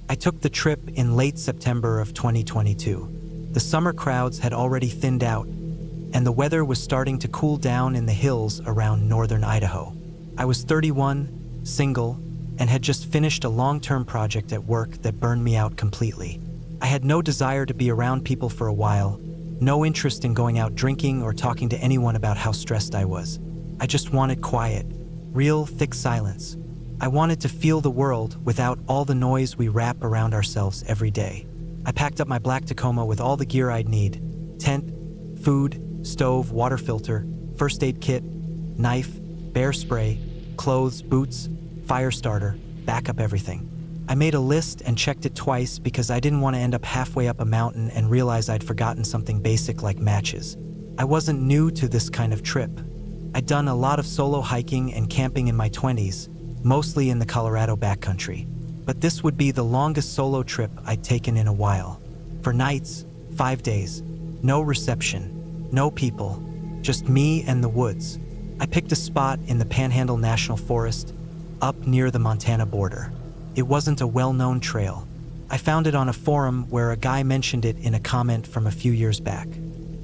I took the trip in late September of 2022. The summer crowds had already thinned out, and the weather was starting to cool down in the hills around northern Idaho. I was 31, single, and had just finished a long-term project at work that burned me out completely. I had no desire to be around people for a while, no interest in going out drinking or talking to anyone about how stressed I was. I just wanted quiet, real, thick silence. I wanted to feel the world without all the noise we wrap around ourselves every day. I packed up my black Tacoma with all the gear I'd need: tent, food, stove, water filter, first aid kit, knife, bear spray, clothes, boots, fire starter, backup everything. I made a list and checked it twice because I didn't want to end up halfway up a mountain and realize I'd forgotten something basic like matches. I wasn't new to this kind of trip. I'd done a lot of solo hiking and camping in my 20s, mostly in the Colorado backcountry. But this would be the longest solo trip I'd taken in a while. For nights, 5 days, no reception, no people, just me and the woods. I picked a spot in the Panhandle National Forest, up near the Montana border. It wasn't a well-known trail. I found it on a forum where a guy mentioned it in a comment from a few years back.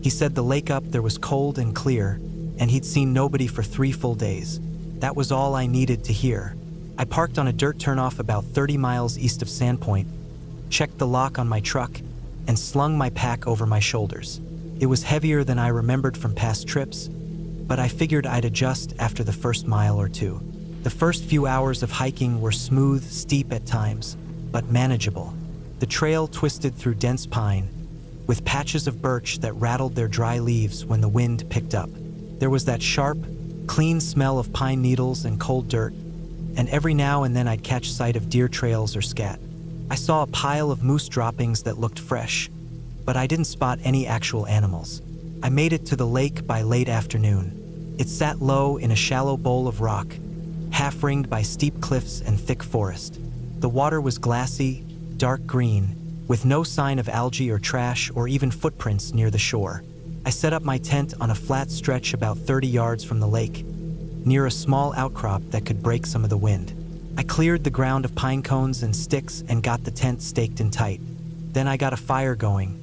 He said the lake up there was cold and clear, and he'd seen nobody for 3 full days. That was all I needed to hear. I parked on a dirt turnoff about 30 miles east of Sandpoint, checked the lock on my truck, and slung my pack over my shoulders. It was heavier than I remembered from past trips, but I figured I'd adjust after the first mile or two. The first few hours of hiking were smooth, steep at times, but manageable. The trail twisted through dense pine, with patches of birch that rattled their dry leaves when the wind picked up. There was that sharp, clean smell of pine needles and cold dirt, and every now and then I'd catch sight of deer trails or scat. I saw a pile of moose droppings that looked fresh, but I didn't spot any actual animals. I made it to the lake by late afternoon. It sat low in a shallow bowl of rock, half-ringed by steep cliffs and thick forest. The water was glassy, dark green, with no sign of algae or trash or even footprints near the shore. I set up my tent on a flat stretch about 30 yards from the lake, near a small outcrop that could break some of the wind. I cleared the ground of pine cones and sticks and got the tent staked in tight. Then I got a fire going.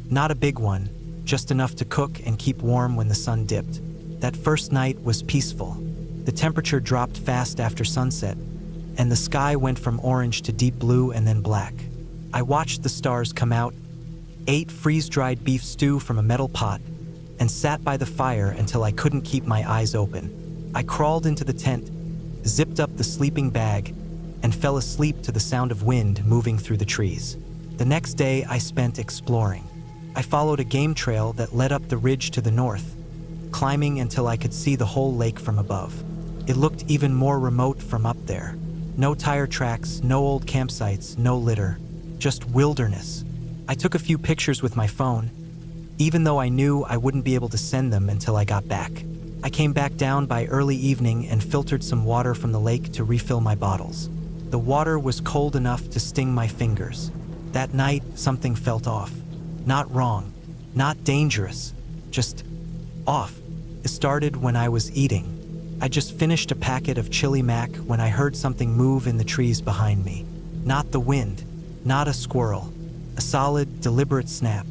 Not a big one, just enough to cook and keep warm when the sun dipped. That first night was peaceful. The temperature dropped fast after sunset, and the sky went from orange to deep blue and then black. I watched the stars come out, ate freeze-dried beef stew from a metal pot, and sat by the fire until I couldn't keep my eyes open. I crawled into the tent, zipped up the sleeping bag, and fell asleep to the sound of wind moving through the trees. The next day I spent exploring. I followed a game trail that led up the ridge to the north, climbing until I could see the whole lake from above. It looked even more remote from up there. No tire tracks, no old campsites, no litter, just wilderness. I took a few pictures with my phone, even though I knew I wouldn't be able to send them until I got back. I came back down by early evening and filtered some water from the lake to refill my bottles. The water was cold enough to sting my fingers. That night, something felt off. Not wrong, not dangerous, just off. It started when I was eating. I just finished a packet of chili mac when I heard something move in the trees behind me. Not the wind, not a squirrel. A solid, deliberate snap.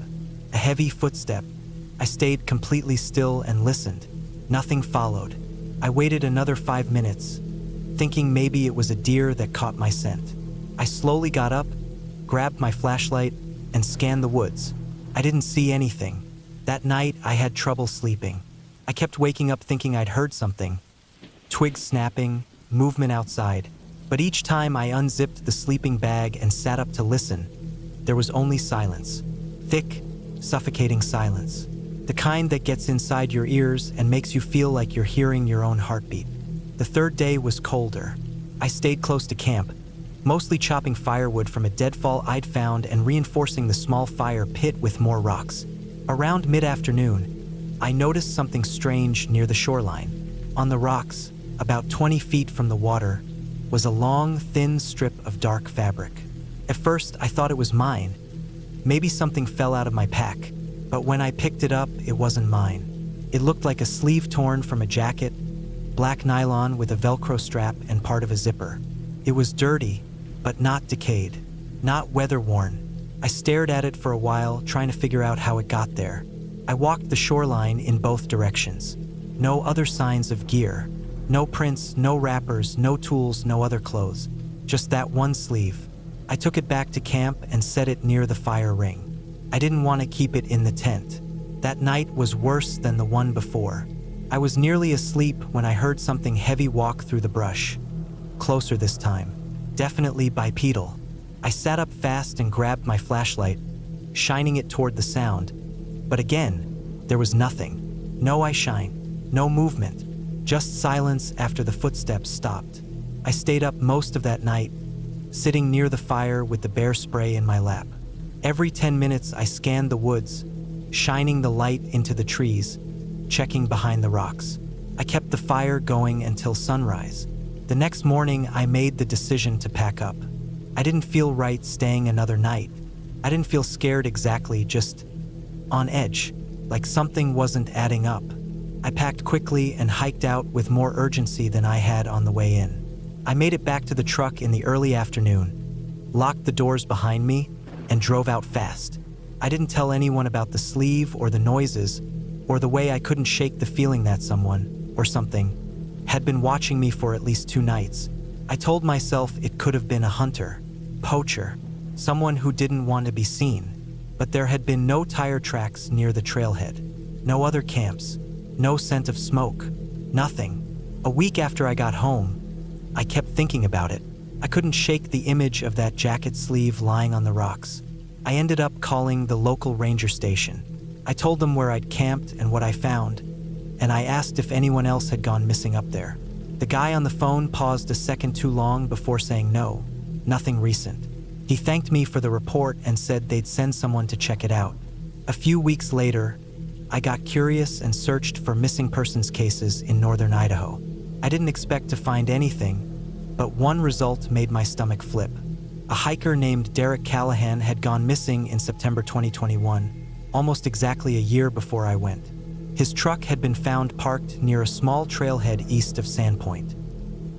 A heavy footstep. I stayed completely still and listened. Nothing followed. I waited another 5 minutes, thinking maybe it was a deer that caught my scent. I slowly got up, grabbed my flashlight, and scanned the woods. I didn't see anything. That night, I had trouble sleeping. I kept waking up thinking I'd heard something. Twigs snapping, movement outside. But each time I unzipped the sleeping bag and sat up to listen, there was only silence. Thick, suffocating silence. The kind that gets inside your ears and makes you feel like you're hearing your own heartbeat. The third day was colder. I stayed close to camp, mostly chopping firewood from a deadfall I'd found and reinforcing the small fire pit with more rocks. Around mid-afternoon, I noticed something strange near the shoreline. On the rocks, about 20 feet from the water, was a long, thin strip of dark fabric. At first, I thought it was mine. Maybe something fell out of my pack, but when I picked it up, it wasn't mine. It looked like a sleeve torn from a jacket, black nylon with a Velcro strap and part of a zipper. It was dirty, but not decayed. not weather-worn. I stared at it for a while, trying to figure out how it got there. I walked the shoreline in both directions. No other signs of gear. No prints, no wrappers, no tools, no other clothes. Just that one sleeve. I took it back to camp and set it near the fire ring. I didn't want to keep it in the tent. That night was worse than the one before. I was nearly asleep when I heard something heavy walk through the brush. Closer this time. Definitely bipedal. I sat up fast and grabbed my flashlight, shining it toward the sound. But again, there was nothing. No eye shine, no movement, just silence after the footsteps stopped. I stayed up most of that night, sitting near the fire with the bear spray in my lap. Every 10 minutes I scanned the woods, shining the light into the trees, checking behind the rocks. I kept the fire going until sunrise. The next morning I made the decision to pack up. I didn't feel right staying another night. I didn't feel scared exactly, just on edge, like something wasn't adding up. I packed quickly and hiked out with more urgency than I had on the way in. I made it back to the truck in the early afternoon, locked the doors behind me, and drove out fast. I didn't tell anyone about the sleeve or the noises, or the way I couldn't shake the feeling that someone, or something, had been watching me for at least 2 nights. I told myself it could have been a hunter, poacher, someone who didn't want to be seen. But there had been no tire tracks near the trailhead, no other camps, no scent of smoke, nothing. A week after I got home, I kept thinking about it. I couldn't shake the image of that jacket sleeve lying on the rocks. I ended up calling the local ranger station. I told them where I'd camped and what I found, and I asked if anyone else had gone missing up there. The guy on the phone paused a second too long before saying no, nothing recent. He thanked me for the report and said they'd send someone to check it out. A few weeks later, I got curious and searched for missing persons cases in northern Idaho. I didn't expect to find anything, but one result made my stomach flip. A hiker named Derek Callahan had gone missing in September 2021, almost exactly a year before I went. His truck had been found parked near a small trailhead east of Sandpoint.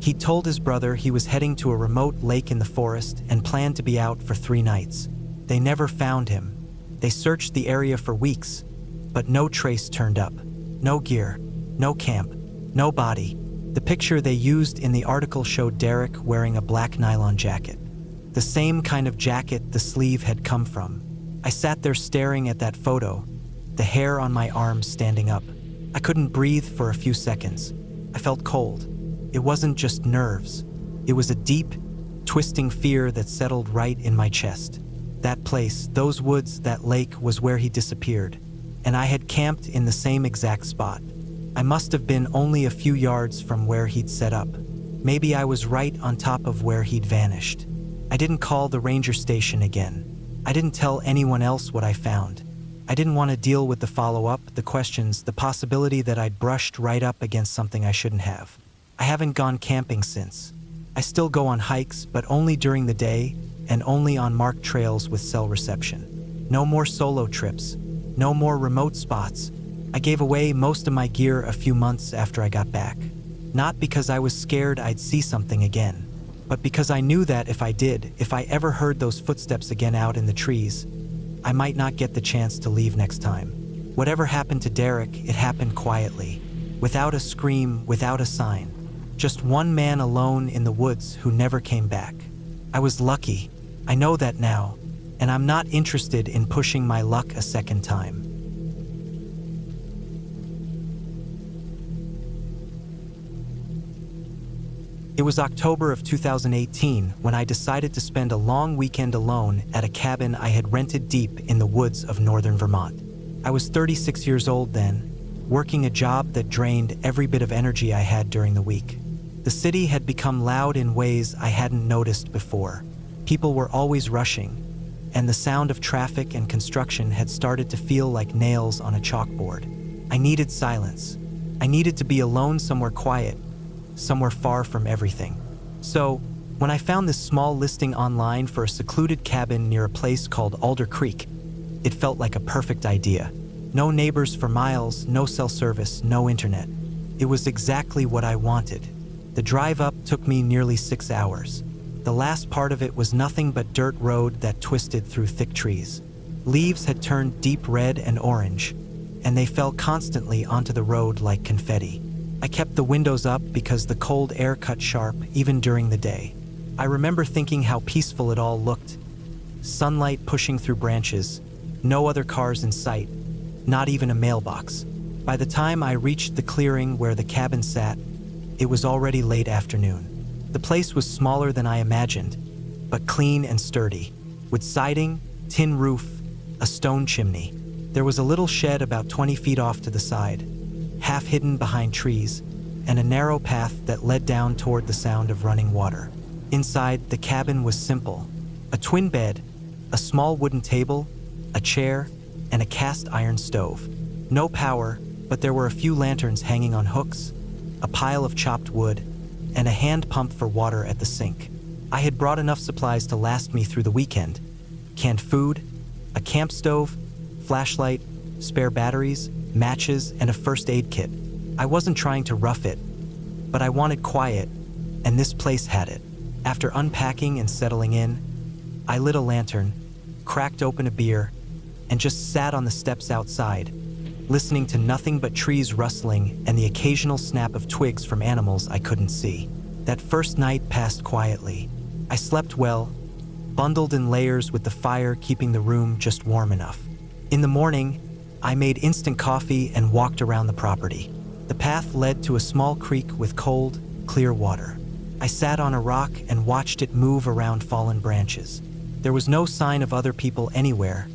He told his brother he was heading to a remote lake in the forest and planned to be out for 3 nights. They never found him. They searched the area for weeks, but no trace turned up. No gear, no camp, no body. The picture they used in the article showed Derek wearing a black nylon jacket. The same kind of jacket the sleeve had come from. I sat there staring at that photo, the hair on my arms standing up. I couldn't breathe for a few seconds. I felt cold. It wasn't just nerves. It was a deep, twisting fear that settled right in my chest. That place, those woods, that lake was where he disappeared, and I had camped in the same exact spot. I must have been only a few yards from where he'd set up. Maybe I was right on top of where he'd vanished. I didn't call the ranger station again. I didn't tell anyone else what I found. I didn't want to deal with the follow-up, the questions, the possibility that I'd brushed right up against something I shouldn't have. I haven't gone camping since. I still go on hikes, but only during the day and only on marked trails with cell reception. No more solo trips. No more remote spots. I gave away most of my gear a few months after I got back. Not because I was scared I'd see something again, but because I knew that if I ever heard those footsteps again out in the trees, I might not get the chance to leave next time. Whatever happened to Derek, it happened quietly, without a scream, without a sign. Just one man alone in the woods who never came back. I was lucky. I know that now, and I'm not interested in pushing my luck a second time. It was October of 2018 when I decided to spend a long weekend alone at a cabin I had rented deep in the woods of northern Vermont. I was 36 years old then, working a job that drained every bit of energy I had during the week. The city had become loud in ways I hadn't noticed before. People were always rushing, and the sound of traffic and construction had started to feel like nails on a chalkboard. I needed silence. I needed to be alone somewhere quiet, somewhere far from everything. So, when I found this small listing online for a secluded cabin near a place called Alder Creek, it felt like a perfect idea. No neighbors for miles, no cell service, no internet. It was exactly what I wanted. The drive up took me nearly 6 hours. The last part of it was nothing but dirt road that twisted through thick trees. Leaves had turned deep red and orange, and they fell constantly onto the road like confetti. I kept the windows up because the cold air cut sharp even during the day. I remember thinking how peaceful it all looked. Sunlight pushing through branches, no other cars in sight, not even a mailbox. By the time I reached the clearing where the cabin sat, it was already late afternoon. The place was smaller than I imagined, but clean and sturdy, with siding, tin roof, a stone chimney. There was a little shed about 20 feet off to the side, half hidden behind trees, and a narrow path that led down toward the sound of running water. Inside, the cabin was simple. A twin bed, a small wooden table, a chair, and a cast iron stove. No power, but there were a few lanterns hanging on hooks, a pile of chopped wood, and a hand pump for water at the sink. I had brought enough supplies to last me through the weekend. Canned food, a camp stove, flashlight, spare batteries, matches, and a first aid kit. I wasn't trying to rough it, but I wanted quiet, and this place had it. After unpacking and settling in, I lit a lantern, cracked open a beer, and just sat on the steps outside, listening to nothing but trees rustling and the occasional snap of twigs from animals I couldn't see. That first night passed quietly. I slept well, bundled in layers with the fire keeping the room just warm enough. In the morning, I made instant coffee and walked around the property. The path led to a small creek with cold, clear water. I sat on a rock and watched it move around fallen branches. There was no sign of other people anywhere,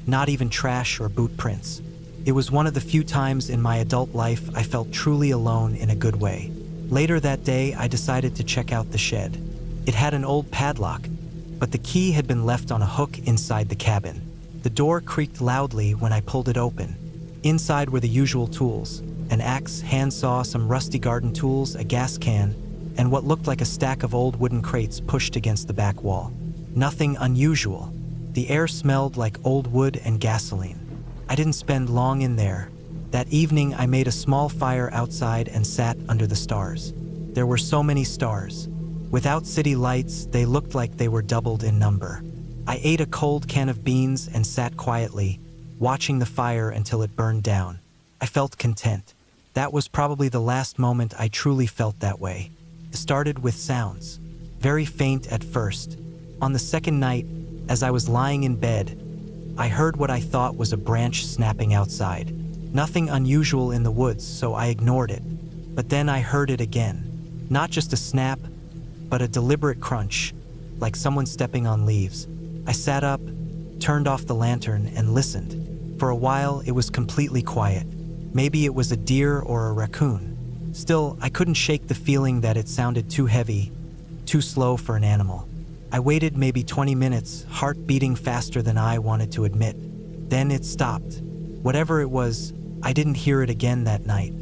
not even trash or boot prints. It was one of the few times in my adult life I felt truly alone in a good way. Later that day, I decided to check out the shed. It had an old padlock, but the key had been left on a hook inside the cabin. The door creaked loudly when I pulled it open. Inside were the usual tools: an axe, handsaw, some rusty garden tools, a gas can, and what looked like a stack of old wooden crates pushed against the back wall. Nothing unusual. The air smelled like old wood and gasoline. I didn't spend long in there. That evening, I made a small fire outside and sat under the stars. There were so many stars. Without city lights, they looked like they were doubled in number. I ate a cold can of beans and sat quietly, watching the fire until it burned down. I felt content. That was probably the last moment I truly felt that way. It started with sounds, very faint at first. On the second night, as I was lying in bed, I heard what I thought was a branch snapping outside. Nothing unusual in the woods, so I ignored it. But then I heard it again. Not just a snap, but a deliberate crunch, like someone stepping on leaves. I sat up, turned off the lantern, and listened. For a while, it was completely quiet. Maybe it was a deer or a raccoon. Still, I couldn't shake the feeling that it sounded too heavy, too slow for an animal. I waited maybe 20 minutes, heart beating faster than I wanted to admit. Then it stopped. Whatever it was, I didn't hear it again that night.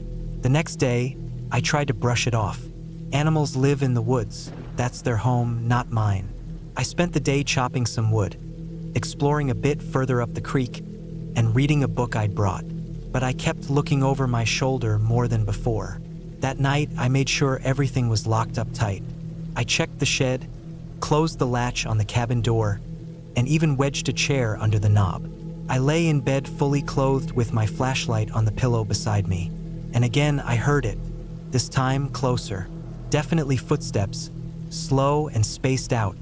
The next day, I tried to brush it off. Animals live in the woods. That's their home, not mine. I spent the day chopping some wood, exploring a bit further up the creek, and reading a book I'd brought. But I kept looking over my shoulder more than before. That night, I made sure everything was locked up tight. I checked the shed, closed the latch on the cabin door, and even wedged a chair under the knob. I lay in bed fully clothed with my flashlight on the pillow beside me. And again, I heard it, this time closer. Definitely footsteps, slow and spaced out,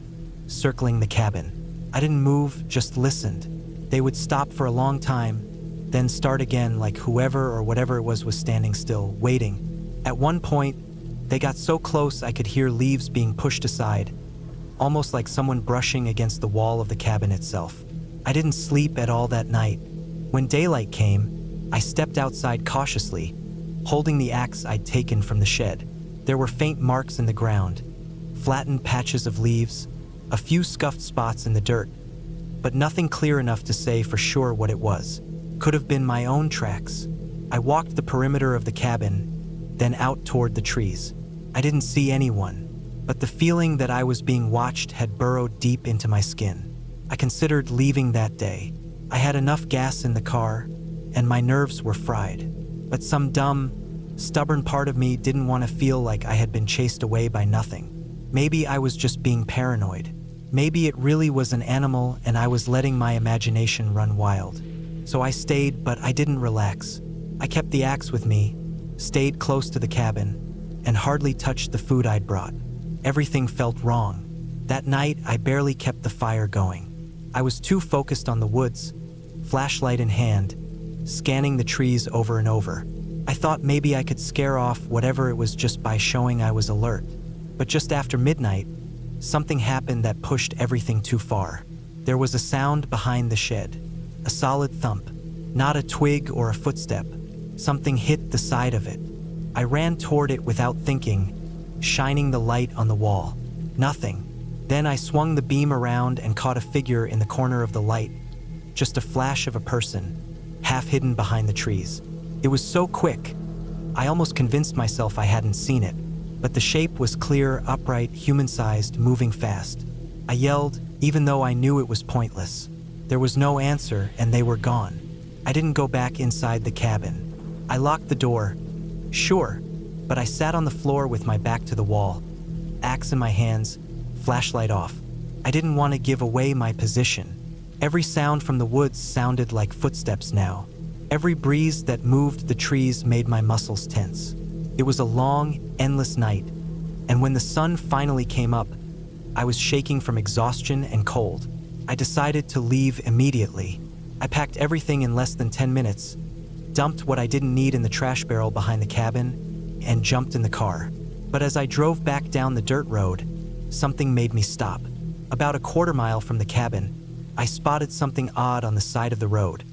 circling the cabin. I didn't move, just listened. They would stop for a long time, then start again like whoever or whatever it was standing still, waiting. At one point, they got so close I could hear leaves being pushed aside, almost like someone brushing against the wall of the cabin itself. I didn't sleep at all that night. When daylight came, I stepped outside cautiously, holding the axe I'd taken from the shed. There were faint marks in the ground, flattened patches of leaves, a few scuffed spots in the dirt, but nothing clear enough to say for sure what it was. Could have been my own tracks. I walked the perimeter of the cabin, then out toward the trees. I didn't see anyone, but the feeling that I was being watched had burrowed deep into my skin. I considered leaving that day. I had enough gas in the car, and my nerves were fried. But some dumb, stubborn part of me didn't want to feel like I had been chased away by nothing. Maybe I was just being paranoid. Maybe it really was an animal and I was letting my imagination run wild. So I stayed, but I didn't relax. I kept the axe with me, stayed close to the cabin, and hardly touched the food I'd brought. Everything felt wrong. That night, I barely kept the fire going. I was too focused on the woods, flashlight in hand, scanning the trees over and over. I thought maybe I could scare off whatever it was just by showing I was alert. But just after midnight, something happened that pushed everything too far. There was a sound behind the shed, a solid thump, not a twig or a footstep. Something hit the side of it. I ran toward it without thinking, shining the light on the wall. Nothing. Then I swung the beam around and caught a figure in the corner of the light, just a flash of a person, half hidden behind the trees. It was so quick, I almost convinced myself I hadn't seen it, but the shape was clear, upright, human-sized, moving fast. I yelled, even though I knew it was pointless. There was no answer, and they were gone. I didn't go back inside the cabin. I locked the door, sure, but I sat on the floor with my back to the wall, axe in my hands, flashlight off. I didn't want to give away my position. Every sound from the woods sounded like footsteps now. Every breeze that moved the trees made my muscles tense. It was a long, endless night, and when the sun finally came up, I was shaking from exhaustion and cold. I decided to leave immediately. I packed everything in less than 10 minutes, dumped what I didn't need in the trash barrel behind the cabin, and jumped in the car. But as I drove back down the dirt road, something made me stop. About a quarter mile from the cabin, I spotted something odd on the side of the road.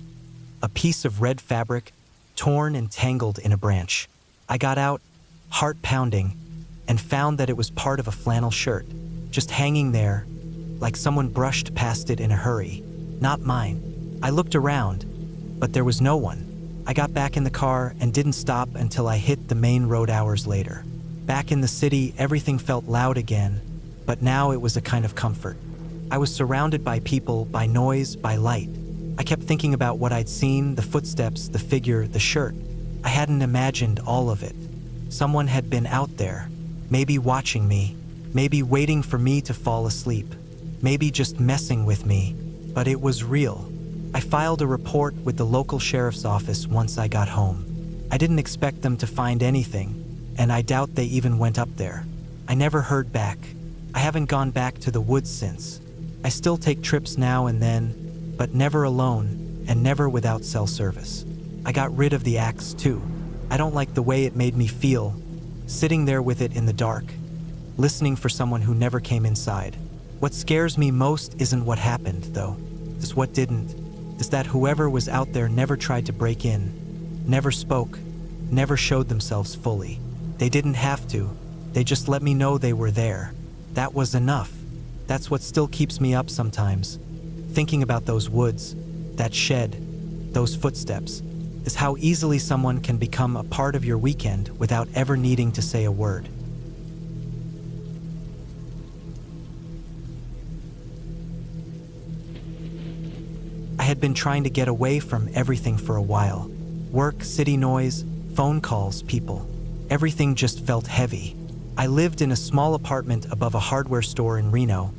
A piece of red fabric, torn and tangled in a branch. I got out, heart pounding, and found that it was part of a flannel shirt, just hanging there, like someone brushed past it in a hurry. Not mine. I looked around, but there was no one. I got back in the car and didn't stop until I hit the main road hours later. Back in the city, everything felt loud again, but now it was a kind of comfort. I was surrounded by people, by noise, by light. I kept thinking about what I'd seen, the footsteps, the figure, the shirt. I hadn't imagined all of it. Someone had been out there, maybe watching me, maybe waiting for me to fall asleep, maybe just messing with me, but it was real. I filed a report with the local sheriff's office once I got home. I didn't expect them to find anything, and I doubt they even went up there. I never heard back. I haven't gone back to the woods since. I still take trips now and then, but never alone and never without cell service. I got rid of the axe too. I don't like the way it made me feel, sitting there with it in the dark, listening for someone who never came inside. What scares me most isn't what happened, though. It's what didn't. It's that whoever was out there never tried to break in, never spoke, never showed themselves fully. They didn't have to. They just let me know they were there. That was enough. That's what still keeps me up sometimes. Thinking about those woods, that shed, those footsteps, is how easily someone can become a part of your weekend without ever needing to say a word. I had been trying to get away from everything for a while. Work, city noise, phone calls, people. Everything just felt heavy. I lived in a small apartment above a hardware store in Reno,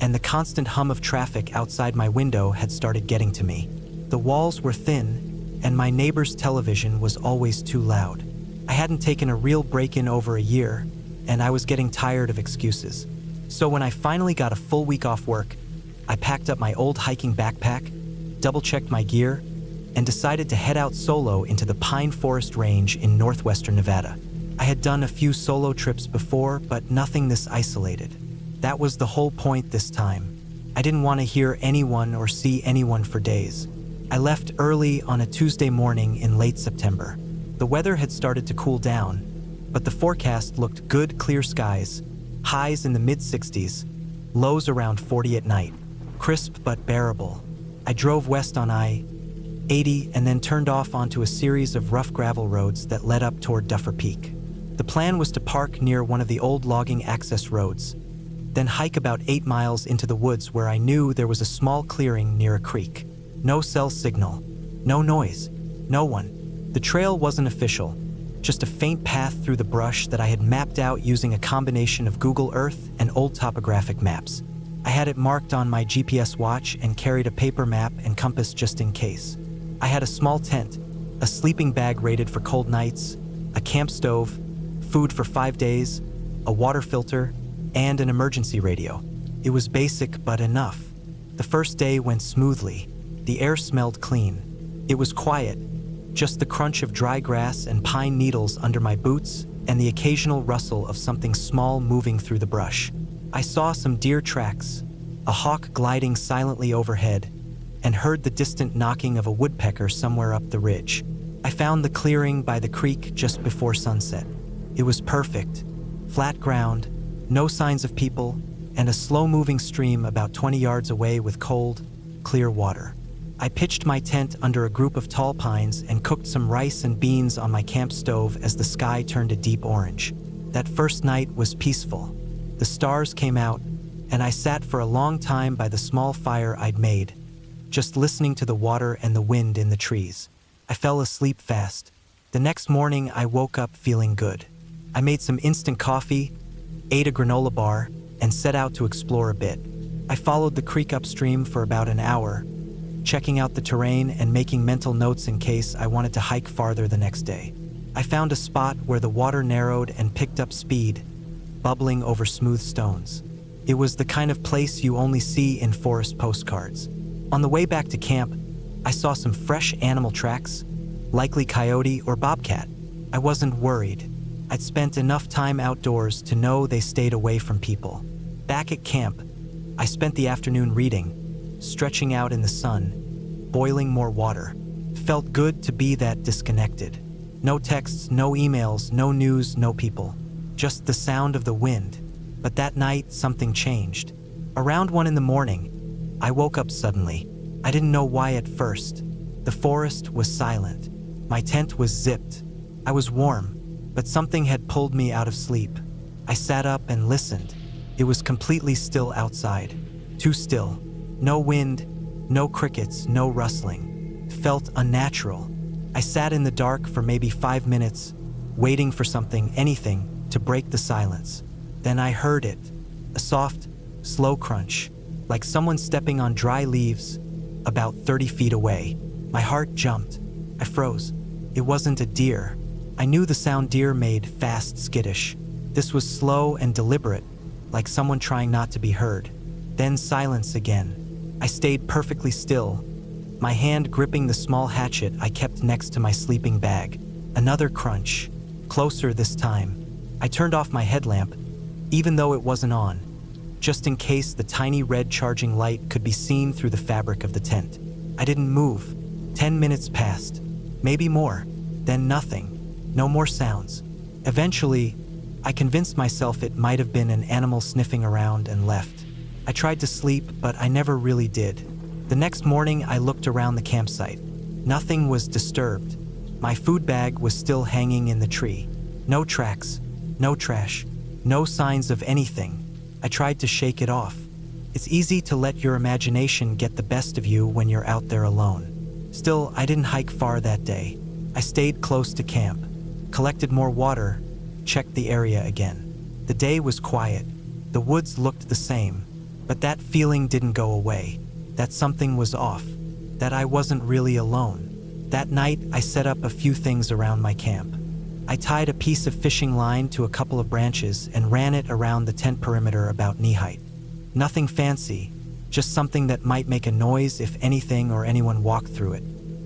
and the constant hum of traffic outside my window had started getting to me. The walls were thin, and my neighbor's television was always too loud. I hadn't taken a real break in over a year, and I was getting tired of excuses. So when I finally got a full week off work, I packed up my old hiking backpack, double-checked my gear, and decided to head out solo into the Pine Forest Range in northwestern Nevada. I had done a few solo trips before, but nothing this isolated. That was the whole point this time. I didn't want to hear anyone or see anyone for days. I left early on a Tuesday morning in late September. The weather had started to cool down, but the forecast looked good, clear skies, highs in the mid-60s, lows around 40 at night. Crisp but bearable. I drove west on I-80 and then turned off onto a series of rough gravel roads that led up toward Duffer Peak. The plan was to park near one of the old logging access roads, then hike about 8 miles into the woods where I knew there was a small clearing near a creek. No cell signal, no noise, no one. The trail wasn't official, just a faint path through the brush that I had mapped out using a combination of Google Earth and old topographic maps. I had it marked on my GPS watch and carried a paper map and compass just in case. I had a small tent, a sleeping bag rated for cold nights, a camp stove, food for 5 days, a water filter, and an emergency radio. It was basic but enough. The first day went smoothly. The air smelled clean. It was quiet, just the crunch of dry grass and pine needles under my boots and the occasional rustle of something small moving through the brush. I saw some deer tracks, a hawk gliding silently overhead, and heard the distant knocking of a woodpecker somewhere up the ridge. I found the clearing by the creek just before sunset. It was perfect. Flat ground, no signs of people, and a slow-moving stream about 20 yards away with cold, clear water. I pitched my tent under a group of tall pines and cooked some rice and beans on my camp stove as the sky turned a deep orange. That first night was peaceful. The stars came out, and I sat for a long time by the small fire I'd made, just listening to the water and the wind in the trees. I fell asleep fast. The next morning, I woke up feeling good. I made some instant coffee, ate a granola bar, and set out to explore a bit. I followed the creek upstream for about an hour, checking out the terrain and making mental notes in case I wanted to hike farther the next day. I found a spot where the water narrowed and picked up speed, bubbling over smooth stones. It was the kind of place you only see in forest postcards. On the way back to camp, I saw some fresh animal tracks, likely coyote or bobcat. I wasn't worried. I'd spent enough time outdoors to know they stayed away from people. Back at camp, I spent the afternoon reading, stretching out in the sun, boiling more water. It felt good to be that disconnected. No texts, no emails, no news, no people. Just the sound of the wind. But that night, something changed. Around 1 a.m, I woke up suddenly. I didn't know why at first. The forest was silent. My tent was zipped. I was warm, but something had pulled me out of sleep. I sat up and listened. It was completely still outside. Too still. No wind, no crickets, no rustling. It felt unnatural. I sat in the dark for maybe 5 minutes, waiting for something, anything, to break the silence. Then I heard it. A soft, slow crunch, like someone stepping on dry leaves, about 30 feet away. My heart jumped. I froze. It wasn't a deer. I knew the sound deer made, fast, skittish. This was slow and deliberate, like someone trying not to be heard. Then silence again. I stayed perfectly still, my hand gripping the small hatchet I kept next to my sleeping bag. Another crunch, closer this time. I turned off my headlamp, even though it wasn't on, just in case the tiny red charging light could be seen through the fabric of the tent. I didn't move. 10 minutes passed, maybe more, then nothing. No more sounds. Eventually, I convinced myself it might have been an animal sniffing around and left. I tried to sleep, but I never really did. The next morning, I looked around the campsite. Nothing was disturbed. My food bag was still hanging in the tree. No tracks, no trash, no signs of anything. I tried to shake it off. It's easy to let your imagination get the best of you when you're out there alone. Still, I didn't hike far that day. I stayed close to camp, collected more water, checked the area again. The day was quiet. The woods looked the same, but that feeling didn't go away. That something was off, that I wasn't really alone. That night, I set up a few things around my camp. I tied a piece of fishing line to a couple of branches and ran it around the tent perimeter about knee height. Nothing fancy, just something that might make a noise if anything or anyone walked through it.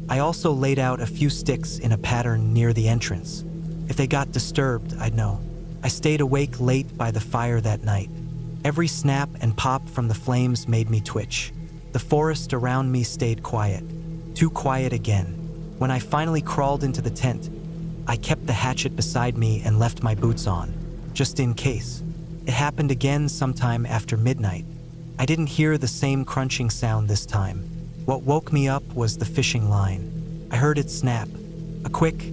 I also laid out a few sticks in a pattern near the entrance. If they got disturbed, I'd know. I stayed awake late by the fire that night. Every snap and pop from the flames made me twitch. The forest around me stayed quiet. Too quiet again. When I finally crawled into the tent, I kept the hatchet beside me and left my boots on, just in case. It happened again sometime after midnight. I didn't hear the same crunching sound this time. What woke me up was the fishing line. I heard it snap. A quick,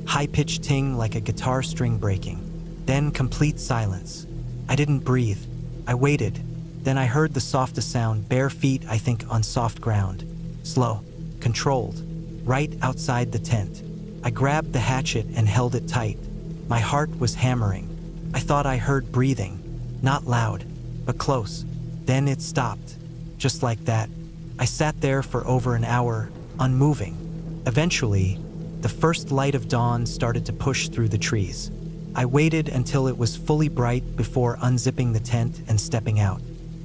high-pitched ting like a guitar string breaking. Then complete silence. I didn't breathe. I waited. Then I heard the softest sound, bare feet, I think, on soft ground. Slow, controlled, right outside the tent. I grabbed the hatchet and held it tight. My heart was hammering. I thought I heard breathing, not loud, but close. Then it stopped, just like that. I sat there for over an hour, unmoving. Eventually, the first light of dawn started to push through the trees. I waited until it was fully bright before unzipping the tent and stepping out.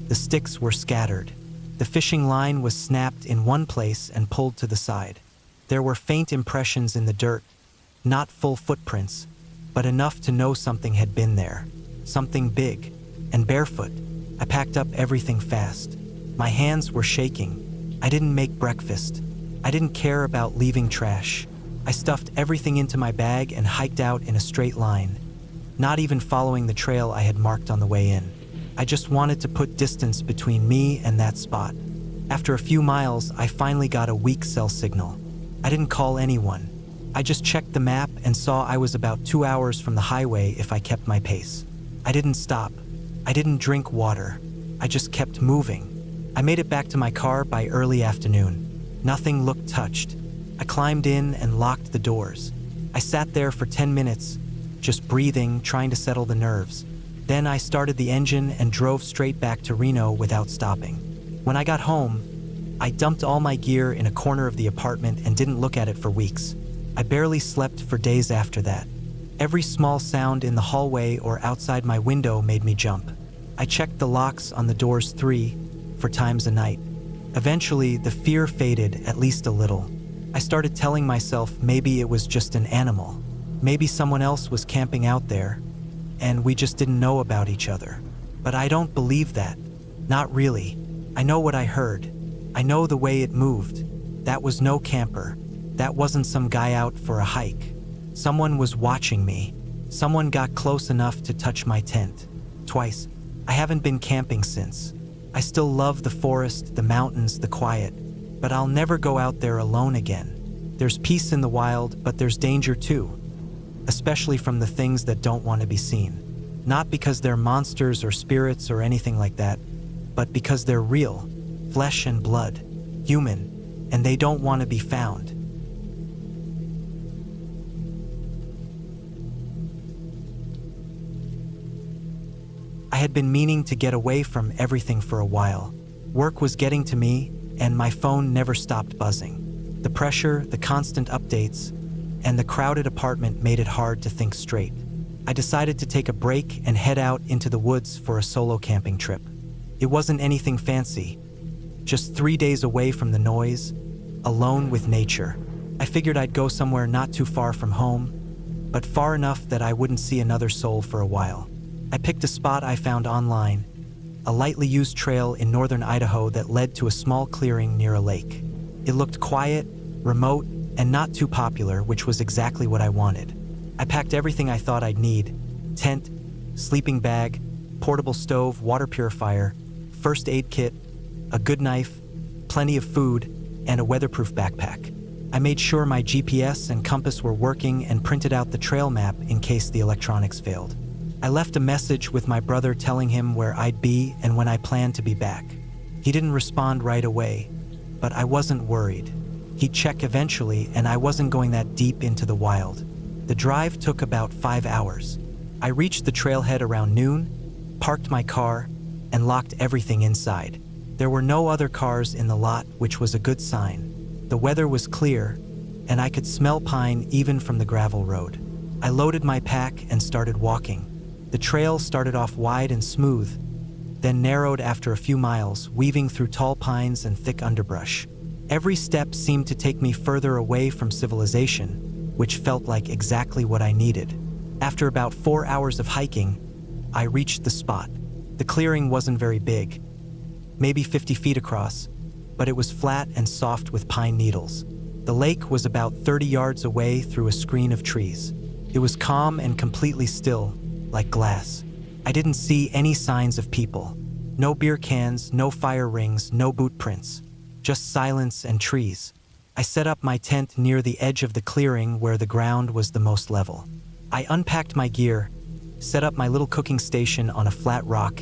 The sticks were scattered. The fishing line was snapped in one place and pulled to the side. There were faint impressions in the dirt, not full footprints, but enough to know something had been there. Something big and barefoot. I packed up everything fast. My hands were shaking. I didn't make breakfast. I didn't care about leaving trash. I stuffed everything into my bag and hiked out in a straight line, not even following the trail I had marked on the way in. I just wanted to put distance between me and that spot. After a few miles, I finally got a weak cell signal. I didn't call anyone. I just checked the map and saw I was about 2 hours from the highway if I kept my pace. I didn't stop. I didn't drink water. I just kept moving. I made it back to my car by early afternoon. Nothing looked touched. I climbed in and locked the doors. I sat there for 10 minutes, just breathing, trying to settle the nerves. Then I started the engine and drove straight back to Reno without stopping. When I got home, I dumped all my gear in a corner of the apartment and didn't look at it for weeks. I barely slept for days after that. Every small sound in the hallway or outside my window made me jump. I checked the locks on the doors 3-4 times a night. Eventually, the fear faded at least a little. I started telling myself maybe it was just an animal. Maybe someone else was camping out there, and we just didn't know about each other. But I don't believe that. Not really. I know what I heard. I know the way it moved. That was no camper. That wasn't some guy out for a hike. Someone was watching me. Someone got close enough to touch my tent. Twice. I haven't been camping since. I still love the forest, the mountains, the quiet. But I'll never go out there alone again. There's peace in the wild, but there's danger too. Especially from the things that don't want to be seen. Not because they're monsters or spirits or anything like that, but because they're real, flesh and blood, human, and they don't want to be found. I had been meaning to get away from everything for a while. Work was getting to me, and my phone never stopped buzzing. The pressure, the constant updates, and the crowded apartment made it hard to think straight. I decided to take a break and head out into the woods for a solo camping trip. It wasn't anything fancy, just 3 days away from the noise, alone with nature. I figured I'd go somewhere not too far from home, but far enough that I wouldn't see another soul for a while. I picked a spot I found online, a lightly used trail in northern Idaho that led to a small clearing near a lake. It looked quiet, remote, and not too popular, which was exactly what I wanted. I packed everything I thought I'd need: tent, sleeping bag, portable stove, water purifier, first aid kit, a good knife, plenty of food, and a weatherproof backpack. I made sure my GPS and compass were working and printed out the trail map in case the electronics failed. I left a message with my brother telling him where I'd be and when I planned to be back. He didn't respond right away, but I wasn't worried. He'd check eventually, and I wasn't going that deep into the wild. The drive took about 5 hours. I reached the trailhead around noon, parked my car, and locked everything inside. There were no other cars in the lot, which was a good sign. The weather was clear, and I could smell pine even from the gravel road. I loaded my pack and started walking. The trail started off wide and smooth, then narrowed after a few miles, weaving through tall pines and thick underbrush. Every step seemed to take me further away from civilization, which felt like exactly what I needed. After about 4 hours of hiking, I reached the spot. The clearing wasn't very big, maybe 50 feet across, but it was flat and soft with pine needles. The lake was about 30 yards away through a screen of trees. It was calm and completely still, like glass. I didn't see any signs of people. No beer cans, no fire rings, no boot prints. Just silence and trees. I set up my tent near the edge of the clearing where the ground was the most level. I unpacked my gear, set up my little cooking station on a flat rock,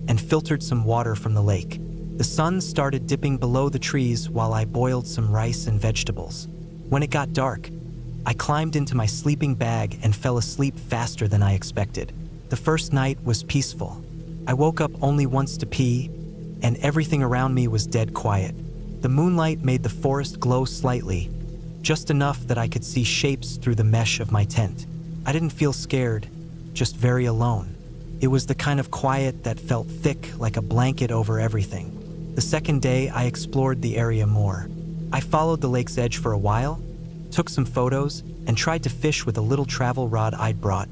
and filtered some water from the lake. The sun started dipping below the trees while I boiled some rice and vegetables. When it got dark, I climbed into my sleeping bag and fell asleep faster than I expected. The first night was peaceful. I woke up only once to pee, and everything around me was dead quiet. The moonlight made the forest glow slightly, just enough that I could see shapes through the mesh of my tent. I didn't feel scared, just very alone. It was the kind of quiet that felt thick like a blanket over everything. The second day, I explored the area more. I followed the lake's edge for a while, took some photos, and tried to fish with a little travel rod I'd brought.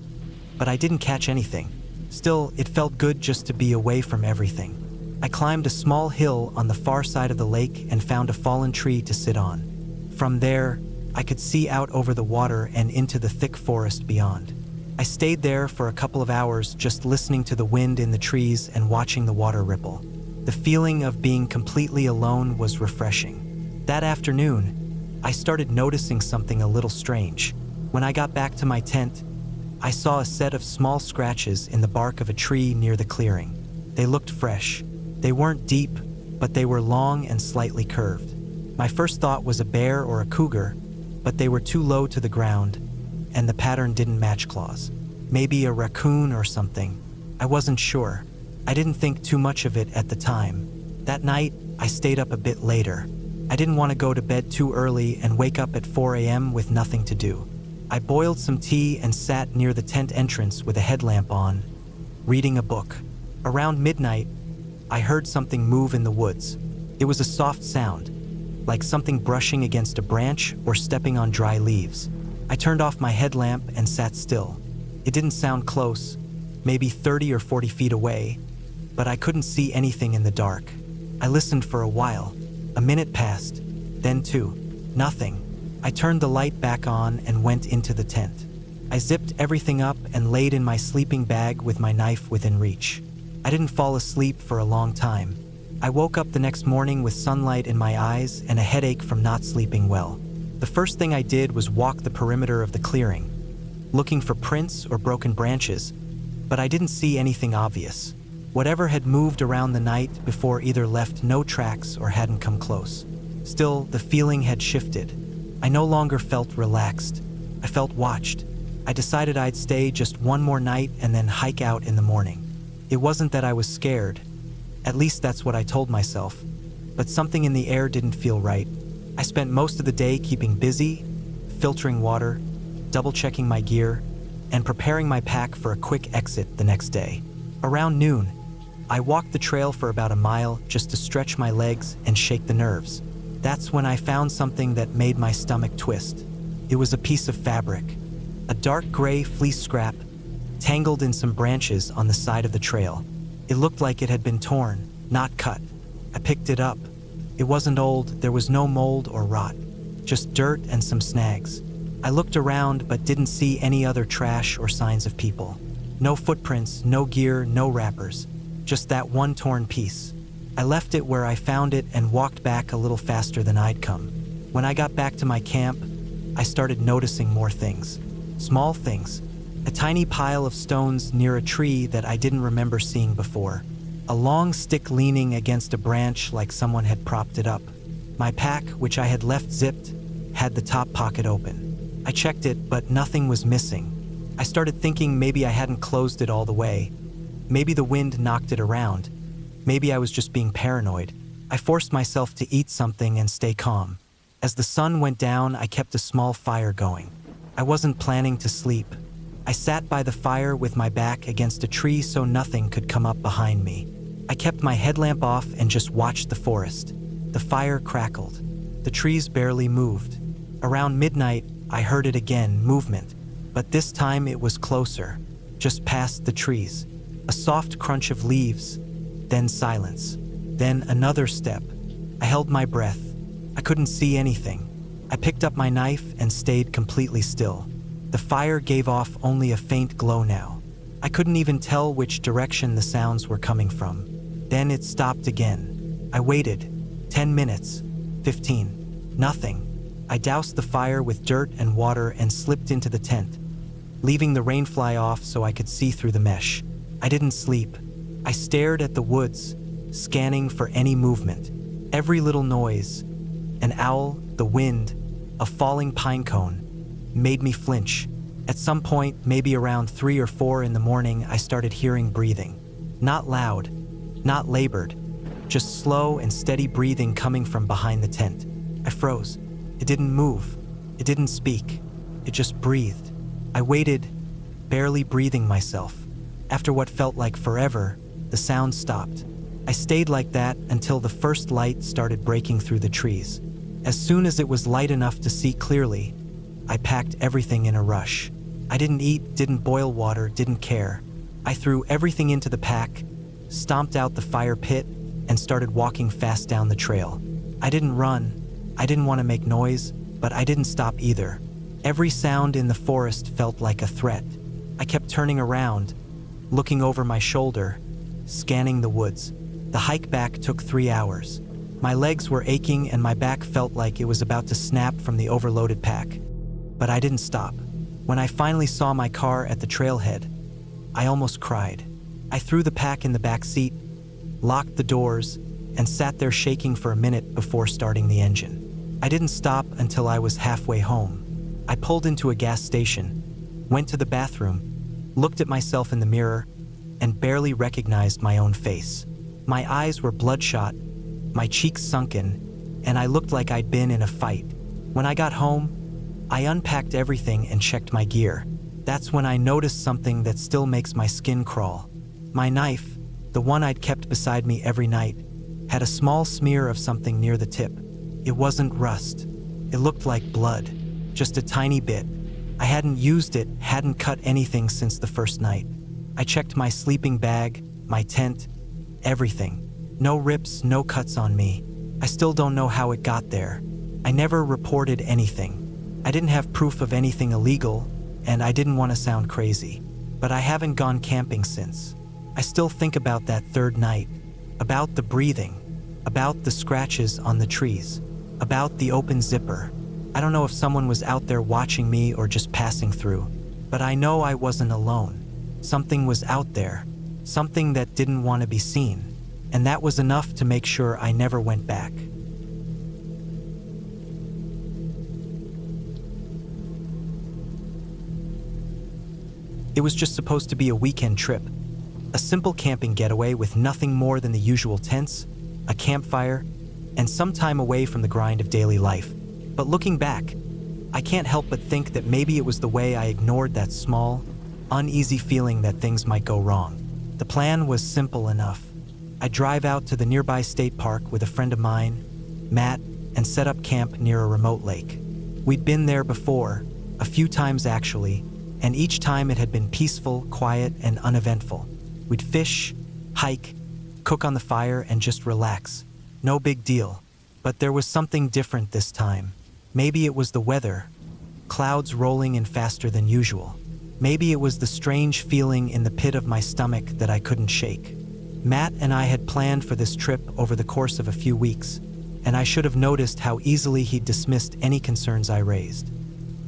But I didn't catch anything. Still, it felt good just to be away from everything. I climbed a small hill on the far side of the lake and found a fallen tree to sit on. From there, I could see out over the water and into the thick forest beyond. I stayed there for a couple of hours just listening to the wind in the trees and watching the water ripple. The feeling of being completely alone was refreshing. That afternoon, I started noticing something a little strange. When I got back to my tent, I saw a set of small scratches in the bark of a tree near the clearing. They looked fresh. They weren't deep, but they were long and slightly curved. My first thought was a bear or a cougar, but they were too low to the ground, and the pattern didn't match claws. Maybe a raccoon or something. I wasn't sure. I didn't think too much of it at the time. That night, I stayed up a bit later. I didn't want to go to bed too early and wake up at 4 a.m. with nothing to do. I boiled some tea and sat near the tent entrance with a headlamp on, reading a book. Around midnight, I heard something move in the woods. It was a soft sound, like something brushing against a branch or stepping on dry leaves. I turned off my headlamp and sat still. It didn't sound close, maybe 30 or 40 feet away, but I couldn't see anything in the dark. I listened for a while. A minute passed, then two. Nothing. I turned the light back on and went into the tent. I zipped everything up and laid in my sleeping bag with my knife within reach. I didn't fall asleep for a long time. I woke up the next morning with sunlight in my eyes and a headache from not sleeping well. The first thing I did was walk the perimeter of the clearing, looking for prints or broken branches, but I didn't see anything obvious. Whatever had moved around the night before either left no tracks or hadn't come close. Still, the feeling had shifted. I no longer felt relaxed. I felt watched. I decided I'd stay just one more night and then hike out in the morning. It wasn't that I was scared. At least that's what I told myself. But something in the air didn't feel right. I spent most of the day keeping busy, filtering water, double-checking my gear, and preparing my pack for a quick exit the next day. Around noon, I walked the trail for about a mile just to stretch my legs and shake the nerves. That's when I found something that made my stomach twist. It was a piece of fabric, a dark gray fleece scrap, tangled in some branches on the side of the trail. It looked like it had been torn, not cut. I picked it up. It wasn't old, there was no mold or rot, just dirt and some snags. I looked around but didn't see any other trash or signs of people. No footprints, no gear, no wrappers, just that one torn piece. I left it where I found it and walked back a little faster than I'd come. When I got back to my camp, I started noticing more things. Small things. A tiny pile of stones near a tree that I didn't remember seeing before. A long stick leaning against a branch like someone had propped it up. My pack, which I had left zipped, had the top pocket open. I checked it, but nothing was missing. I started thinking maybe I hadn't closed it all the way. Maybe the wind knocked it around. Maybe I was just being paranoid. I forced myself to eat something and stay calm. As the sun went down, I kept a small fire going. I wasn't planning to sleep. I sat by the fire with my back against a tree so nothing could come up behind me. I kept my headlamp off and just watched the forest. The fire crackled. The trees barely moved. Around midnight, I heard it again, movement. But this time it was closer, just past the trees. A soft crunch of leaves, then silence. Then another step. I held my breath. I couldn't see anything. I picked up my knife and stayed completely still. The fire gave off only a faint glow now. I couldn't even tell which direction the sounds were coming from. Then it stopped again. I waited. 10 minutes. 15. Nothing. I doused the fire with dirt and water and slipped into the tent, leaving the rainfly off so I could see through the mesh. I didn't sleep. I stared at the woods, scanning for any movement. Every little noise. An owl, the wind, a falling pine cone. made me flinch. At some point, maybe around 3 or 4 in the morning, I started hearing breathing. Not loud, not labored, just slow and steady breathing coming from behind the tent. I froze. It didn't move. It didn't speak. It just breathed. I waited, barely breathing myself. After what felt like forever, the sound stopped. I stayed like that until the first light started breaking through the trees. As soon as it was light enough to see clearly, I packed everything in a rush. I didn't eat, didn't boil water, didn't care. I threw everything into the pack, stomped out the fire pit, and started walking fast down the trail. I didn't run. I didn't want to make noise, but I didn't stop either. Every sound in the forest felt like a threat. I kept turning around, looking over my shoulder, scanning the woods. The hike back took 3 hours. My legs were aching and my back felt like it was about to snap from the overloaded pack. But I didn't stop. When I finally saw my car at the trailhead, I almost cried. I threw the pack in the back seat, locked the doors, and sat there shaking for a minute before starting the engine. I didn't stop until I was halfway home. I pulled into a gas station, went to the bathroom, looked at myself in the mirror, and barely recognized my own face. My eyes were bloodshot, my cheeks sunken, and I looked like I'd been in a fight. When I got home, I unpacked everything and checked my gear. That's when I noticed something that still makes my skin crawl. My knife, the one I'd kept beside me every night, had a small smear of something near the tip. It wasn't rust. It looked like blood, just a tiny bit. I hadn't used it, hadn't cut anything since the first night. I checked my sleeping bag, my tent, everything. No rips, no cuts on me. I still don't know how it got there. I never reported anything. I didn't have proof of anything illegal, and I didn't want to sound crazy. But I haven't gone camping since. I still think about that third night, about the breathing, about the scratches on the trees, about the open zipper. I don't know if someone was out there watching me or just passing through, but I know I wasn't alone. Something was out there, something that didn't want to be seen, and that was enough to make sure I never went back. It was just supposed to be a weekend trip, a simple camping getaway with nothing more than the usual tents, a campfire, and some time away from the grind of daily life. But looking back, I can't help but think that maybe it was the way I ignored that small, uneasy feeling that things might go wrong. The plan was simple enough. I'd drive out to the nearby state park with a friend of mine, Matt, and set up camp near a remote lake. We'd been there before, a few times actually, and each time it had been peaceful, quiet, and uneventful. We'd fish, hike, cook on the fire, and just relax. No big deal. But there was something different this time. Maybe it was the weather, clouds rolling in faster than usual. Maybe it was the strange feeling in the pit of my stomach that I couldn't shake. Matt and I had planned for this trip over the course of a few weeks, and I should have noticed how easily he'd dismissed any concerns I raised.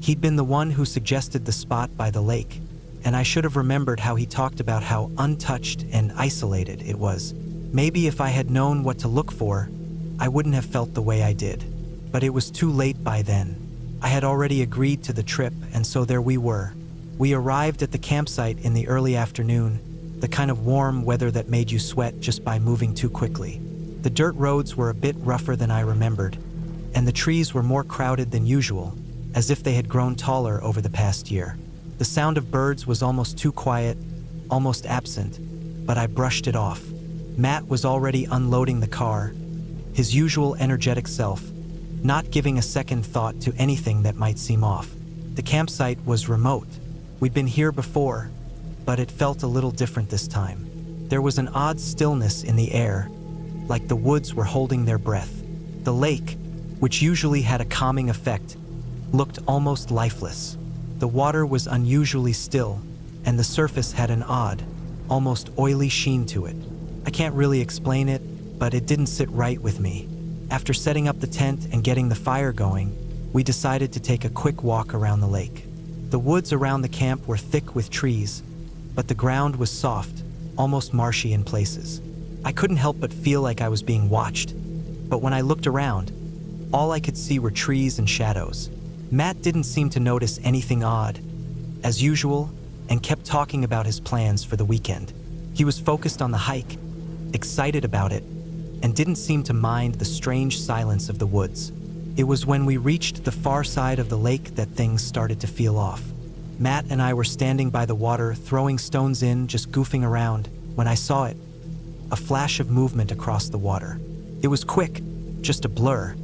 He'd been the one who suggested the spot by the lake, and I should have remembered how he talked about how untouched and isolated it was. Maybe if I had known what to look for, I wouldn't have felt the way I did. But it was too late by then. I had already agreed to the trip, and so there we were. We arrived at the campsite in the early afternoon, the kind of warm weather that made you sweat just by moving too quickly. The dirt roads were a bit rougher than I remembered, and the trees were more crowded than usual, as if they had grown taller over the past year. The sound of birds was almost too quiet, almost absent, but I brushed it off. Matt was already unloading the car, his usual energetic self, not giving a second thought to anything that might seem off. The campsite was remote. We'd been here before, but it felt a little different this time. There was an odd stillness in the air, like the woods were holding their breath. The lake, which usually had a calming effect, looked almost lifeless. The water was unusually still, and the surface had an odd, almost oily sheen to it. I can't really explain it, but it didn't sit right with me. After setting up the tent and getting the fire going, we decided to take a quick walk around the lake. The woods around the camp were thick with trees, but the ground was soft, almost marshy in places. I couldn't help but feel like I was being watched, but when I looked around, all I could see were trees and shadows. Matt didn't seem to notice anything odd, as usual, and kept talking about his plans for the weekend. He was focused on the hike, excited about it, and didn't seem to mind the strange silence of the woods. It was when we reached the far side of the lake that things started to feel off. Matt and I were standing by the water, throwing stones in, just goofing around, when I saw it. A flash of movement across the water. It was quick, just a blur,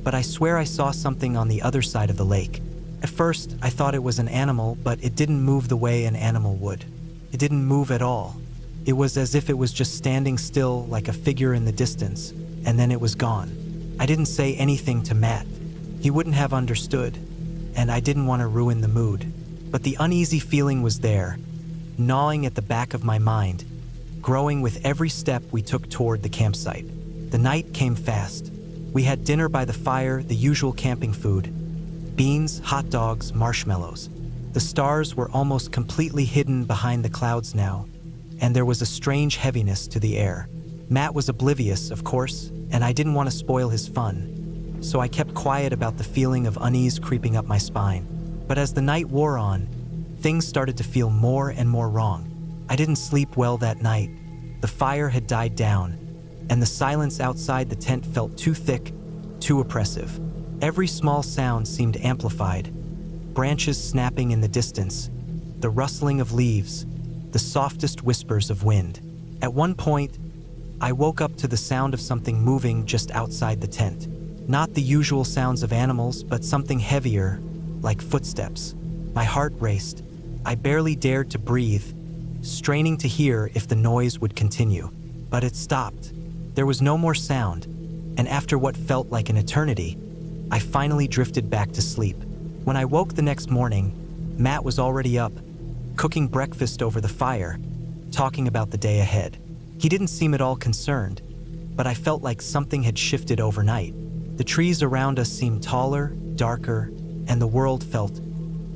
but I swear I saw something on the other side of the lake. At first, I thought it was an animal, but it didn't move the way an animal would. It didn't move at all. It was as if it was just standing still like a figure in the distance, and then it was gone. I didn't say anything to Matt. He wouldn't have understood, and I didn't want to ruin the mood. But the uneasy feeling was there, gnawing at the back of my mind, growing with every step we took toward the campsite. The night came fast. We had dinner by the fire, the usual camping food: beans, hot dogs, marshmallows. The stars were almost completely hidden behind the clouds now, and there was a strange heaviness to the air. Matt was oblivious, of course, and I didn't want to spoil his fun, so I kept quiet about the feeling of unease creeping up my spine. But as the night wore on, things started to feel more and more wrong. I didn't sleep well that night. The fire had died down, and the silence outside the tent felt too thick, too oppressive. Every small sound seemed amplified: branches snapping in the distance, the rustling of leaves, the softest whispers of wind. At one point, I woke up to the sound of something moving just outside the tent. Not the usual sounds of animals, but something heavier, like footsteps. My heart raced. I barely dared to breathe, straining to hear if the noise would continue. But it stopped. There was no more sound, and after what felt like an eternity, I finally drifted back to sleep. When I woke the next morning, Matt was already up, cooking breakfast over the fire, talking about the day ahead. He didn't seem at all concerned, but I felt like something had shifted overnight. The trees around us seemed taller, darker, and the world felt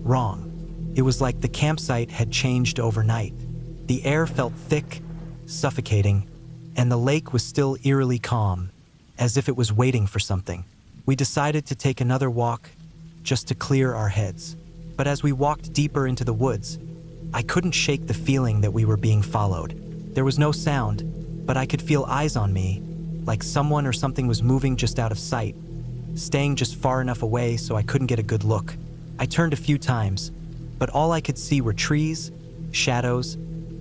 wrong. It was like the campsite had changed overnight. The air felt thick, suffocating, and the lake was still eerily calm, as if it was waiting for something. We decided to take another walk, just to clear our heads. But as we walked deeper into the woods, I couldn't shake the feeling that we were being followed. There was no sound, but I could feel eyes on me, like someone or something was moving just out of sight, staying just far enough away so I couldn't get a good look. I turned a few times, but all I could see were trees, shadows,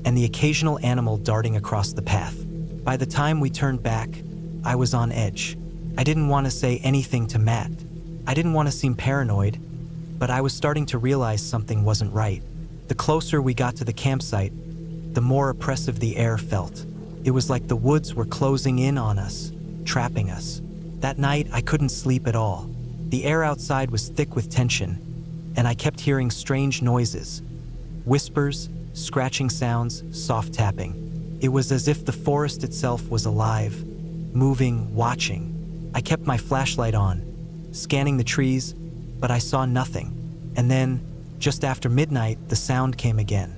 and the occasional animal darting across the path. By the time we turned back, I was on edge. I didn't want to say anything to Matt. I didn't want to seem paranoid, but I was starting to realize something wasn't right. The closer we got to the campsite, the more oppressive the air felt. It was like the woods were closing in on us, trapping us. That night, I couldn't sleep at all. The air outside was thick with tension, and I kept hearing strange noises: whispers, scratching sounds, soft tapping. It was as if the forest itself was alive, moving, watching. I kept my flashlight on, scanning the trees, but I saw nothing. And then, just after midnight, the sound came again.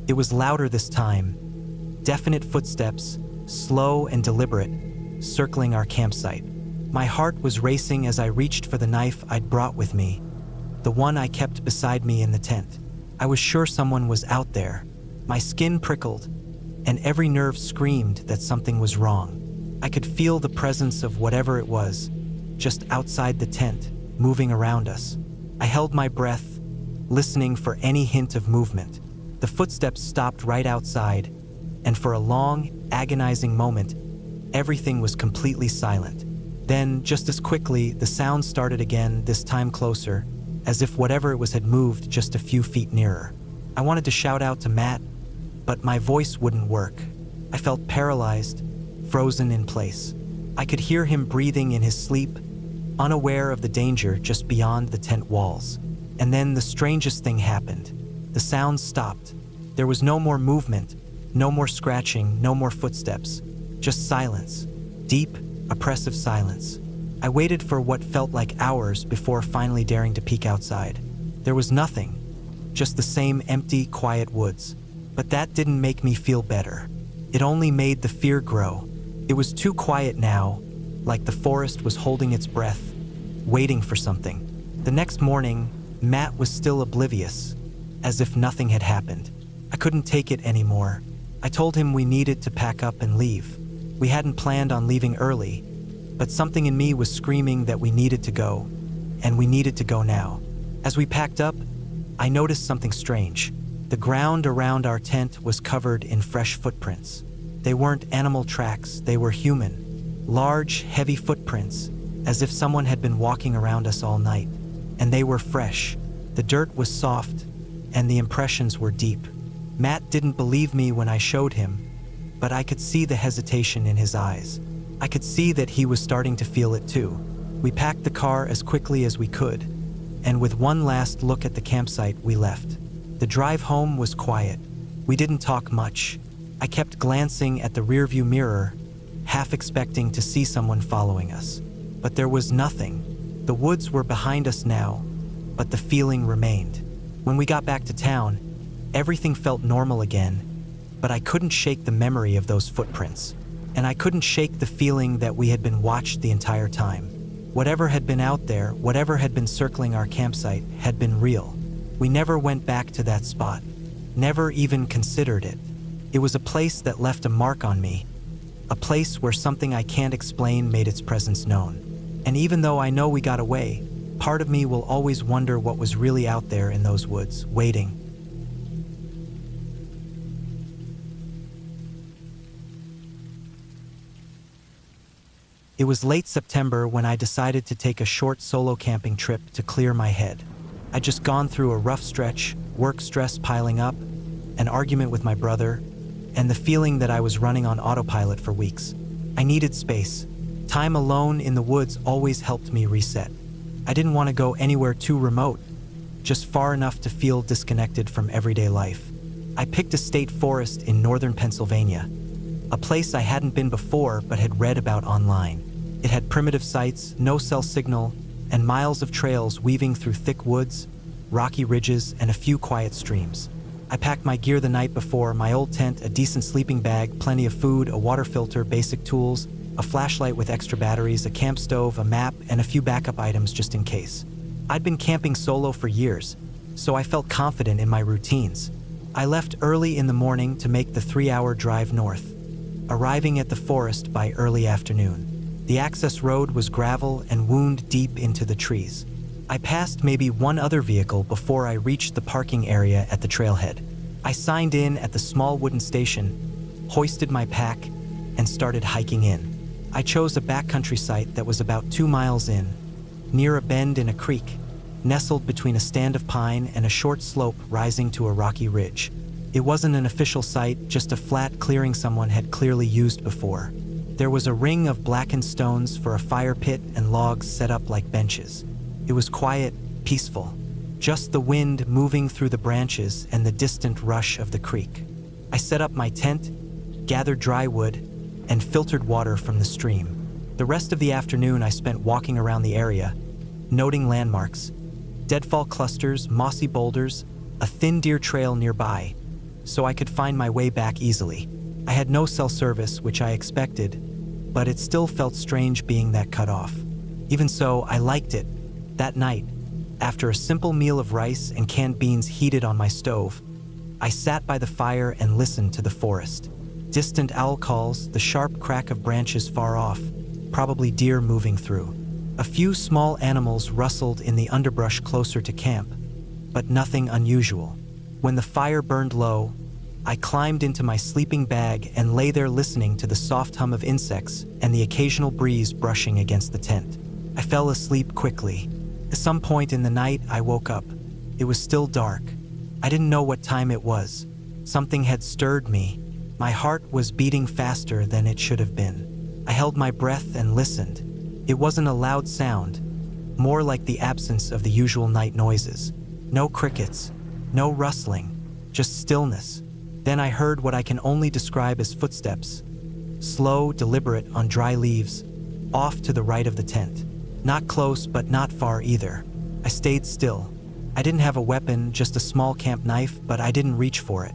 It was louder this time. Definite footsteps, slow and deliberate, circling our campsite. My heart was racing as I reached for the knife I'd brought with me, the one I kept beside me in the tent. I was sure someone was out there. My skin prickled, and every nerve screamed that something was wrong. I could feel the presence of whatever it was, just outside the tent, moving around us. I held my breath, listening for any hint of movement. The footsteps stopped right outside, and for a long, agonizing moment, everything was completely silent. Then, just as quickly, the sound started again, this time closer, as if whatever it was had moved just a few feet nearer. I wanted to shout out to Matt, but my voice wouldn't work. I felt paralyzed, frozen in place. I could hear him breathing in his sleep, unaware of the danger just beyond the tent walls. And then the strangest thing happened. The sounds stopped. There was no more movement, no more scratching, no more footsteps, just silence. Deep, oppressive silence. I waited for what felt like hours before finally daring to peek outside. There was nothing, just the same empty, quiet woods. But that didn't make me feel better. It only made the fear grow. It was too quiet now, like the forest was holding its breath, waiting for something. The next morning, Matt was still oblivious, as if nothing had happened. I couldn't take it anymore. I told him we needed to pack up and leave. We hadn't planned on leaving early, but something in me was screaming that we needed to go, and we needed to go now. As we packed up, I noticed something strange. The ground around our tent was covered in fresh footprints. They weren't animal tracks, they were human. Large, heavy footprints, as if someone had been walking around us all night. And they were fresh. The dirt was soft, and the impressions were deep. Matt didn't believe me when I showed him, but I could see the hesitation in his eyes. I could see that he was starting to feel it too. We packed the car as quickly as we could, and with one last look at the campsite, we left. The drive home was quiet. We didn't talk much. I kept glancing at the rearview mirror, half expecting to see someone following us. But there was nothing. The woods were behind us now, but the feeling remained. When we got back to town, everything felt normal again, but I couldn't shake the memory of those footprints. And I couldn't shake the feeling that we had been watched the entire time. Whatever had been out there, whatever had been circling our campsite, had been real. We never went back to that spot, never even considered it. It was a place that left a mark on me, a place where something I can't explain made its presence known. And even though I know we got away, part of me will always wonder what was really out there in those woods, waiting. It was late September when I decided to take a short solo camping trip to clear my head. I'd just gone through a rough stretch, work stress piling up, an argument with my brother, and the feeling that I was running on autopilot for weeks. I needed space. Time alone in the woods always helped me reset. I didn't want to go anywhere too remote, just far enough to feel disconnected from everyday life. I picked a state forest in northern Pennsylvania, a place I hadn't been before but had read about online. It had primitive sites, no cell signal, and miles of trails weaving through thick woods, rocky ridges, and a few quiet streams. I packed my gear the night before, my old tent, a decent sleeping bag, plenty of food, a water filter, basic tools, a flashlight with extra batteries, a camp stove, a map, and a few backup items just in case. I'd been camping solo for years, so I felt confident in my routines. I left early in the morning to make the 3-hour drive north, arriving at the forest by early afternoon. The access road was gravel and wound deep into the trees. I passed maybe one other vehicle before I reached the parking area at the trailhead. I signed in at the small wooden station, hoisted my pack, and started hiking in. I chose a backcountry site that was about 2 miles in, near a bend in a creek, nestled between a stand of pine and a short slope rising to a rocky ridge. It wasn't an official site, just a flat clearing someone had clearly used before. There was a ring of blackened stones for a fire pit and logs set up like benches. It was quiet, peaceful, just the wind moving through the branches and the distant rush of the creek. I set up my tent, gathered dry wood, and filtered water from the stream. The rest of the afternoon I spent walking around the area, noting landmarks, deadfall clusters, mossy boulders, a thin deer trail nearby, so I could find my way back easily. I had no cell service, which I expected, but it still felt strange being that cut off. Even so, I liked it. That night, after a simple meal of rice and canned beans heated on my stove, I sat by the fire and listened to the forest. Distant owl calls, the sharp crack of branches far off, probably deer moving through. A few small animals rustled in the underbrush closer to camp, but nothing unusual. When the fire burned low, I climbed into my sleeping bag and lay there listening to the soft hum of insects and the occasional breeze brushing against the tent. I fell asleep quickly. At some point in the night, I woke up. It was still dark. I didn't know what time it was. Something had stirred me. My heart was beating faster than it should have been. I held my breath and listened. It wasn't a loud sound, more like the absence of the usual night noises. No crickets, no rustling, just stillness. Then I heard what I can only describe as footsteps, slow, deliberate on dry leaves, off to the right of the tent. Not close, but not far either. I stayed still. I didn't have a weapon, just a small camp knife, but I didn't reach for it.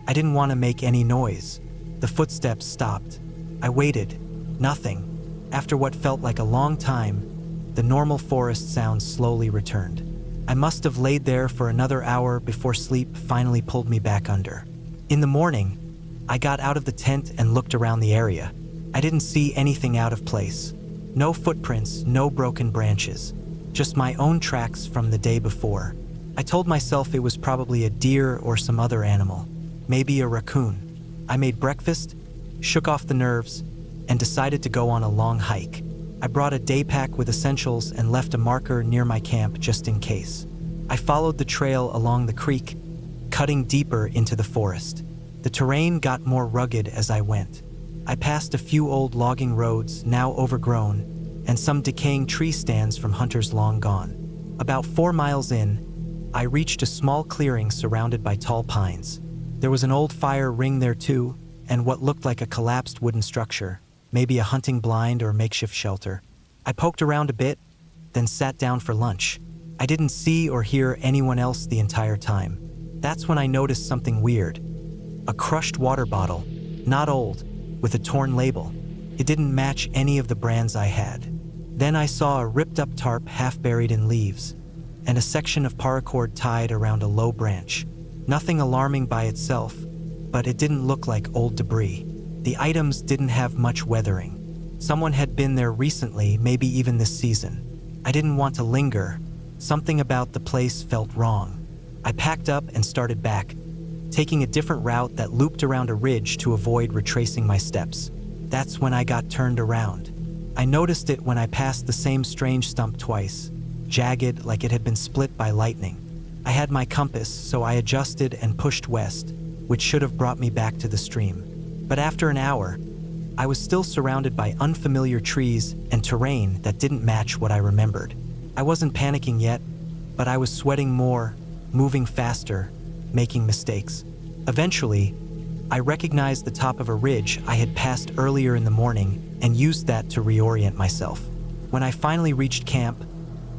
I didn't want to make any noise. The footsteps stopped. I waited. Nothing. After what felt like a long time, the normal forest sounds slowly returned. I must have laid there for another hour before sleep finally pulled me back under. In the morning, I got out of the tent and looked around the area. I didn't see anything out of place. No footprints, no broken branches. Just my own tracks from the day before. I told myself it was probably a deer or some other animal. Maybe a raccoon. I made breakfast, shook off the nerves, and decided to go on a long hike. I brought a day pack with essentials and left a marker near my camp just in case. I followed the trail along the creek, cutting deeper into the forest. The terrain got more rugged as I went. I passed a few old logging roads, now overgrown, and some decaying tree stands from hunters long gone. About 4 miles in, I reached a small clearing surrounded by tall pines. There was an old fire ring there too, and what looked like a collapsed wooden structure, maybe a hunting blind or makeshift shelter. I poked around a bit, then sat down for lunch. I didn't see or hear anyone else the entire time. That's when I noticed something weird. A crushed water bottle, not old, with a torn label. It didn't match any of the brands I had. Then I saw a ripped-up tarp half buried in leaves, and a section of paracord tied around a low branch. Nothing alarming by itself, but it didn't look like old debris. The items didn't have much weathering. Someone had been there recently, maybe even this season. I didn't want to linger. Something about the place felt wrong. I packed up and started back, taking a different route that looped around a ridge to avoid retracing my steps. That's when I got turned around. I noticed it when I passed the same strange stump twice, jagged like it had been split by lightning. I had my compass, so I adjusted and pushed west, which should have brought me back to the stream. But after an hour, I was still surrounded by unfamiliar trees and terrain that didn't match what I remembered. I wasn't panicking yet, but I was sweating more, moving faster, making mistakes. Eventually, I recognized the top of a ridge I had passed earlier in the morning and used that to reorient myself. When I finally reached camp,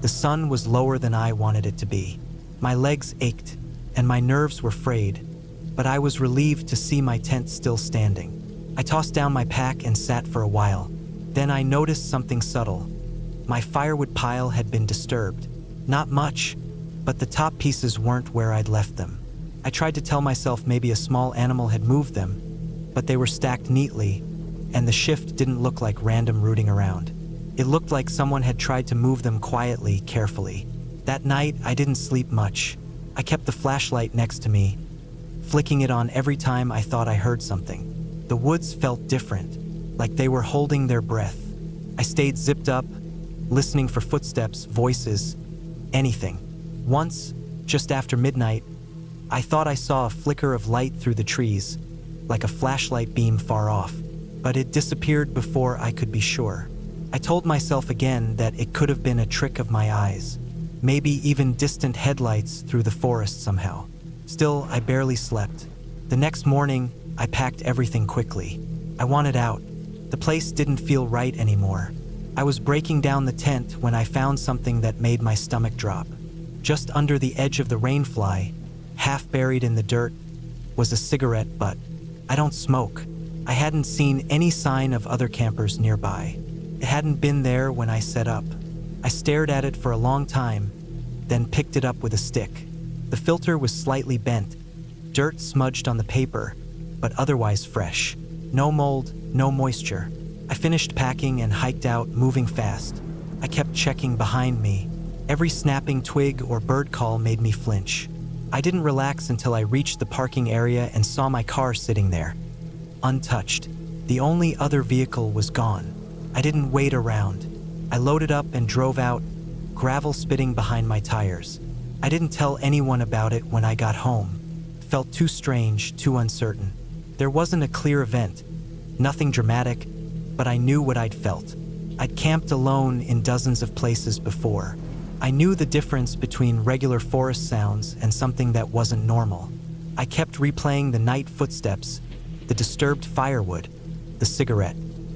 the sun was lower than I wanted it to be. My legs ached, and my nerves were frayed, but I was relieved to see my tent still standing. I tossed down my pack and sat for a while. Then I noticed something subtle. My firewood pile had been disturbed. Not much, but the top pieces weren't where I'd left them. I tried to tell myself maybe a small animal had moved them, but they were stacked neatly, and the shift didn't look like random rooting around. It looked like someone had tried to move them quietly, carefully. That night, I didn't sleep much. I kept the flashlight next to me, flicking it on every time I thought I heard something. The woods felt different, like they were holding their breath. I stayed zipped up, listening for footsteps, voices, anything. Once, just after midnight, I thought I saw a flicker of light through the trees, like a flashlight beam far off, but it disappeared before I could be sure. I told myself again that it could have been a trick of my eyes, maybe even distant headlights through the forest somehow. Still, I barely slept. The next morning, I packed everything quickly. I wanted out. The place didn't feel right anymore. I was breaking down the tent when I found something that made my stomach drop. Just under the edge of the rainfly, half buried in the dirt, was a cigarette butt. I don't smoke. I hadn't seen any sign of other campers nearby. It hadn't been there when I set up. I stared at it for a long time, then picked it up with a stick. The filter was slightly bent, dirt smudged on the paper, but otherwise fresh. No mold, no moisture. I finished packing and hiked out, moving fast. I kept checking behind me. Every snapping twig or bird call made me flinch. I didn't relax until I reached the parking area and saw my car sitting there, untouched. The only other vehicle was gone. I didn't wait around. I loaded up and drove out, gravel spitting behind my tires. I didn't tell anyone about it when I got home. It felt too strange, too uncertain. There wasn't a clear event, nothing dramatic, but I knew what I'd felt. I'd camped alone in dozens of places before. I knew the difference between regular forest sounds and something that wasn't normal. I kept replaying the night footsteps, the disturbed firewood, the cigarette.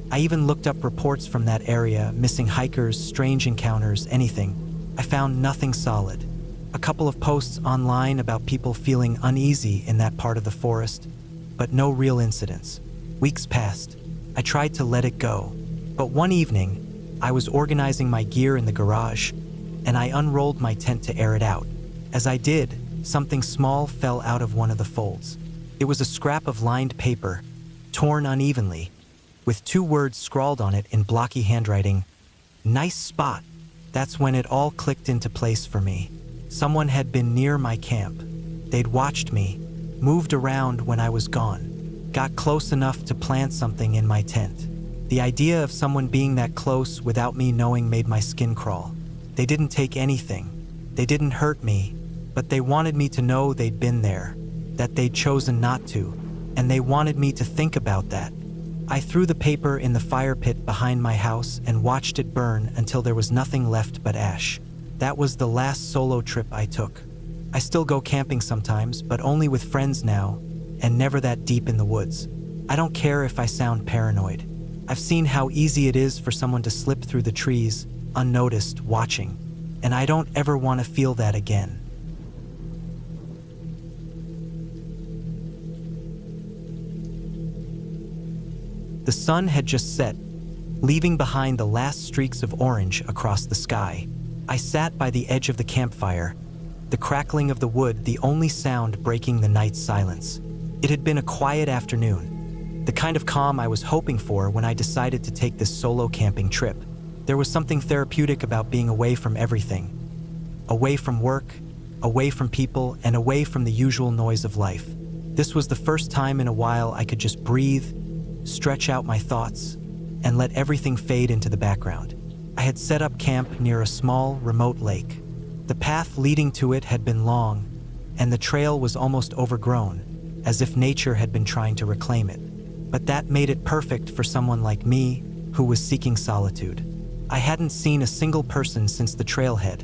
I even looked up reports from that area, missing hikers, strange encounters, anything. I found nothing solid. A couple of posts online about people feeling uneasy in that part of the forest, but no real incidents. Weeks passed. I tried to let it go. But one evening, I was organizing my gear in the garage, and I unrolled my tent to air it out. As I did, something small fell out of one of the folds. It was a scrap of lined paper, torn unevenly, with 2 words scrawled on it in blocky handwriting, "Nice spot." That's when it all clicked into place for me. Someone had been near my camp. They'd watched me, moved around when I was gone, got close enough to plant something in my tent. The idea of someone being that close without me knowing made my skin crawl. They didn't take anything. They didn't hurt me, but they wanted me to know they'd been there, that they'd chosen not to, and they wanted me to think about that. I threw the paper in the fire pit behind my house and watched it burn until there was nothing left but ash. That was the last solo trip I took. I still go camping sometimes, but only with friends now, and never that deep in the woods. I don't care if I sound paranoid. I've seen how easy it is for someone to slip through the trees, unnoticed, watching, and I don't ever want to feel that again. The sun had just set, leaving behind the last streaks of orange across the sky. I sat by the edge of the campfire, the crackling of the wood the only sound breaking the night's silence. It had been a quiet afternoon, the kind of calm I was hoping for when I decided to take this solo camping trip. There was something therapeutic about being away from everything. Away from work, away from people, and away from the usual noise of life. This was the first time in a while I could just breathe, stretch out my thoughts, and let everything fade into the background. I had set up camp near a small, remote lake. The path leading to it had been long, and the trail was almost overgrown, as if nature had been trying to reclaim it. But that made it perfect for someone like me, who was seeking solitude. I hadn't seen a single person since the trailhead,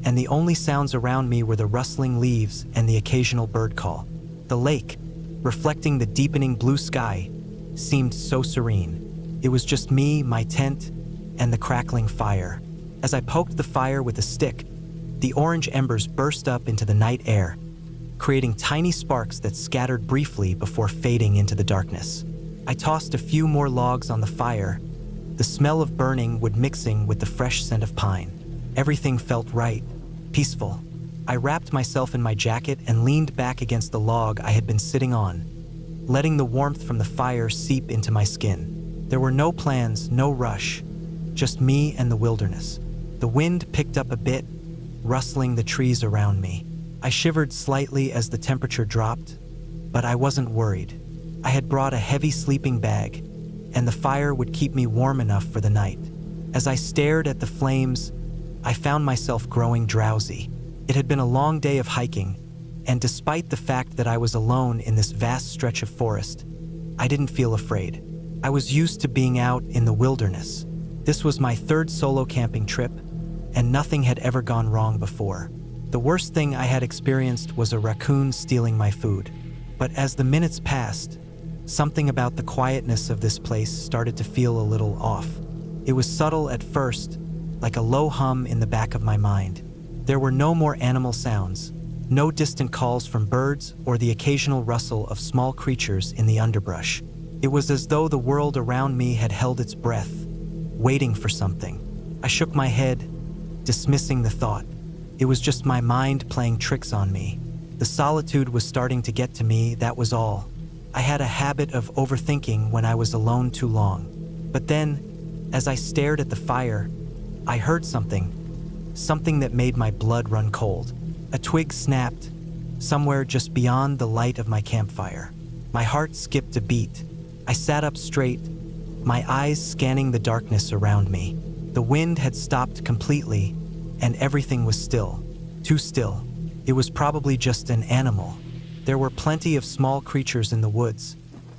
and the only sounds around me were the rustling leaves and the occasional bird call. The lake, reflecting the deepening blue sky, seemed so serene. It was just me, my tent, and the crackling fire. As I poked the fire with a stick, the orange embers burst up into the night air, creating tiny sparks that scattered briefly before fading into the darkness. I tossed a few more logs on the fire, the smell of burning wood mixing with the fresh scent of pine. Everything felt right, peaceful. I wrapped myself in my jacket and leaned back against the log I had been sitting on, letting the warmth from the fire seep into my skin. There were no plans, no rush, just me and the wilderness. The wind picked up a bit, rustling the trees around me. I shivered slightly as the temperature dropped, but I wasn't worried. I had brought a heavy sleeping bag, and the fire would keep me warm enough for the night. As I stared at the flames, I found myself growing drowsy. It had been a long day of hiking, and despite the fact that I was alone in this vast stretch of forest, I didn't feel afraid. I was used to being out in the wilderness. This was my 3rd solo camping trip, and nothing had ever gone wrong before. The worst thing I had experienced was a raccoon stealing my food. But as the minutes passed, something about the quietness of this place started to feel a little off. It was subtle at first, like a low hum in the back of my mind. There were no more animal sounds, no distant calls from birds or the occasional rustle of small creatures in the underbrush. It was as though the world around me had held its breath, waiting for something. I shook my head, dismissing the thought. It was just my mind playing tricks on me. The solitude was starting to get to me, that was all. I had a habit of overthinking when I was alone too long. But then, as I stared at the fire, I heard something that made my blood run cold. A twig snapped, somewhere just beyond the light of my campfire. My heart skipped a beat. I sat up straight, my eyes scanning the darkness around me. The wind had stopped completely, and everything was still. Too still. It was probably just an animal. There were plenty of small creatures in the woods,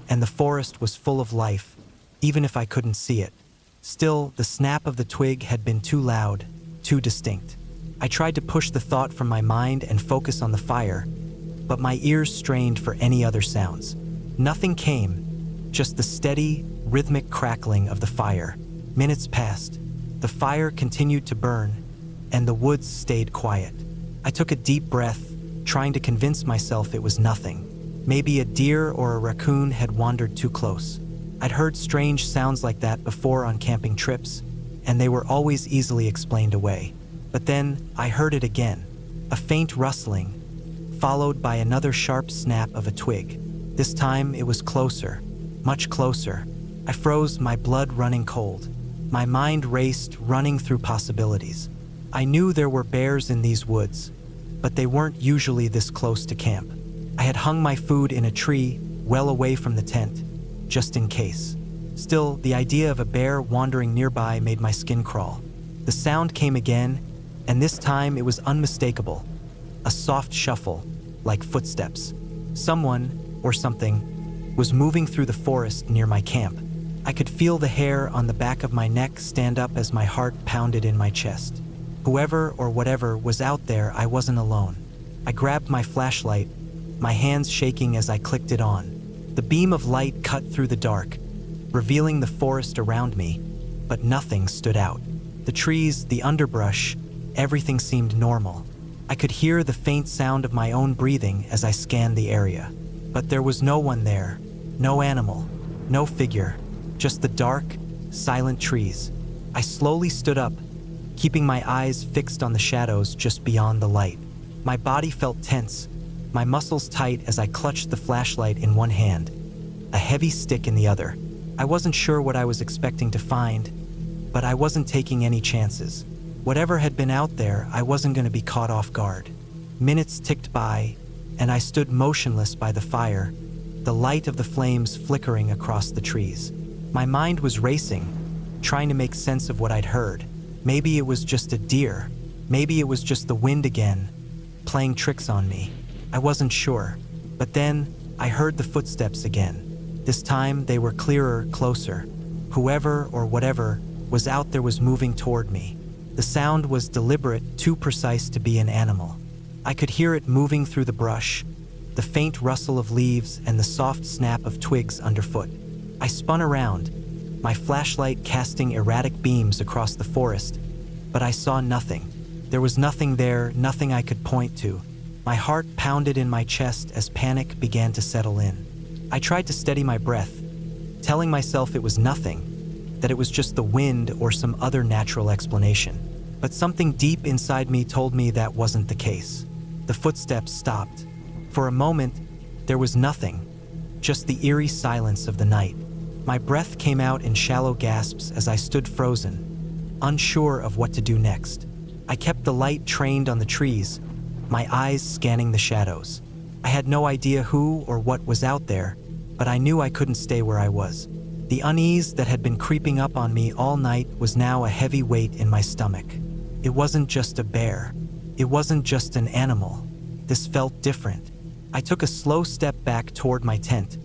and the forest was full of life, even if I couldn't see it. Still, the snap of the twig had been too loud, too distinct. I tried to push the thought from my mind and focus on the fire, but my ears strained for any other sounds. Nothing came, just the steady, rhythmic crackling of the fire. Minutes passed. The fire continued to burn, and the woods stayed quiet. I took a deep breath, trying to convince myself it was nothing. Maybe a deer or a raccoon had wandered too close. I'd heard strange sounds like that before on camping trips, and they were always easily explained away. But then I heard it again, a faint rustling, followed by another sharp snap of a twig. This time it was closer, much closer. I froze, my blood running cold. My mind raced, running through possibilities. I knew there were bears in these woods, but they weren't usually this close to camp. I had hung my food in a tree, well away from the tent, just in case. Still, the idea of a bear wandering nearby made my skin crawl. The sound came again, and this time it was unmistakable. A soft shuffle, like footsteps. Someone, or something, was moving through the forest near my camp. I could feel the hair on the back of my neck stand up as my heart pounded in my chest. Whoever or whatever was out there, I wasn't alone. I grabbed my flashlight, my hands shaking as I clicked it on. The beam of light cut through the dark, revealing the forest around me, but nothing stood out. The trees, the underbrush, everything seemed normal. I could hear the faint sound of my own breathing as I scanned the area. But there was no one there, no animal, no figure, just the dark, silent trees. I slowly stood up, keeping my eyes fixed on the shadows just beyond the light. My body felt tense, my muscles tight as I clutched the flashlight in one hand, a heavy stick in the other. I wasn't sure what I was expecting to find, but I wasn't taking any chances. Whatever had been out there, I wasn't going to be caught off guard. Minutes ticked by, and I stood motionless by the fire, the light of the flames flickering across the trees. My mind was racing, trying to make sense of what I'd heard. Maybe it was just a deer. Maybe it was just the wind again, playing tricks on me. I wasn't sure. But then, I heard the footsteps again. This time, they were clearer, closer. Whoever or whatever was out there was moving toward me. The sound was deliberate, too precise to be an animal. I could hear it moving through the brush, the faint rustle of leaves and the soft snap of twigs underfoot. I spun around, my flashlight casting erratic beams across the forest, but I saw nothing. There was nothing there, nothing I could point to. My heart pounded in my chest as panic began to settle in. I tried to steady my breath, telling myself it was nothing, that it was just the wind or some other natural explanation. But something deep inside me told me that wasn't the case. The footsteps stopped. For a moment, there was nothing, just the eerie silence of the night. My breath came out in shallow gasps as I stood frozen, unsure of what to do next. I kept the light trained on the trees, my eyes scanning the shadows. I had no idea who or what was out there, but I knew I couldn't stay where I was. The unease that had been creeping up on me all night was now a heavy weight in my stomach. It wasn't just a bear. It wasn't just an animal. This felt different. I took a slow step back toward my tent,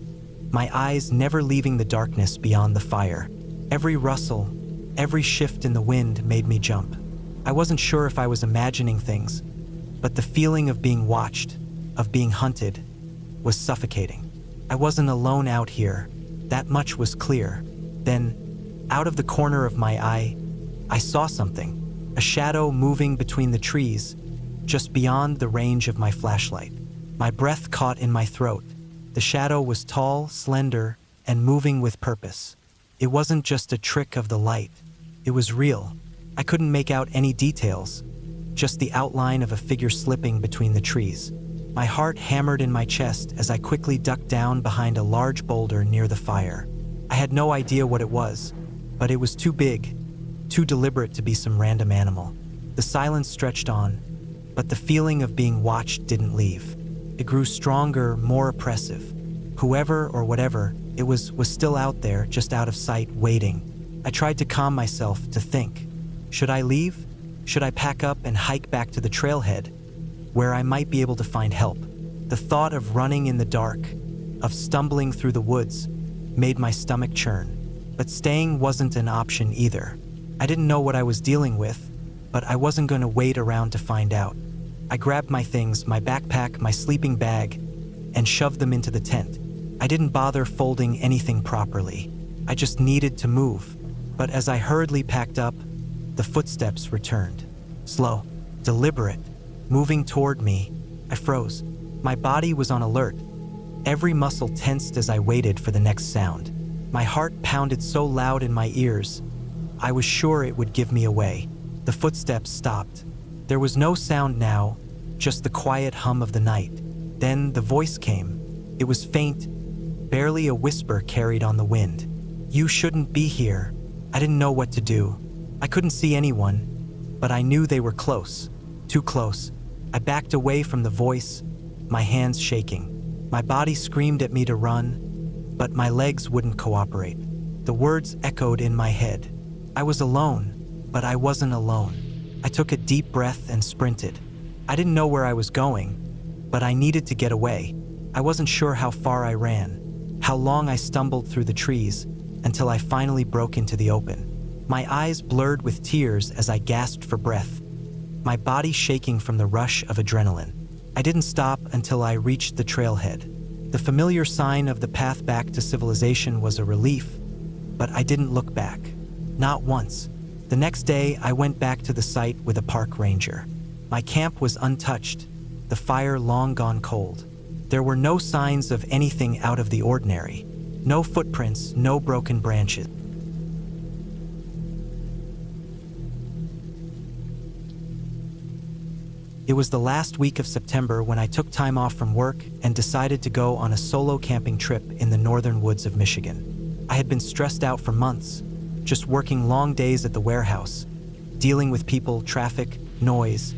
my eyes never leaving the darkness beyond the fire. Every rustle, every shift in the wind made me jump. I wasn't sure if I was imagining things, but the feeling of being watched, of being hunted, was suffocating. I wasn't alone out here. That much was clear. Then, out of the corner of my eye, I saw something. A shadow moving between the trees, just beyond the range of my flashlight. My breath caught in my throat. The shadow was tall, slender, and moving with purpose. It wasn't just a trick of the light. It was real. I couldn't make out any details, just the outline of a figure slipping between the trees. My heart hammered in my chest as I quickly ducked down behind a large boulder near the fire. I had no idea what it was, but it was too big, too deliberate to be some random animal. The silence stretched on, but the feeling of being watched didn't leave. It grew stronger, more oppressive. Whoever or whatever it was still out there, just out of sight, waiting. I tried to calm myself, to think. Should I leave? Should I pack up and hike back to the trailhead, where I might be able to find help? The thought of running in the dark, of stumbling through the woods, made my stomach churn. But staying wasn't an option either. I didn't know what I was dealing with, but I wasn't going to wait around to find out. I grabbed my things, my backpack, my sleeping bag, and shoved them into the tent. I didn't bother folding anything properly. I just needed to move. But as I hurriedly packed up, the footsteps returned. Slow, deliberate, moving toward me. I froze. My body was on alert. Every muscle tensed as I waited for the next sound. My heart pounded so loud in my ears, I was sure it would give me away. The footsteps stopped. There was no sound now, just the quiet hum of the night. Then the voice came. It was faint, barely a whisper carried on the wind. "You shouldn't be here." I didn't know what to do. I couldn't see anyone, but I knew they were close, too close. I backed away from the voice, my hands shaking. My body screamed at me to run, but my legs wouldn't cooperate. The words echoed in my head. I was alone, but I wasn't alone. I took a deep breath and sprinted. I didn't know where I was going, but I needed to get away. I wasn't sure how far I ran, how long I stumbled through the trees, until I finally broke into the open. My eyes blurred with tears as I gasped for breath, my body shaking from the rush of adrenaline. I didn't stop until I reached the trailhead. The familiar sign of the path back to civilization was a relief, but I didn't look back. Not once. The next day, I went back to the site with a park ranger. My camp was untouched, the fire long gone cold. There were no signs of anything out of the ordinary. No footprints, no broken branches. It was the last week of September when I took time off from work and decided to go on a solo camping trip in the northern woods of Michigan. I had been stressed out for months, just working long days at the warehouse, dealing with people, traffic, noise,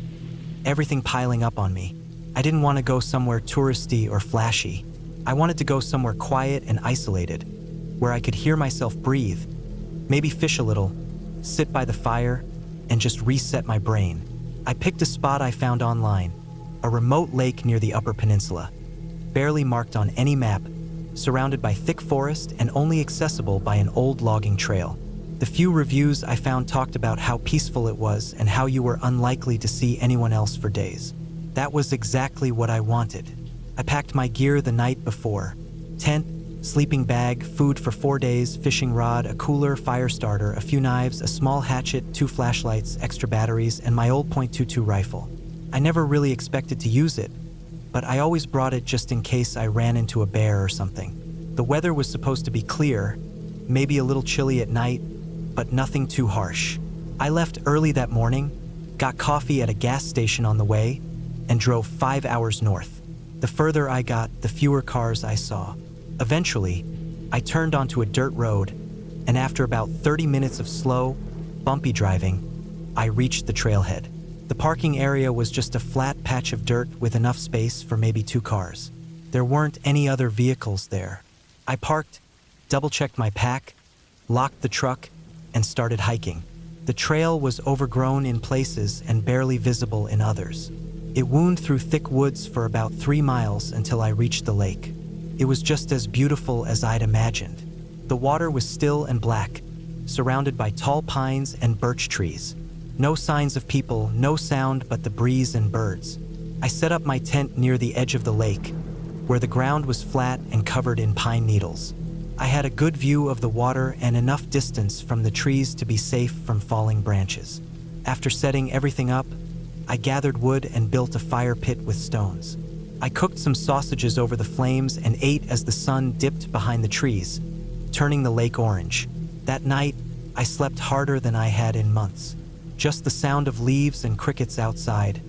everything piling up on me. I didn't want to go somewhere touristy or flashy. I wanted to go somewhere quiet and isolated, where I could hear myself breathe, maybe fish a little, sit by the fire, and just reset my brain. I picked a spot I found online, a remote lake near the Upper Peninsula, barely marked on any map, surrounded by thick forest and only accessible by an old logging trail. The few reviews I found talked about how peaceful it was and how you were unlikely to see anyone else for days. That was exactly what I wanted. I packed my gear the night before: tent, sleeping bag, food for 4 days, fishing rod, a cooler, fire starter, a few knives, a small hatchet, 2 flashlights, extra batteries, and my old .22 rifle. I never really expected to use it, but I always brought it just in case I ran into a bear or something. The weather was supposed to be clear, maybe a little chilly at night, but nothing too harsh. I left early that morning, got coffee at a gas station on the way, and drove 5 hours north. The further I got, the fewer cars I saw. Eventually, I turned onto a dirt road, and after about 30 minutes of slow, bumpy driving, I reached the trailhead. The parking area was just a flat patch of dirt with enough space for maybe 2 cars. There weren't any other vehicles there. I parked, double-checked my pack, locked the truck, and started hiking. The trail was overgrown in places and barely visible in others. It wound through thick woods for about 3 miles until I reached the lake. It was just as beautiful as I'd imagined. The water was still and black, surrounded by tall pines and birch trees. No signs of people, no sound but the breeze and birds. I set up my tent near the edge of the lake, where the ground was flat and covered in pine needles. I had a good view of the water and enough distance from the trees to be safe from falling branches. After setting everything up, I gathered wood and built a fire pit with stones. I cooked some sausages over the flames and ate as the sun dipped behind the trees, turning the lake orange. That night, I slept harder than I had in months. Just the sound of leaves and crickets outside,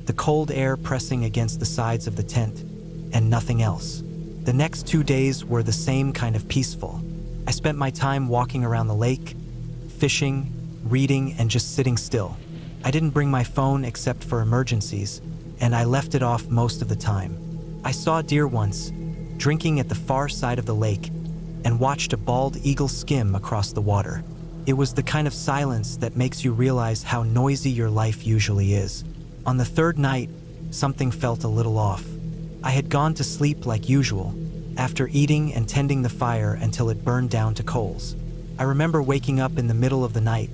the cold air pressing against the sides of the tent, and nothing else. The next 2 days were the same kind of peaceful. I spent my time walking around the lake, fishing, reading, and just sitting still. I didn't bring my phone except for emergencies, and I left it off most of the time. I saw deer once, drinking at the far side of the lake, and watched a bald eagle skim across the water. It was the kind of silence that makes you realize how noisy your life usually is. On the 3rd night, something felt a little off. I had gone to sleep like usual, after eating and tending the fire until it burned down to coals. I remember waking up in the middle of the night,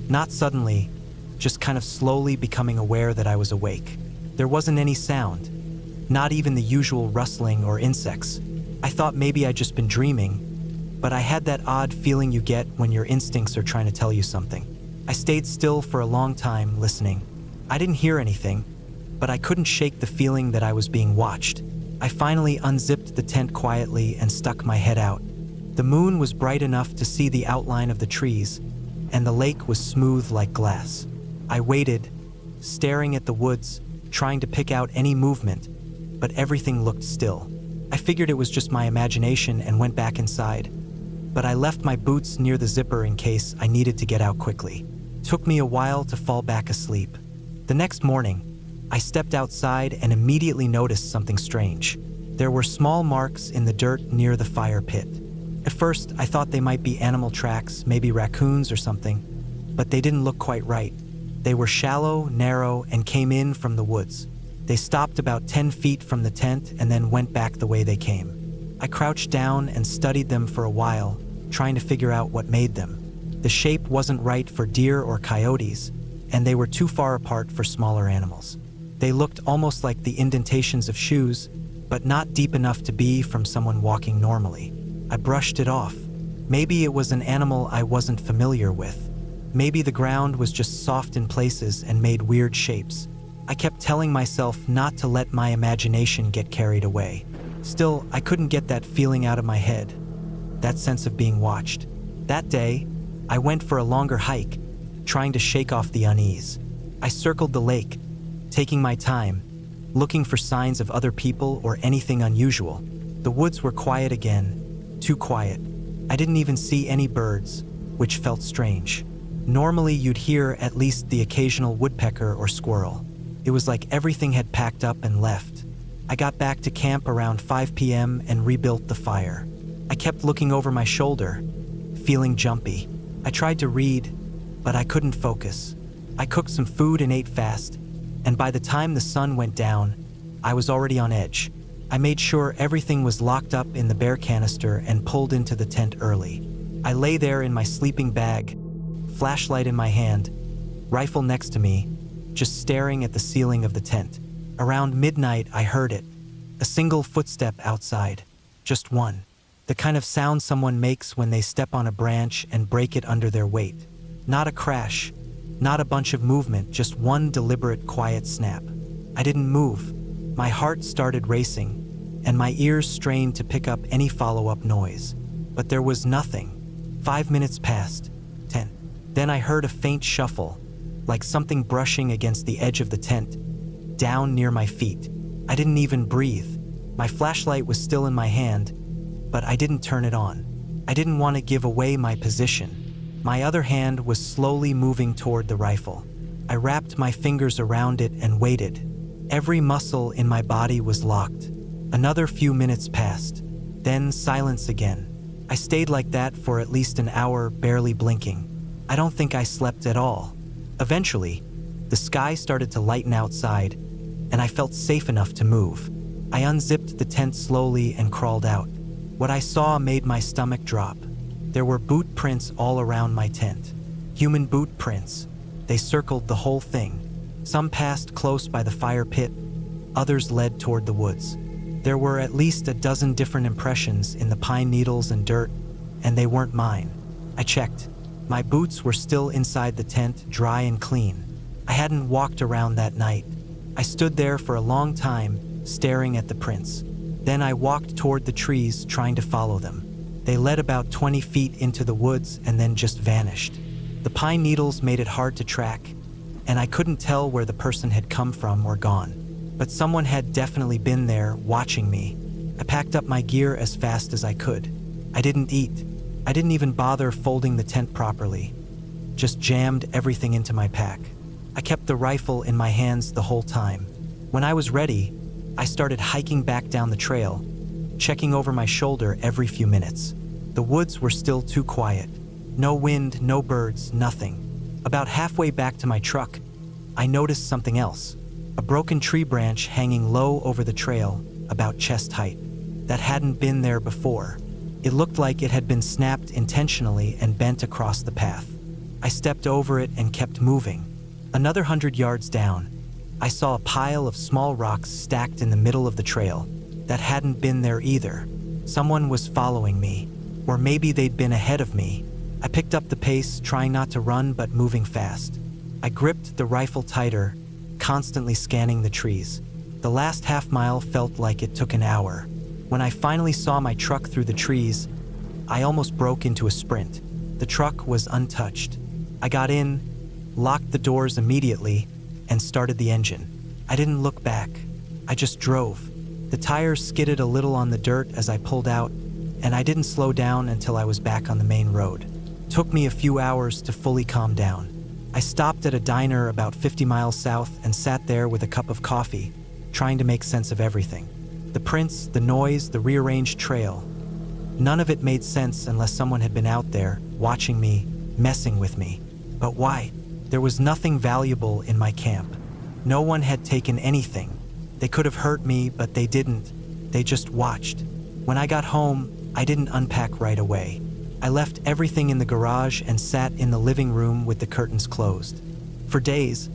not suddenly, just kind of slowly becoming aware that I was awake. There wasn't any sound, not even the usual rustling or insects. I thought maybe I'd just been dreaming, but I had that odd feeling you get when your instincts are trying to tell you something. I stayed still for a long time, listening. I didn't hear anything, but I couldn't shake the feeling that I was being watched. I finally unzipped the tent quietly and stuck my head out. The moon was bright enough to see the outline of the trees, and the lake was smooth like glass. I waited, staring at the woods, trying to pick out any movement, but everything looked still. I figured it was just my imagination and went back inside, but I left my boots near the zipper in case I needed to get out quickly. Took me a while to fall back asleep. The next morning, I stepped outside and immediately noticed something strange. There were small marks in the dirt near the fire pit. At first, I thought they might be animal tracks, maybe raccoons or something, but they didn't look quite right. They were shallow, narrow, and came in from the woods. They stopped about 10 feet from the tent and then went back the way they came. I crouched down and studied them for a while, trying to figure out what made them. The shape wasn't right for deer or coyotes, and they were too far apart for smaller animals. They looked almost like the indentations of shoes, but not deep enough to be from someone walking normally. I brushed it off. Maybe it was an animal I wasn't familiar with. Maybe the ground was just soft in places and made weird shapes. I kept telling myself not to let my imagination get carried away. Still, I couldn't get that feeling out of my head, that sense of being watched. That day, I went for a longer hike, trying to shake off the unease. I circled the lake, taking my time, looking for signs of other people or anything unusual. The woods were quiet again, too quiet. I didn't even see any birds, which felt strange. Normally, you'd hear at least the occasional woodpecker or squirrel. It was like everything had packed up and left. I got back to camp around 5 p.m. and rebuilt the fire. I kept looking over my shoulder, feeling jumpy. I tried to read, but I couldn't focus. I cooked some food and ate fast, and by the time the sun went down, I was already on edge. I made sure everything was locked up in the bear canister and pulled into the tent early. I lay there in my sleeping bag, flashlight in my hand, rifle next to me, just staring at the ceiling of the tent. Around midnight, I heard it. A single footstep outside. Just one. The kind of sound someone makes when they step on a branch and break it under their weight. Not a crash, not a bunch of movement, just one deliberate, quiet snap. I didn't move. My heart started racing, and my ears strained to pick up any follow-up noise. But there was nothing. 5 minutes passed. 10. Then I heard a faint shuffle, like something brushing against the edge of the tent, down near my feet. I didn't even breathe. My flashlight was still in my hand, but I didn't turn it on. I didn't want to give away my position. My other hand was slowly moving toward the rifle. I wrapped my fingers around it and waited. Every muscle in my body was locked. Another few minutes passed. Then silence again. I stayed like that for at least an hour, barely blinking. I don't think I slept at all. Eventually, the sky started to lighten outside, and I felt safe enough to move. I unzipped the tent slowly and crawled out. What I saw made my stomach drop. There were boot prints all around my tent. Human boot prints. They circled the whole thing. Some passed close by the fire pit, others led toward the woods. There were at least a dozen different impressions in the pine needles and dirt, and they weren't mine. I checked. My boots were still inside the tent, dry and clean. I hadn't walked around that night. I stood there for a long time, staring at the prints. Then I walked toward the trees, trying to follow them. They led about 20 feet into the woods and then just vanished. The pine needles made it hard to track, and I couldn't tell where the person had come from or gone. But someone had definitely been there, watching me. I packed up my gear as fast as I could. I didn't eat. I didn't even bother folding the tent properly. Just jammed everything into my pack. I kept the rifle in my hands the whole time. When I was ready, I started hiking back down the trail, checking over my shoulder every few minutes. The woods were still too quiet. No wind, no birds, nothing. About halfway back to my truck, I noticed something else. A broken tree branch hanging low over the trail, about chest height. That hadn't been there before. It looked like it had been snapped intentionally and bent across the path. I stepped over it and kept moving. Another 100 yards down, I saw a pile of small rocks stacked in the middle of the trail. That hadn't been there either. Someone was following me, or maybe they'd been ahead of me. I picked up the pace, trying not to run but moving fast. I gripped the rifle tighter, constantly scanning the trees. The last half mile felt like it took an hour. When I finally saw my truck through the trees, I almost broke into a sprint. The truck was untouched. I got in, locked the doors immediately, and started the engine. I didn't look back. I just drove. The tires skidded a little on the dirt as I pulled out, and I didn't slow down until I was back on the main road. It took me a few hours to fully calm down. I stopped at a diner about 50 miles south and sat there with a cup of coffee, trying to make sense of everything. The prints, the noise, the rearranged trail. None of it made sense unless someone had been out there, watching me, messing with me. But why? There was nothing valuable in my camp. No one had taken anything. They could have hurt me, but they didn't. They just watched. When I got home, I didn't unpack right away. I left everything in the garage and sat in the living room with the curtains closed. For days,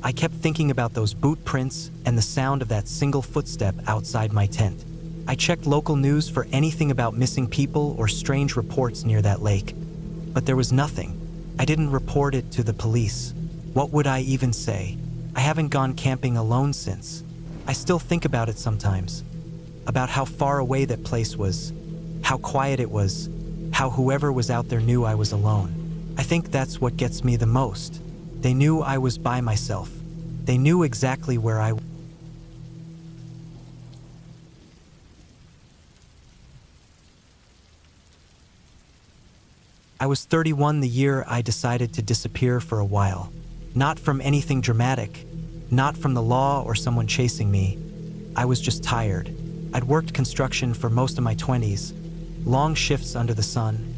I kept thinking about those boot prints and the sound of that single footstep outside my tent. I checked local news for anything about missing people or strange reports near that lake. But there was nothing. I didn't report it to the police. What would I even say? I haven't gone camping alone since. I still think about it sometimes. About how far away that place was, how quiet it was, how whoever was out there knew I was alone. I think that's what gets me the most. They knew I was by myself. They knew exactly where I was. I was 31 the year I decided to disappear for a while. Not from anything dramatic, not from the law or someone chasing me. I was just tired. I'd worked construction for most of my 20s, long shifts under the sun,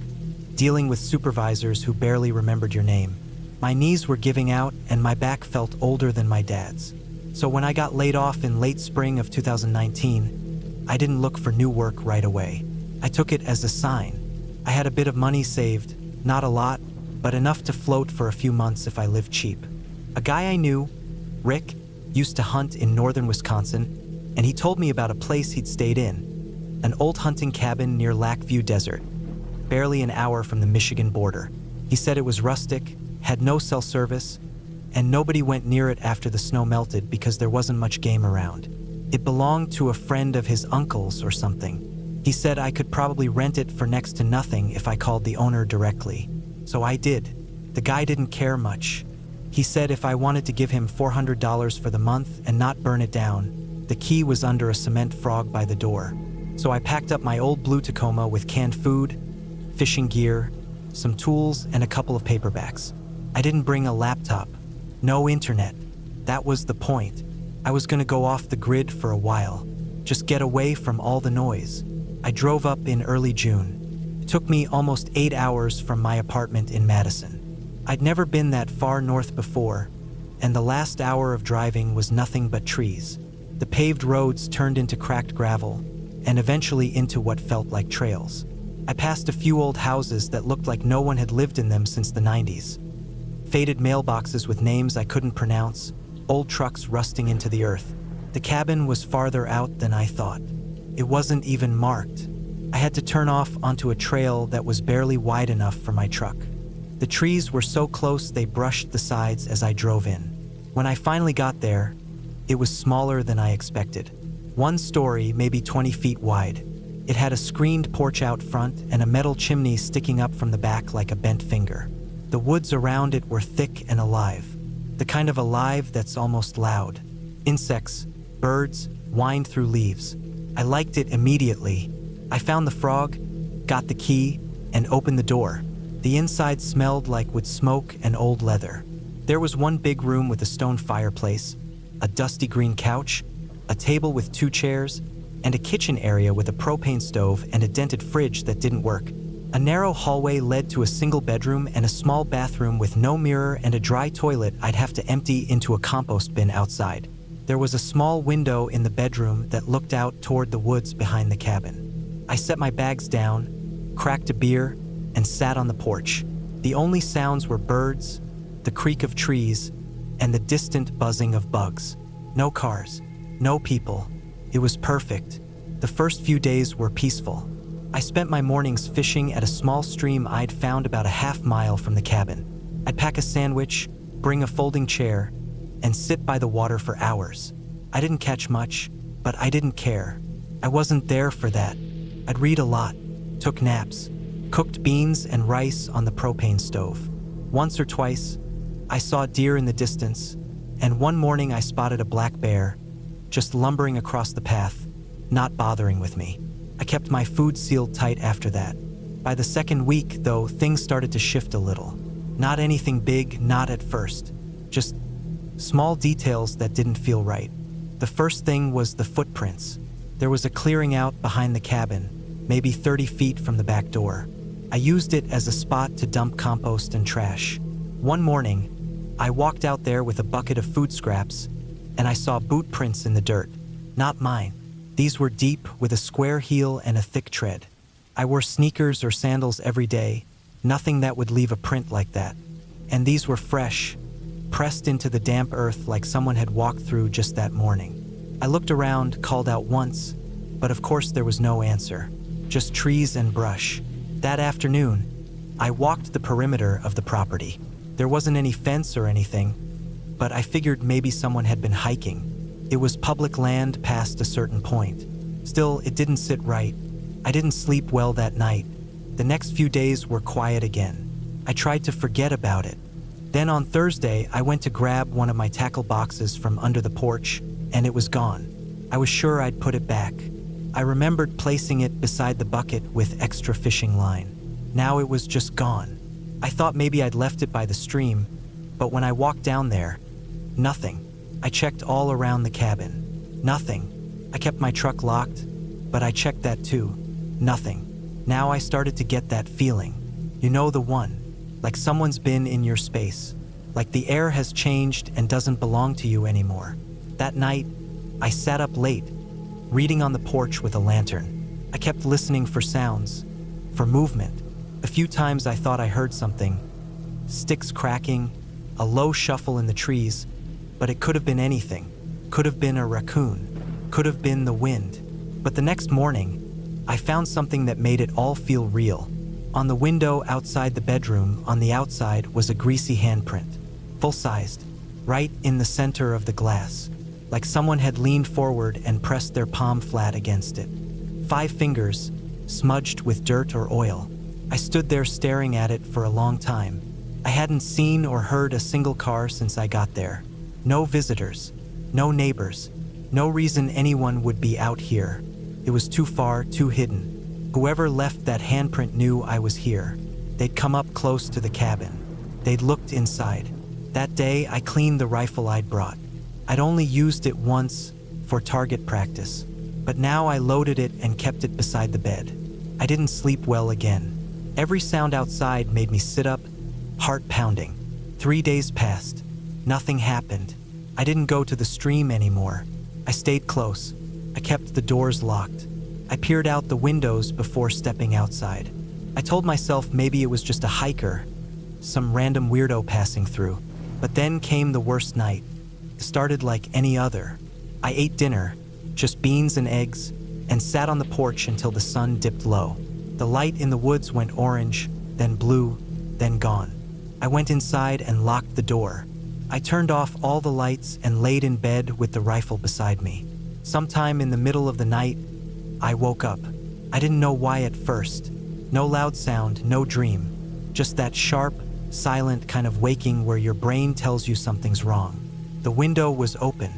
dealing with supervisors who barely remembered your name. My knees were giving out and my back felt older than my dad's. So when I got laid off in late spring of 2019, I didn't look for new work right away. I took it as a sign. I had a bit of money saved, not a lot, but enough to float for a few months if I lived cheap. A guy I knew, Rick, used to hunt in northern Wisconsin, and he told me about a place he'd stayed in, an old hunting cabin near Lac View Desert, barely an hour from the Michigan border. He said it was rustic, had no cell service, and nobody went near it after the snow melted because there wasn't much game around. It belonged to a friend of his uncle's or something. He said I could probably rent it for next to nothing if I called the owner directly. So I did. The guy didn't care much. He said if I wanted to give him $400 for the month and not burn it down, the key was under a cement frog by the door. So I packed up my old blue Tacoma with canned food, fishing gear, some tools, and a couple of paperbacks. I didn't bring a laptop. No internet. That was the point. I was gonna go off the grid for a while. Just get away from all the noise. I drove up in early June. It took me almost 8 hours from my apartment in Madison. I'd never been that far north before, and the last hour of driving was nothing but trees. The paved roads turned into cracked gravel, and eventually into what felt like trails. I passed a few old houses that looked like no one had lived in them since the 90s. Faded mailboxes with names I couldn't pronounce, old trucks rusting into the earth. The cabin was farther out than I thought. It wasn't even marked. I had to turn off onto a trail that was barely wide enough for my truck. The trees were so close they brushed the sides as I drove in. When I finally got there, it was smaller than I expected. One story, maybe 20 feet wide. It had a screened porch out front and a metal chimney sticking up from the back like a bent finger. The woods around it were thick and alive. The kind of alive that's almost loud. Insects, birds, whined through leaves. I liked it immediately. I found the frog, got the key, and opened the door. The inside smelled like wood smoke and old leather. There was one big room with a stone fireplace, a dusty green couch, a table with 2 chairs, and a kitchen area with a propane stove and a dented fridge that didn't work. A narrow hallway led to a single bedroom and a small bathroom with no mirror and a dry toilet I'd have to empty into a compost bin outside. There was a small window in the bedroom that looked out toward the woods behind the cabin. I set my bags down, cracked a beer, and sat on the porch. The only sounds were birds, the creak of trees, and the distant buzzing of bugs. No cars, no people. It was perfect. The first few days were peaceful. I spent my mornings fishing at a small stream I'd found about a half-mile from the cabin. I'd pack a sandwich, bring a folding chair, and sit by the water for hours. I didn't catch much, but I didn't care. I wasn't there for that. I'd read a lot, took naps, cooked beans and rice on the propane stove. Once or twice, I saw deer in the distance, And one morning I spotted a black bear, just lumbering across the path, not bothering with me. I kept my food sealed tight after that. By the second week, though, things started to shift a little. Not anything big, not at first. Just small details that didn't feel right. The first thing was the footprints. There was a clearing out behind the cabin, maybe 30 feet from the back door. I used it as a spot to dump compost and trash. One morning, I walked out there with a bucket of food scraps, and I saw boot prints in the dirt. Not mine. These were deep, with a square heel and a thick tread. I wore sneakers or sandals every day, nothing that would leave a print like that. And these were fresh, pressed into the damp earth like someone had walked through just that morning. I looked around, called out once, but of course there was no answer. Just trees and brush. That afternoon, I walked the perimeter of the property. There wasn't any fence or anything, but I figured maybe someone had been hiking. It was public land past a certain point. Still, it didn't sit right. I didn't sleep well that night. The next few days were quiet again. I tried to forget about it. Then on Thursday, I went to grab one of my tackle boxes from under the porch, and it was gone. I was sure I'd put it back. I remembered placing it beside the bucket with extra fishing line. Now it was just gone. I thought maybe I'd left it by the stream, but when I walked down there, nothing. I checked all around the cabin. Nothing. I kept my truck locked, but I checked that too. Nothing. Now I started to get that feeling. You know, the one. Like someone's been in your space. Like the air has changed and doesn't belong to you anymore. That night, I sat up late, reading on the porch with a lantern. I kept listening for sounds, for movement. A few times I thought I heard something. Sticks cracking, a low shuffle in the trees, but it could have been anything. Could have been a raccoon. Could have been the wind. But the next morning, I found something that made it all feel real. On the window outside the bedroom, on the outside, was a greasy handprint. Full-sized, right in the center of the glass. Like someone had leaned forward and pressed their palm flat against it. 5 fingers, smudged with dirt or oil. I stood there staring at it for a long time. I hadn't seen or heard a single car since I got there. No visitors, no neighbors, no reason anyone would be out here. It was too far, too hidden. Whoever left that handprint knew I was here. They'd come up close to the cabin. They'd looked inside. That day, I cleaned the rifle I'd brought. I'd only used it once for target practice, but now I loaded it and kept it beside the bed. I didn't sleep well again. Every sound outside made me sit up, heart pounding. 3 days passed. Nothing happened. I didn't go to the stream anymore. I stayed close. I kept the doors locked. I peered out the windows before stepping outside. I told myself maybe it was just a hiker, some random weirdo passing through. But then came the worst night. It started like any other. I ate dinner, just beans and eggs, and sat on the porch until the sun dipped low. The light in the woods went orange, then blue, then gone. I went inside and locked the door. I turned off all the lights and laid in bed with the rifle beside me. Sometime in the middle of the night, I woke up. I didn't know why at first. No loud sound, no dream. Just that sharp, silent kind of waking where your brain tells you something's wrong. The window was open.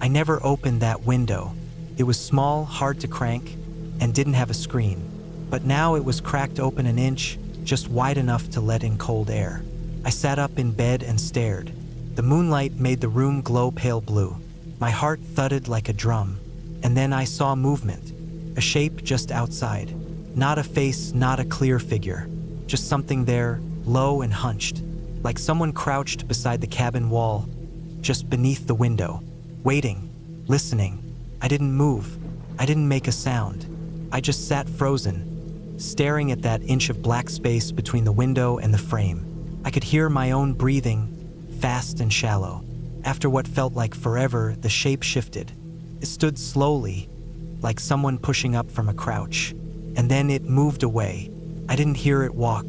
I never opened that window. It was small, hard to crank, and didn't have a screen. But now it was cracked open an inch, just wide enough to let in cold air. I sat up in bed and stared. The moonlight made the room glow pale blue. My heart thudded like a drum. And then I saw movement. A shape just outside. Not a face, not a clear figure. Just something there, low and hunched. Like someone crouched beside the cabin wall, just beneath the window. Waiting, listening. I didn't move. I didn't make a sound. I just sat frozen, staring at that inch of black space between the window and the frame. I could hear my own breathing, fast and shallow. After what felt like forever, the shape shifted. It stood slowly, like someone pushing up from a crouch. And then it moved away. I didn't hear it walk.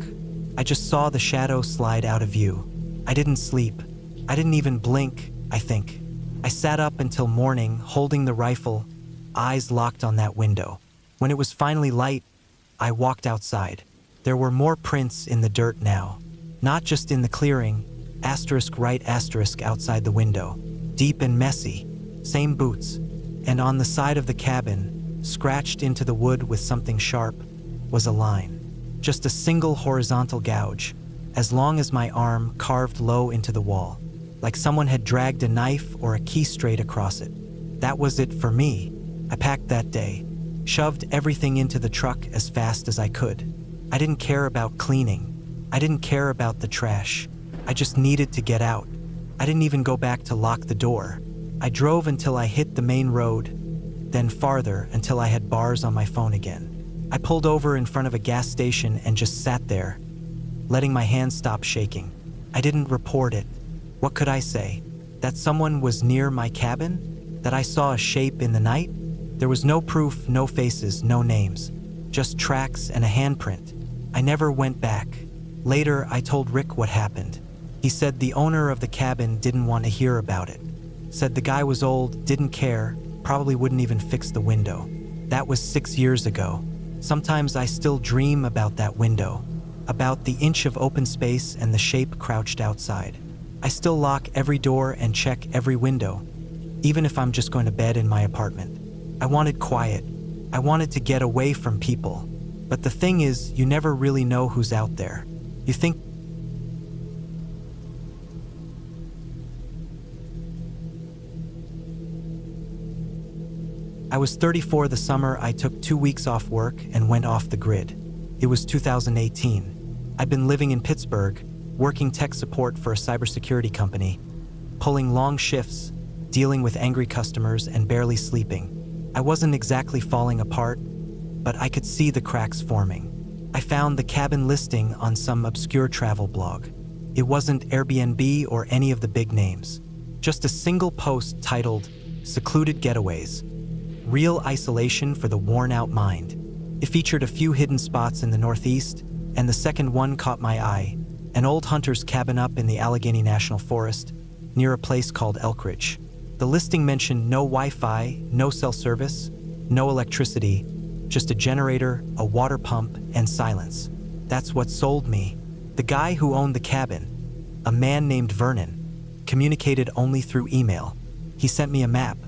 I just saw the shadow slide out of view. I didn't sleep. I didn't even blink, I think. I sat up until morning, holding the rifle, eyes locked on that window. When it was finally light, I walked outside. There were more prints in the dirt now. Not just in the clearing, *right* outside the window. deep and messy, same boots, and on the side of the cabin, scratched into the wood with something sharp, was a line. Just a single horizontal gouge, as long as my arm, carved low into the wall, like someone had dragged a knife or a key straight across it. That was it for me. I packed that day, shoved everything into the truck as fast as I could. I didn't care about cleaning. I didn't care about the trash. I just needed to get out. I didn't even go back to lock the door. I drove until I hit the main road, then farther until I had bars on my phone again. I pulled over in front of a gas station and just sat there, letting my hands stop shaking. I didn't report it. What could I say? That someone was near my cabin? That I saw a shape in the night? There was no proof, no faces, no names. Just tracks and a handprint. I never went back. Later, I told Rick what happened. He said the owner of the cabin didn't want to hear about it. Said the guy was old, didn't care, probably wouldn't even fix the window. That was 6 years ago. Sometimes I still dream about that window, about the inch of open space and the shape crouched outside. I still lock every door and check every window, even if I'm just going to bed in my apartment. I wanted quiet. I wanted to get away from people. But the thing is, you never really know who's out there. You think I was 34 the summer I took 2 weeks off work and went off the grid. It was 2018. I'd been living in Pittsburgh, working tech support for a cybersecurity company, pulling long shifts, dealing with angry customers and barely sleeping. I wasn't exactly falling apart, but I could see the cracks forming. I found the cabin listing on some obscure travel blog. It wasn't Airbnb or any of the big names. Just a single post titled, "Secluded Getaways. Real isolation for the worn-out mind." It featured a few hidden spots in the Northeast, and the second one caught my eye, an old hunter's cabin up in the Allegheny National Forest, near a place called Elkridge. The listing mentioned no Wi-Fi, no cell service, no electricity, just a generator, a water pump, and silence. That's what sold me. The guy who owned the cabin, a man named Vernon, communicated only through email. He sent me a map,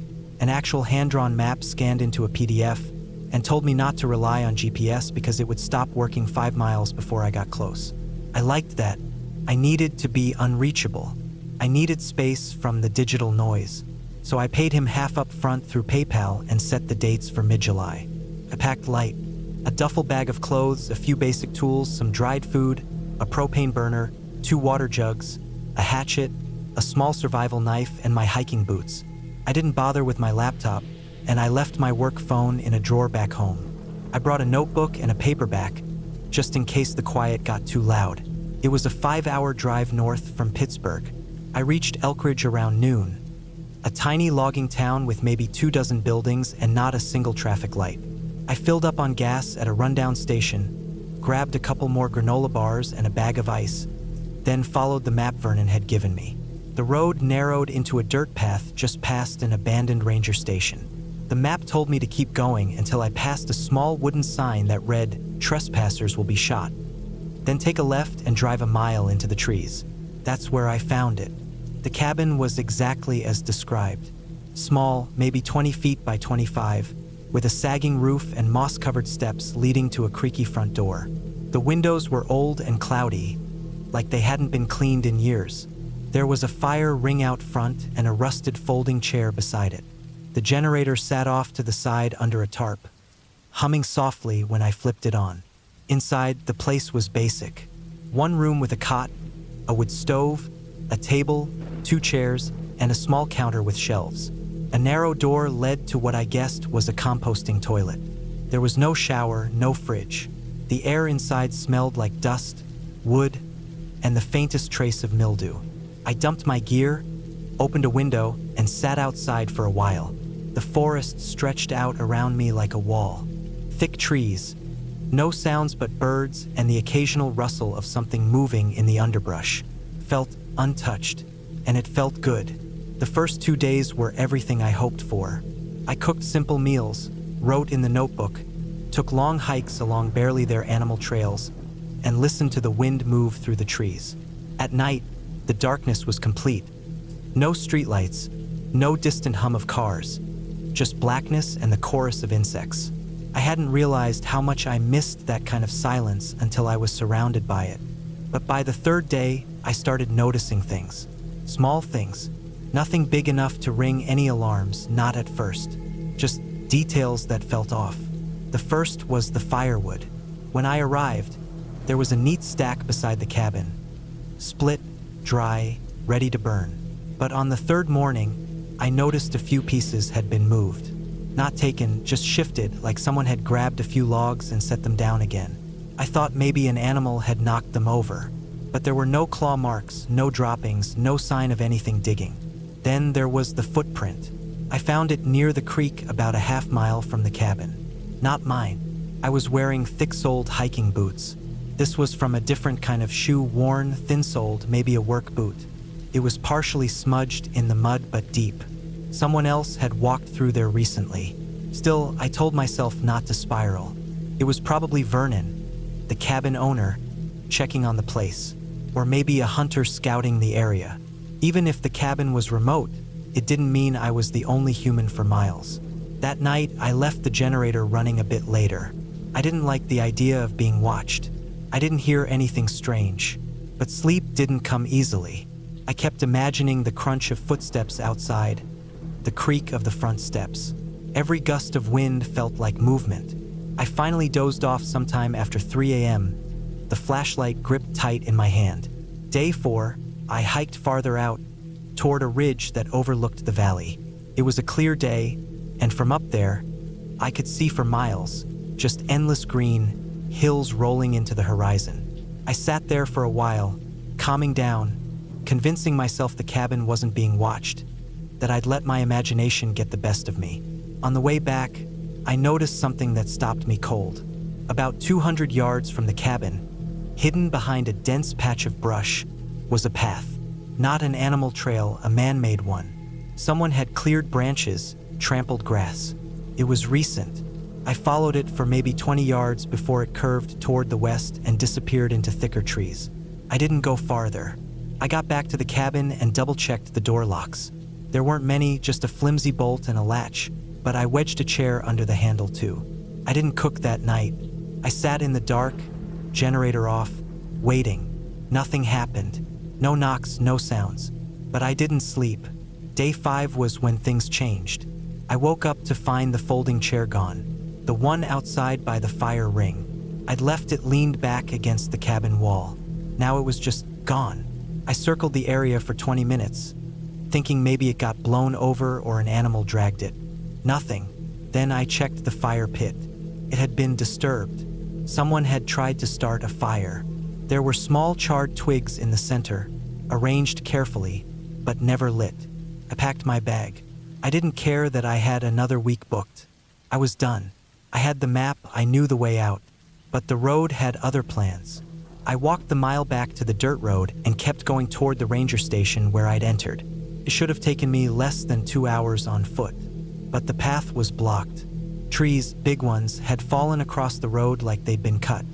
an actual hand-drawn map scanned into a PDF, and told me not to rely on GPS because it would stop working 5 miles before I got close. I liked that. I needed to be unreachable. I needed space from the digital noise. So I paid him half up front through PayPal and set the dates for mid-July. I packed light, a duffel bag of clothes, a few basic tools, some dried food, a propane burner, 2 water jugs, a hatchet, a small survival knife, and my hiking boots. I didn't bother with my laptop, and I left my work phone in a drawer back home. I brought a notebook and a paperback, just in case the quiet got too loud. It was a 5-hour drive north from Pittsburgh. I reached Elkridge around noon, a tiny logging town with maybe 24 buildings and not a single traffic light. I filled up on gas at a rundown station, grabbed a couple more granola bars and a bag of ice, then followed the map Vernon had given me. The road narrowed into a dirt path just past an abandoned ranger station. The map told me to keep going until I passed a small wooden sign that read, "Trespassers will be shot." Then take a left and drive a mile into the trees. That's where I found it. The cabin was exactly as described. Small, maybe 20 feet by 25, with a sagging roof and moss-covered steps leading to a creaky front door. The windows were old and cloudy, like they hadn't been cleaned in years. There was a fire ring out front and a rusted folding chair beside it. The generator sat off to the side under a tarp, humming softly when I flipped it on. Inside, the place was basic. 1 room with a cot, a wood stove, a table, 2 chairs, and a small counter with shelves. A narrow door led to what I guessed was a composting toilet. There was no shower, no fridge. The air inside smelled like dust, wood, and the faintest trace of mildew. I dumped my gear, opened a window, and sat outside for a while. The forest stretched out around me like a wall. Thick trees, no sounds but birds and the occasional rustle of something moving in the underbrush. Felt untouched, and it felt good. The first 2 days were everything I hoped for. I cooked simple meals, wrote in the notebook, took long hikes along barely there animal trails, and listened to the wind move through the trees. At night, the darkness was complete. No streetlights, No distant hum of cars, just blackness and the chorus of insects. I hadn't realized how much I missed that kind of silence until I was surrounded by it. But by the third day, I started noticing things. Small things. Nothing big enough to ring any alarms, not at first. Just details that felt off. The first was the firewood. When I arrived, there was a neat stack beside the cabin. Split, dry, ready to burn. But on the third morning, I noticed a few pieces had been moved. Not taken, just shifted, like someone had grabbed a few logs and set them down again. I thought maybe an animal had knocked them over, but there were no claw marks, no droppings, no sign of anything digging. Then there was the footprint. I found it near the creek about a half-mile from the cabin. Not mine. I was wearing thick-soled hiking boots. This was from a different kind of shoe, worn, thin-soled, maybe a work boot. It was partially smudged in the mud but deep. Someone else had walked through there recently. Still, I told myself not to spiral. It was probably Vernon, the cabin owner, checking on the place. Or maybe a hunter scouting the area. Even if the cabin was remote, it didn't mean I was the only human for miles. That night, I left the generator running a bit later. I didn't like the idea of being watched. I didn't hear anything strange. But sleep didn't come easily. I kept imagining the crunch of footsteps outside, the creak of the front steps. Every gust of wind felt like movement. I finally dozed off sometime after 3 a.m., the flashlight gripped tight in my hand. Day 4, I hiked farther out, toward a ridge that overlooked the valley. It was a clear day, and from up there, I could see for miles, just endless green, hills rolling into the horizon. I sat there for a while, calming down, convincing myself the cabin wasn't being watched, that I'd let my imagination get the best of me. On the way back, I noticed something that stopped me cold. About 200 yards from the cabin, hidden behind a dense patch of brush, was a path. Not an animal trail, a man-made one. Someone had cleared branches, trampled grass. It was recent. I followed it for maybe 20 yards before it curved toward the west and disappeared into thicker trees. I didn't go farther. I got back to the cabin and double-checked the door locks. There weren't many, just a flimsy bolt and a latch, but I wedged a chair under the handle too. I didn't cook that night. I sat in the dark, generator off, waiting. Nothing happened. No knocks, no sounds. But I didn't sleep. Day 5 was when things changed. I woke up to find the folding chair gone, the one outside by the fire ring. I'd left it leaned back against the cabin wall. Now it was just gone. I circled the area for 20 minutes, thinking maybe it got blown over or an animal dragged it. Nothing. Then I checked the fire pit. It had been disturbed. Someone had tried to start a fire. There were small charred twigs in the center, arranged carefully, but never lit. I packed my bag. I didn't care that I had another week booked. I was done. I had the map, I knew the way out. But the road had other plans. I walked the mile back to the dirt road and kept going toward the ranger station where I'd entered. It should have taken me less than 2 hours on foot. But the path was blocked. Trees, big ones, had fallen across the road like they'd been cut.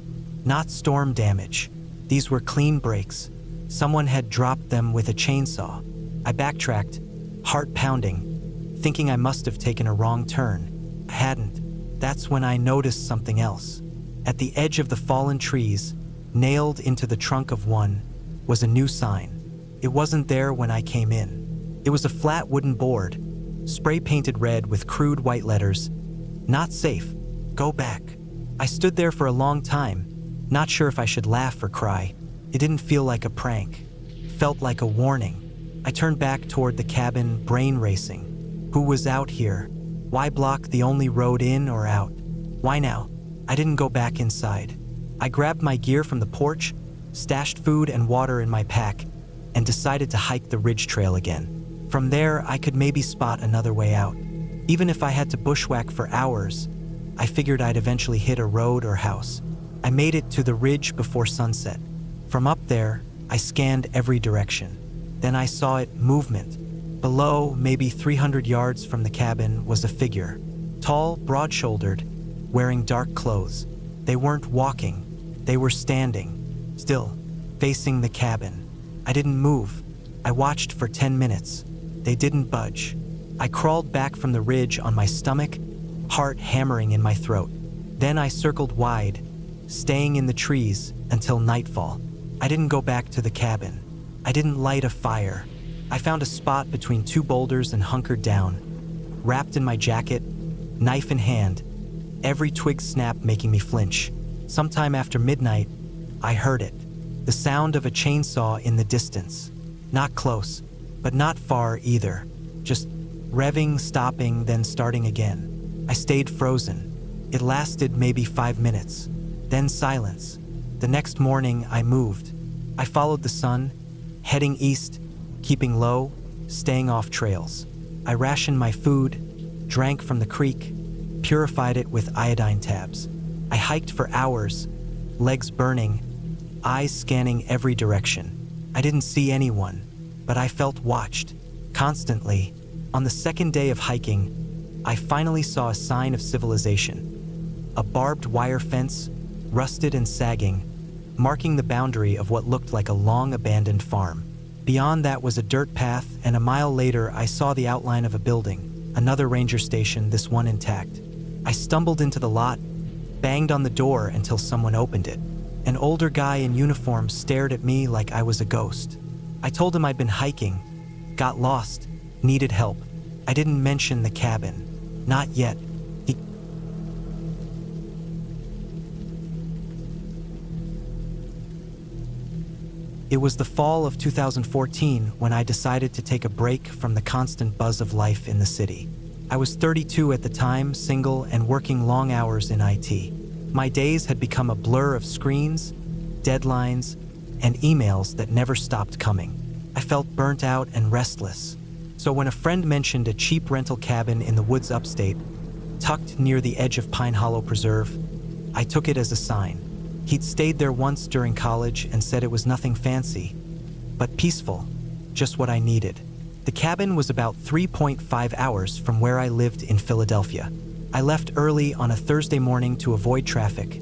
Not storm damage. These were clean breaks. Someone had dropped them with a chainsaw. I backtracked, heart pounding, thinking I must have taken a wrong turn. I hadn't. That's when I noticed something else. At the edge of the fallen trees, nailed into the trunk of one, was a new sign. It wasn't there when I came in. It was a flat wooden board, spray-painted red with crude white letters. Not safe. Go back. I stood there for a long time, not sure if I should laugh or cry. It didn't feel like a prank. Felt like a warning. I turned back toward the cabin, brain racing. Who was out here? Why block the only road in or out? Why now? I didn't go back inside. I grabbed my gear from the porch, stashed food and water in my pack, and decided to hike the ridge trail again. From there, I could maybe spot another way out. Even if I had to bushwhack for hours, I figured I'd eventually hit a road or house. I made it to the ridge before sunset. From up there, I scanned every direction. Then I saw it, movement. Below, maybe 300 yards from the cabin, was a figure. Tall, broad-shouldered, wearing dark clothes. They weren't walking. They were standing, still, facing the cabin. I didn't move. I watched for 10 minutes. They didn't budge. I crawled back from the ridge on my stomach, heart hammering in my throat. Then I circled wide, staying in the trees until nightfall. I didn't go back to the cabin. I didn't light a fire. I found a spot between two boulders and hunkered down, wrapped in my jacket, knife in hand, every twig snap making me flinch. Sometime after midnight, I heard it. The sound of a chainsaw in the distance. Not close, but not far either. Just revving, stopping, then starting again. I stayed frozen. It lasted maybe 5 minutes. Then silence. The next morning, I moved. I followed the sun, heading east, keeping low, staying off trails. I rationed my food, drank from the creek, purified it with iodine tabs. I hiked for hours, legs burning, eyes scanning every direction. I didn't see anyone, but I felt watched, constantly. On the second day of hiking, I finally saw a sign of civilization. A barbed wire fence, rusted and sagging, marking the boundary of what looked like a long abandoned farm. Beyond that was a dirt path, and a mile later I saw the outline of a building, another ranger station, this one intact. I stumbled into the lot, banged on the door until someone opened it. An older guy in uniform stared at me like I was a ghost. I told him I'd been hiking, got lost, needed help. I didn't mention the cabin. Not yet. It was the fall of 2014 when I decided to take a break from the constant buzz of life in the city. I was 32 at the time, single, and working long hours in IT. My days had become a blur of screens, deadlines, and emails that never stopped coming. I felt burnt out and restless. So when a friend mentioned a cheap rental cabin in the woods upstate, tucked near the edge of Pine Hollow Preserve, I took it as a sign. He'd stayed there once during college and said it was nothing fancy, but peaceful, just what I needed. The cabin was about 3.5 hours from where I lived in Philadelphia. I left early on a Thursday morning to avoid traffic,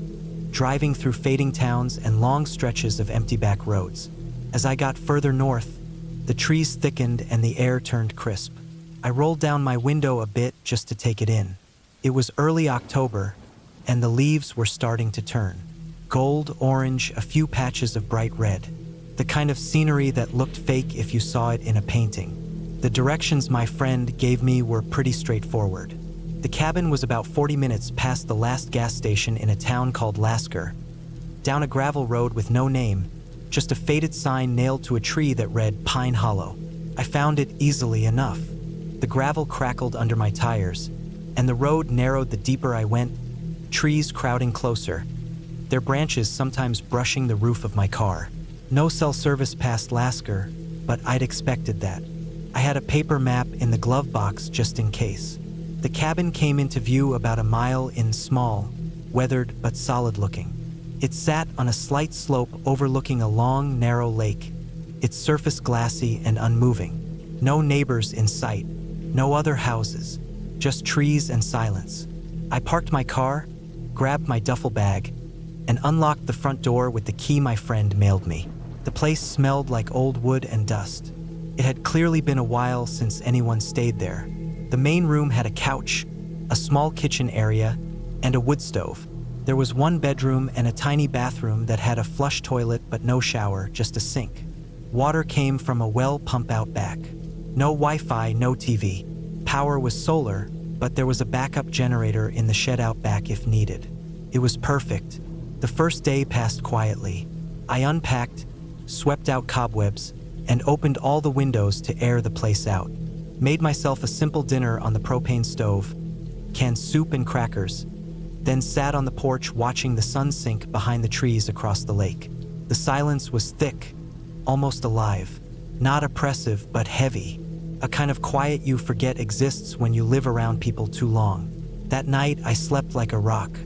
driving through fading towns and long stretches of empty back roads. As I got further north, the trees thickened and the air turned crisp. I rolled down my window a bit just to take it in. It was early October, and the leaves were starting to turn. Gold, orange, a few patches of bright red. The kind of scenery that looked fake if you saw it in a painting. The directions my friend gave me were pretty straightforward. The cabin was about 40 minutes past the last gas station in a town called Lasker, down a gravel road with no name, just a faded sign nailed to a tree that read Pine Hollow. I found it easily enough. The gravel crackled under my tires, and the road narrowed the deeper I went, trees crowding closer, their branches sometimes brushing the roof of my car. No cell service past Lasker, but I'd expected that. I had a paper map in the glove box just in case. The cabin came into view about a mile in, small, weathered but solid looking. It sat on a slight slope overlooking a long, narrow lake, its surface glassy and unmoving. No neighbors in sight, no other houses, just trees and silence. I parked my car, grabbed my duffel bag, and unlocked the front door with the key my friend mailed me. The place smelled like old wood and dust. It had clearly been a while since anyone stayed there. The main room had a couch, a small kitchen area, and a wood stove. There was one bedroom and a tiny bathroom that had a flush toilet but no shower, just a sink. Water came from a well pump out back. No Wi-Fi, no TV. Power was solar, but there was a backup generator in the shed out back if needed. It was perfect. The first day passed quietly. I unpacked, swept out cobwebs, and opened all the windows to air the place out. Made myself a simple dinner on the propane stove, canned soup and crackers, then sat on the porch watching the sun sink behind the trees across the lake. The silence was thick, almost alive. Not oppressive, but heavy. A kind of quiet you forget exists when you live around people too long. That night, I slept like a rock.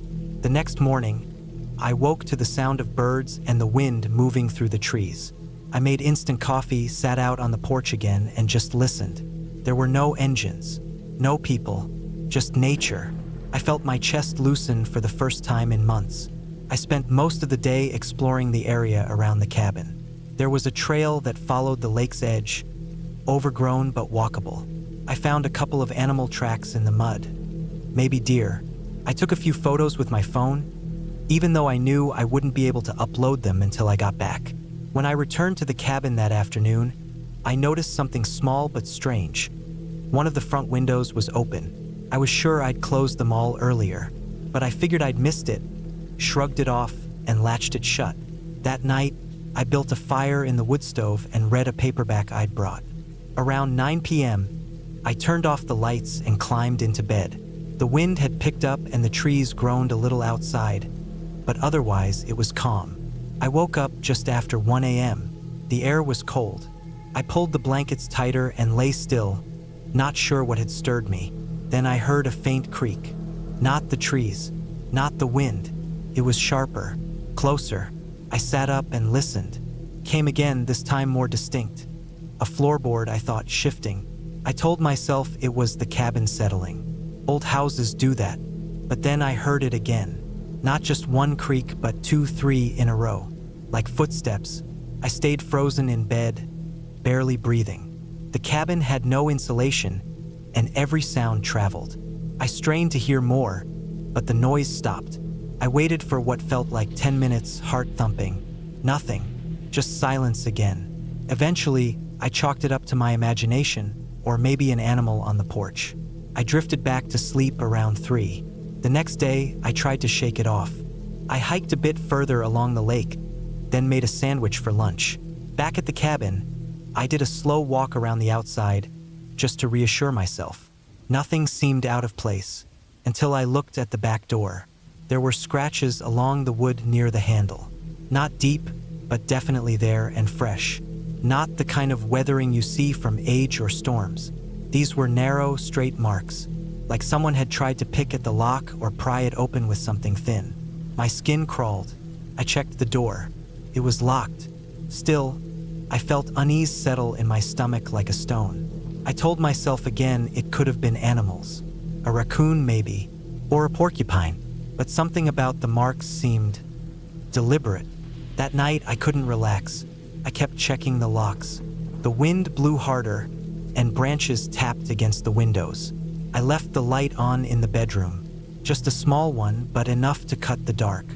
The next morning, I woke to the sound of birds and the wind moving through the trees. I made instant coffee, sat out on the porch again, and just listened. There were no engines, no people, just nature. I felt my chest loosen for the first time in months. I spent most of the day exploring the area around the cabin. There was a trail that followed the lake's edge, overgrown but walkable. I found a couple of animal tracks in the mud. Maybe deer. I took a few photos with my phone, even though I knew I wouldn't be able to upload them until I got back. When I returned to the cabin that afternoon, I noticed something small but strange. One of the front windows was open. I was sure I'd closed them all earlier, but I figured I'd missed it, shrugged it off, and latched it shut. That night, I built a fire in the wood stove and read a paperback I'd brought. Around 9 p.m., I turned off the lights and climbed into bed. The wind had picked up and the trees groaned a little outside, but otherwise it was calm. I woke up just after 1 a.m. The air was cold. I pulled the blankets tighter and lay still, not sure what had stirred me. Then I heard a faint creak. Not the trees, not the wind. It was sharper, closer. I sat up and listened. Came again, this time more distinct. A floorboard, I thought, shifting. I told myself it was the cabin settling. Old houses do that. But then I heard it again. Not just one creak, but 2, 3 in a row. Like footsteps. I stayed frozen in bed, barely breathing. The cabin had no insulation, and every sound traveled. I strained to hear more, but the noise stopped. I waited for what felt like 10 minutes, heart thumping. Nothing. Just silence again. Eventually, I chalked it up to my imagination, or maybe an animal on the porch. I drifted back to sleep around 3. The next day, I tried to shake it off. I hiked a bit further along the lake, then made a sandwich for lunch. Back at the cabin, I did a slow walk around the outside, just to reassure myself. Nothing seemed out of place, until I looked at the back door. There were scratches along the wood near the handle. Not deep, but definitely there and fresh. Not the kind of weathering you see from age or storms. These were narrow, straight marks, like someone had tried to pick at the lock or pry it open with something thin. My skin crawled. I checked the door. It was locked. Still, I felt unease settle in my stomach like a stone. I told myself again it could have been animals. A raccoon maybe, or a porcupine. But something about the marks seemed deliberate. That night, I couldn't relax. I kept checking the locks. The wind blew harder, and branches tapped against the windows. I left the light on in the bedroom. Just a small one, but enough to cut the dark.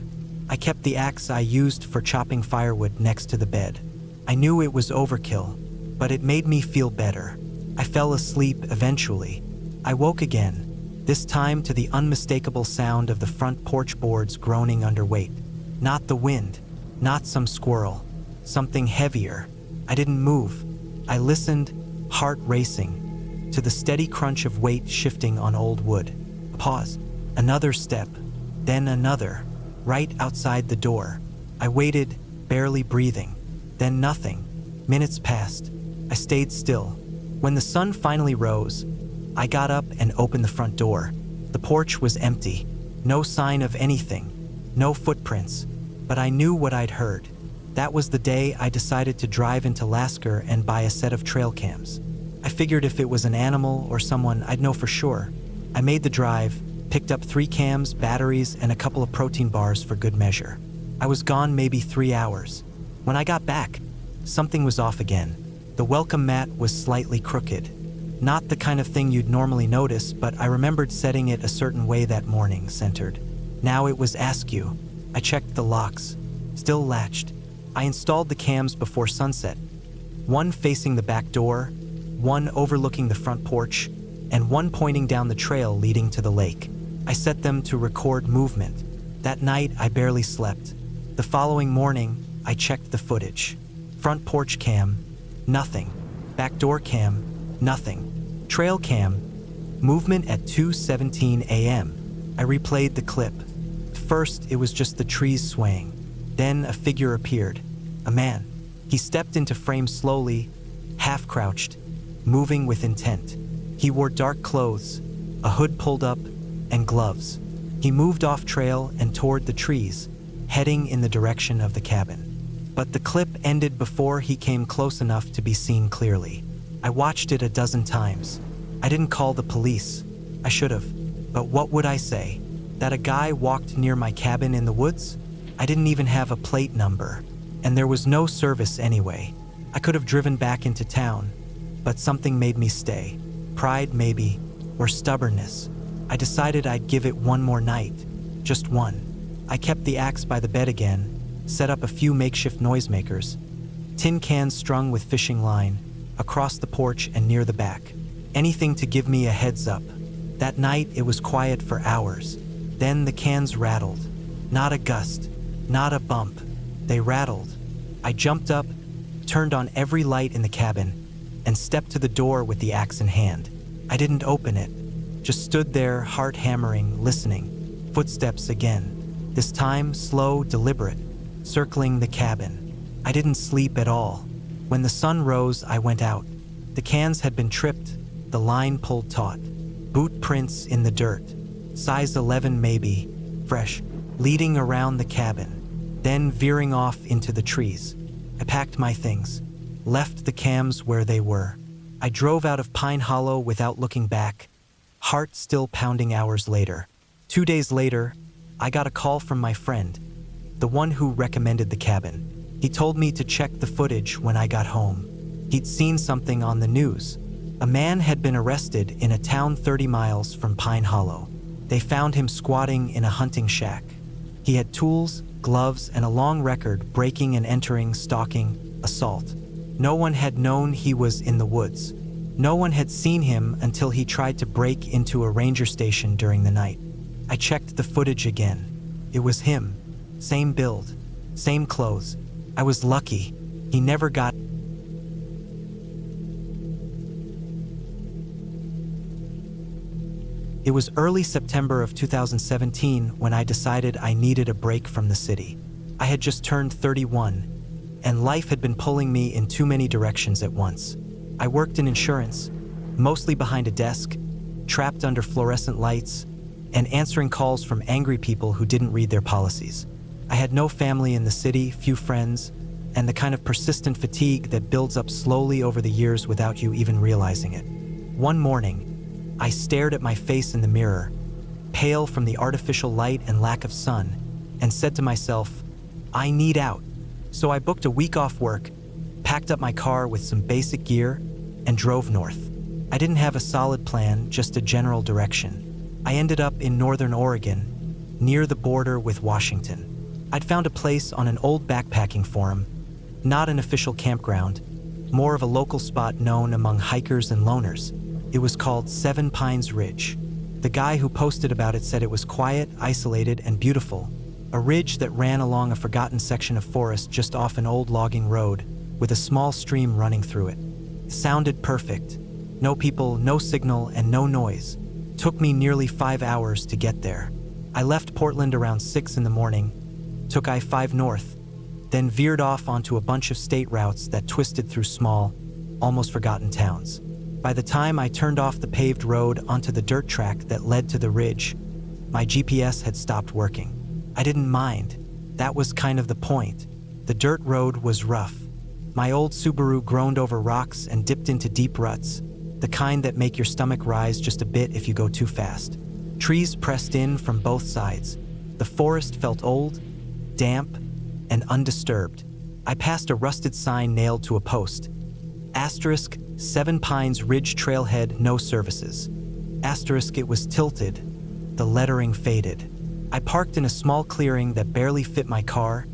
I kept the axe I used for chopping firewood next to the bed. I knew it was overkill, but it made me feel better. I fell asleep eventually. I woke again, this time to the unmistakable sound of the front porch boards groaning under weight. Not the wind, not some squirrel, something heavier. I didn't move. I listened, heart racing, to the steady crunch of weight shifting on old wood. A pause, another step, then another, right outside the door. I waited, barely breathing. Then nothing. Minutes passed. I stayed still. When the sun finally rose, I got up and opened the front door. The porch was empty. No sign of anything. No footprints. But I knew what I'd heard. That was the day I decided to drive into Lasker and buy a set of trail cams. I figured if it was an animal or someone, I'd know for sure. I made the drive, picked up 3 cams, batteries, and a couple of protein bars for good measure. I was gone maybe 3 hours. When I got back, something was off again. The welcome mat was slightly crooked. Not the kind of thing you'd normally notice, but I remembered setting it a certain way that morning, centered. Now it was askew. I checked the locks. Still latched. I installed the cams before sunset. One facing the back door, one overlooking the front porch, and one pointing down the trail leading to the lake. I set them to record movement. That night, I barely slept. The following morning, I checked the footage. Front porch cam, nothing. Back door cam, nothing. Trail cam, movement at 2:17 a.m. I replayed the clip. First, it was just the trees swaying. Then a figure appeared. A man. He stepped into frame slowly, half-crouched, moving with intent. He wore dark clothes, a hood pulled up, and gloves. He moved off trail and toward the trees, heading in the direction of the cabin. But the clip ended before he came close enough to be seen clearly. I watched it a dozen times. I didn't call the police. I should have. But what would I say? That a guy walked near my cabin in the woods? I didn't even have a plate number. And there was no service anyway. I could have driven back into town, but something made me stay. Pride, maybe, or stubbornness. I decided I'd give it one more night. Just one. I kept the axe by the bed again, set up a few makeshift noisemakers, tin cans strung with fishing line, across the porch and near the back. Anything to give me a heads up. That night, it was quiet for hours. Then the cans rattled. Not a gust, not a bump. They rattled. I jumped up, turned on every light in the cabin, and stepped to the door with the axe in hand. I didn't open it, just stood there, heart hammering, listening. Footsteps again. This time, slow, deliberate, circling the cabin. I didn't sleep at all. When the sun rose, I went out. The cans had been tripped, the line pulled taut. Boot prints in the dirt. Size 11 maybe, fresh, leading around the cabin, then veering off into the trees. I packed my things, left the cams where they were. I drove out of Pine Hollow without looking back, heart still pounding hours later. 2 days later, I got a call from my friend, the one who recommended the cabin. He told me to check the footage when I got home. He'd seen something on the news. A man had been arrested in a town 30 miles from Pine Hollow. They found him squatting in a hunting shack. He had tools, gloves, and a long record breaking and entering, stalking, assault. No one had known he was in the woods. No one had seen him until he tried to break into a ranger station during the night. I checked the footage again. It was him. Same build, same clothes. I was lucky. He never got. It was early September of 2017 when I decided I needed a break from the city. I had just turned 31, and life had been pulling me in too many directions at once. I worked in insurance, mostly behind a desk, trapped under fluorescent lights, and answering calls from angry people who didn't read their policies. I had no family in the city, few friends, and the kind of persistent fatigue that builds up slowly over the years without you even realizing it. One morning, I stared at my face in the mirror, pale from the artificial light and lack of sun, and said to myself, I need out. So I booked a week off work, packed up my car with some basic gear, and drove north. I didn't have a solid plan, just a general direction. I ended up in northern Oregon, near the border with Washington. I'd found a place on an old backpacking forum, not an official campground, more of a local spot known among hikers and loners. It was called Seven Pines Ridge. The guy who posted about it said it was quiet, isolated, and beautiful. A ridge that ran along a forgotten section of forest just off an old logging road, with a small stream running through it. It sounded perfect. No people, no signal, and no noise. Took me nearly 5 hours to get there. I left Portland around 6 in the morning, took I-5 north, then veered off onto a bunch of state routes that twisted through small, almost forgotten towns. By the time I turned off the paved road onto the dirt track that led to the ridge, my GPS had stopped working. I didn't mind. That was kind of the point. The dirt road was rough. My old Subaru groaned over rocks and dipped into deep ruts, the kind that make your stomach rise just a bit if you go too fast. Trees pressed in from both sides. The forest felt old, damp, and undisturbed. I passed a rusted sign nailed to a post. Asterisk, Seven Pines Ridge Trailhead, no services. Asterisk, it was tilted. The lettering faded. I parked in a small clearing that barely fit my car,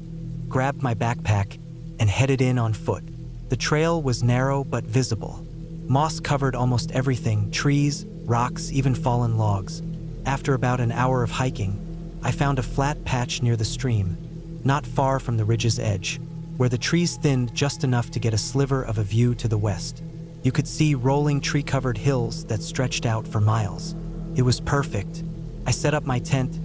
grabbed my backpack, and headed in on foot. The trail was narrow but visible. Moss covered almost everything, trees, rocks, even fallen logs. After about an hour of hiking, I found a flat patch near the stream, not far from the ridge's edge, where the trees thinned just enough to get a sliver of a view to the west. You could see rolling tree-covered hills that stretched out for miles. It was perfect. I set up my tent,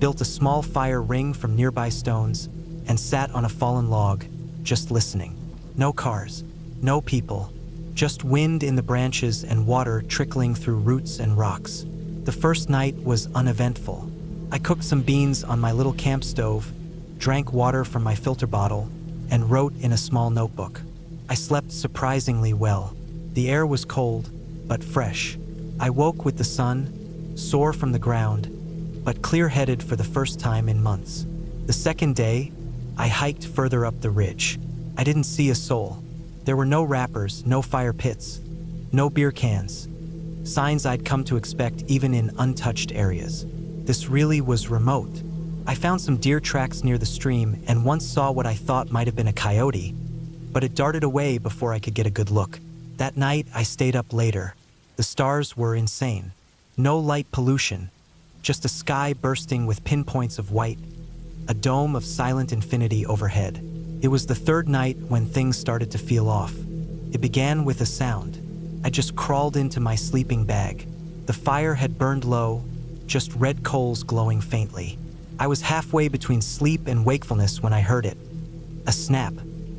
built a small fire ring from nearby stones, and sat on a fallen log, just listening. No cars, no people, just wind in the branches and water trickling through roots and rocks. The first night was uneventful. I cooked some beans on my little camp stove, drank water from my filter bottle, and wrote in a small notebook. I slept surprisingly well. The air was cold, but fresh. I woke with the sun, sore from the ground, but clear-headed for the first time in months. The second day, I hiked further up the ridge. I didn't see a soul. There were no wrappers, no fire pits, no beer cans. signs I'd come to expect even in untouched areas. This really was remote. I found some deer tracks near the stream and once saw what I thought might have been a coyote, but it darted away before I could get a good look. That night, I stayed up later. The stars were insane. No light pollution, just a sky bursting with pinpoints of white, a dome of silent infinity overhead. It was the third night when things started to feel off. It began with a sound. I just crawled into my sleeping bag. The fire had burned low, just red coals glowing faintly. I was halfway between sleep and wakefulness when I heard it. A snap,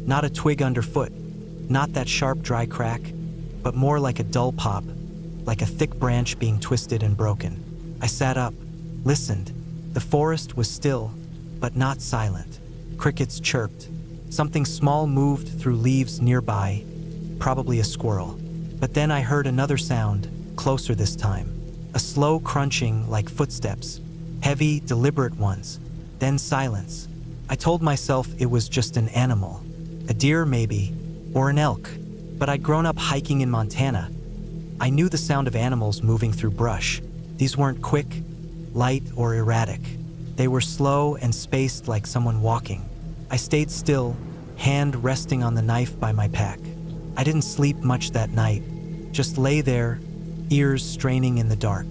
not a twig underfoot, not that sharp dry crack, but more like a dull pop, like a thick branch being twisted and broken. I sat up, listened. The forest was still, but not silent. Crickets chirped. Something small moved through leaves nearby, probably a squirrel. But then I heard another sound, closer this time. A slow crunching like footsteps, heavy, deliberate ones. Then silence. I told myself it was just an animal. A deer maybe, or an elk. But I'd grown up hiking in Montana. I knew the sound of animals moving through brush. These weren't quick, light, or erratic. They were slow and spaced like someone walking. I stayed still, hand resting on the knife by my pack. I didn't sleep much that night, just lay there, ears straining in the dark.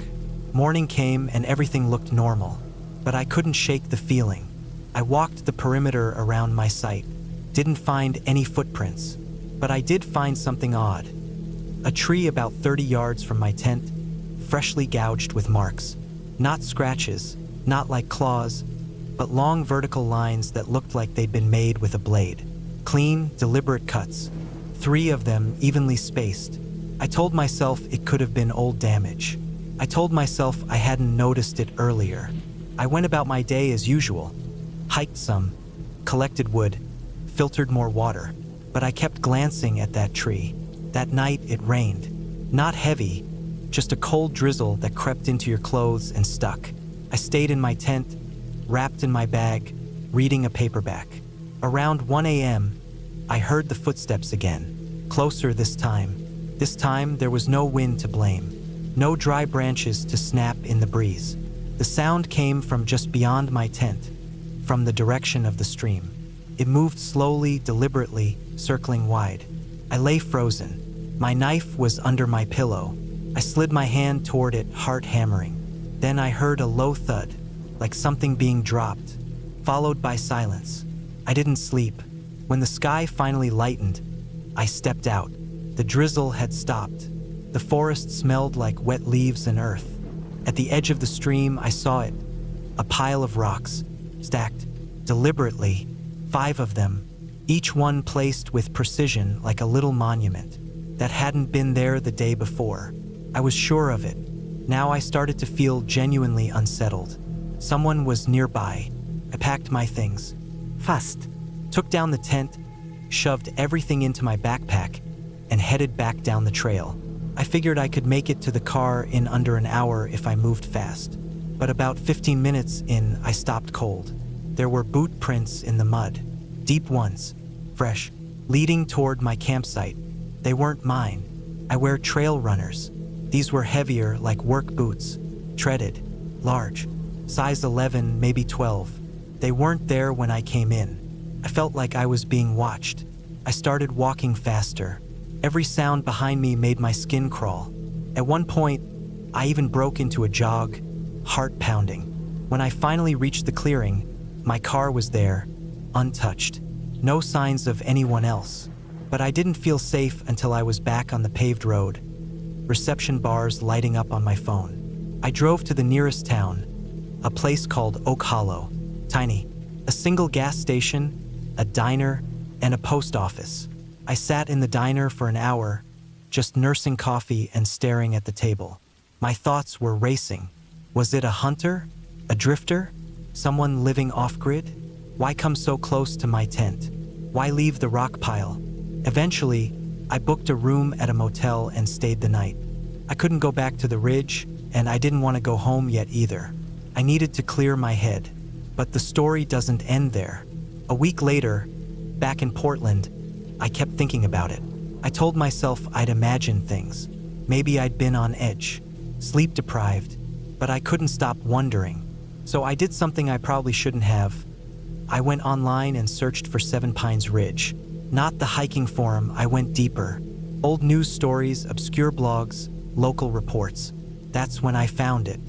Morning came and everything looked normal, but I couldn't shake the feeling. I walked the perimeter around my site, didn't find any footprints, but I did find something odd. A tree about 30 yards from my tent, freshly gouged with marks. Not scratches, not like claws, but long vertical lines that looked like they'd been made with a blade. Clean, deliberate cuts. 3 of them evenly spaced. I told myself it could have been old damage. I told myself I hadn't noticed it earlier. I went about my day as usual. Hiked some, collected wood, filtered more water. But I kept glancing at that tree. That night it rained. Not heavy, just a cold drizzle that crept into your clothes and stuck. I stayed in my tent, wrapped in my bag, reading a paperback. Around 1 a.m., I heard the footsteps again, closer this time. This time, there was no wind to blame, no dry branches to snap in the breeze. The sound came from just beyond my tent, from the direction of the stream. It moved slowly, deliberately, circling wide. I lay frozen. My knife was under my pillow. I slid my hand toward it, heart hammering. Then I heard a low thud, like something being dropped, followed by silence. I didn't sleep. When the sky finally lightened, I stepped out. The drizzle had stopped. The forest smelled like wet leaves and earth. At the edge of the stream, I saw it. A pile of rocks, stacked deliberately, 5 of them, each one placed with precision like a little monument that hadn't been there the day before. I was sure of it. Now I started to feel genuinely unsettled. Someone was nearby. I packed my things. Fast. Took down the tent, shoved everything into my backpack, and headed back down the trail. I figured I could make it to the car in under an hour if I moved fast. But about 15 minutes in, I stopped cold. There were boot prints in the mud. Deep ones, fresh, leading toward my campsite. They weren't mine. I wear trail runners. These were heavier, like work boots, treaded, large, size 11, maybe 12. They weren't there when I came in. I felt like I was being watched. I started walking faster. Every sound behind me made my skin crawl. At one point, I even broke into a jog, heart pounding. When I finally reached the clearing, my car was there, untouched. No signs of anyone else. But I didn't feel safe until I was back on the paved road. Reception bars lighting up on my phone. I drove to the nearest town, a place called Oak Hollow. Tiny. A single gas station, a diner, and a post office. I sat in the diner for an hour, just nursing coffee and staring at the table. My thoughts were racing. Was it a hunter? A drifter? Someone living off-grid? Why come so close to my tent? Why leave the rock pile? Eventually, I booked a room at a motel and stayed the night. I couldn't go back to the ridge, and I didn't want to go home yet either. I needed to clear my head. But the story doesn't end there. A week later, back in Portland, I kept thinking about it. I told myself I'd imagine things. Maybe I'd been on edge, sleep deprived, but I couldn't stop wondering. So I did something I probably shouldn't have. I went online and searched for Seven Pines Ridge. Not the hiking forum, I went deeper. Old news stories, obscure blogs, local reports. That's when I found it.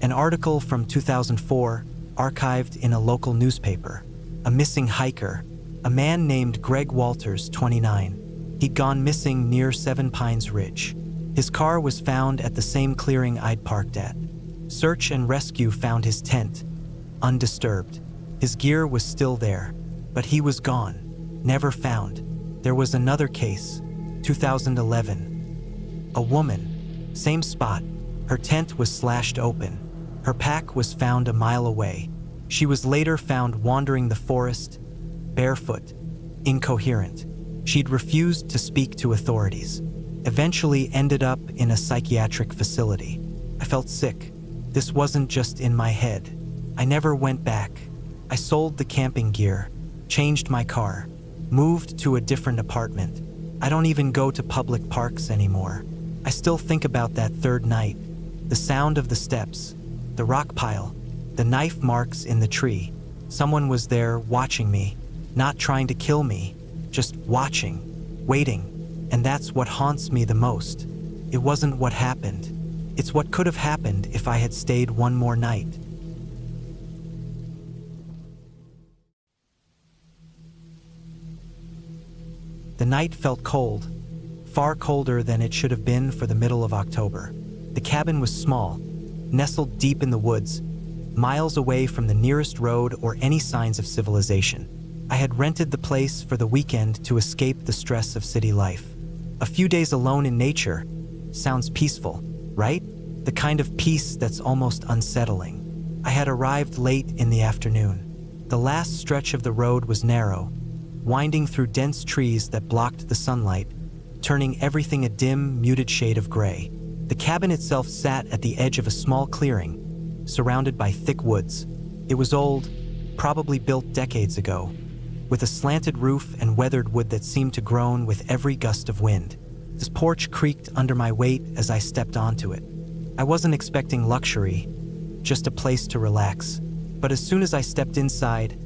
An article from 2004, archived in a local newspaper. A missing hiker, a man named Greg Walters, 29. He'd gone missing near Seven Pines Ridge. His car was found at the same clearing I'd parked at. Search and rescue found his tent, undisturbed. His gear was still there, but he was gone, never found. There was another case, 2011. A woman, same spot. Her tent was slashed open. Her pack was found a mile away. She was later found wandering the forest, barefoot, incoherent. She'd refused to speak to authorities. Eventually ended up in a psychiatric facility. I felt sick. This wasn't just in my head. I never went back. I sold the camping gear, changed my car, moved to a different apartment. I don't even go to public parks anymore. I still think about that third night. The sound of the steps, the rock pile, the knife marks in the tree. Someone was there watching me, not trying to kill me, just watching, waiting. And that's what haunts me the most. It wasn't what happened. It's what could have happened if I had stayed one more night. The night felt cold, far colder than it should have been for the middle of October. The cabin was small, nestled deep in the woods, miles away from the nearest road or any signs of civilization. I had rented the place for the weekend to escape the stress of city life. A few days alone in nature sounds peaceful, right? The kind of peace that's almost unsettling. I had arrived late in the afternoon. The last stretch of the road was narrow, winding through dense trees that blocked the sunlight, turning everything a dim, muted shade of gray. The cabin itself sat at the edge of a small clearing, surrounded by thick woods. It was old, probably built decades ago, with a slanted roof and weathered wood that seemed to groan with every gust of wind. This porch creaked under my weight as I stepped onto it. I wasn't expecting luxury, just a place to relax. But as soon as I stepped inside,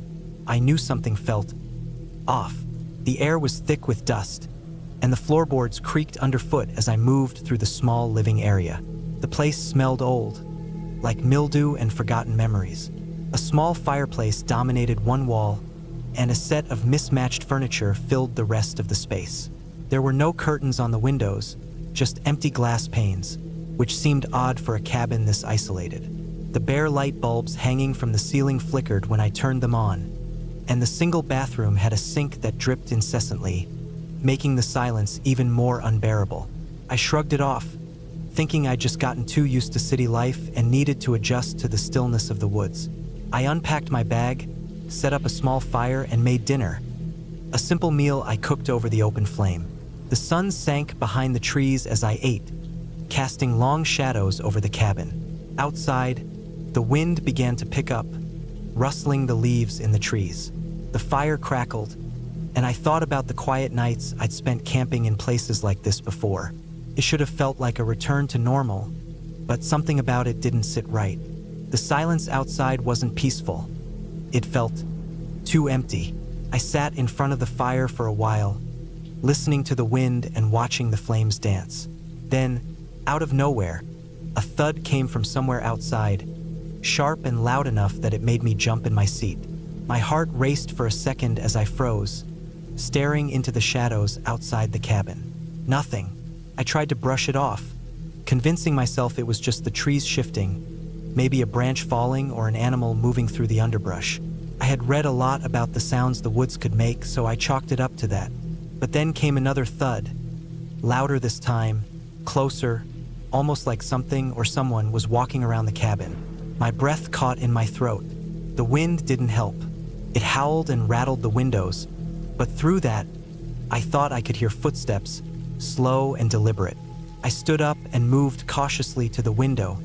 I knew something felt off. The air was thick with dust, and the floorboards creaked underfoot as I moved through the small living area. The place smelled old, like mildew and forgotten memories. A small fireplace dominated one wall, and a set of mismatched furniture filled the rest of the space. There were no curtains on the windows, just empty glass panes, which seemed odd for a cabin this isolated. The bare light bulbs hanging from the ceiling flickered when I turned them on, and the single bathroom had a sink that dripped incessantly, making the silence even more unbearable. I shrugged it off, thinking I'd just gotten too used to city life and needed to adjust to the stillness of the woods. I unpacked my bag, set up a small fire, and made dinner. A simple meal I cooked over the open flame. The sun sank behind the trees as I ate, casting long shadows over the cabin. Outside, the wind began to pick up, rustling the leaves in the trees. The fire crackled, and I thought about the quiet nights I'd spent camping in places like this before. It should have felt like a return to normal, but something about it didn't sit right. The silence outside wasn't peaceful. It felt too empty. I sat in front of the fire for a while, listening to the wind and watching the flames dance. Then, out of nowhere, a thud came from somewhere outside, sharp and loud enough that it made me jump in my seat. My heart raced for a second as I froze, staring into the shadows outside the cabin. Nothing. I tried to brush it off, convincing myself it was just the trees shifting, maybe a branch falling or an animal moving through the underbrush. I had read a lot about the sounds the woods could make, so I chalked it up to that. But then came another thud, louder this time, closer, almost like something or someone was walking around the cabin. My breath caught in my throat. The wind didn't help. It howled and rattled the windows, but through that, I thought I could hear footsteps, slow and deliberate. I stood up and moved cautiously to the window,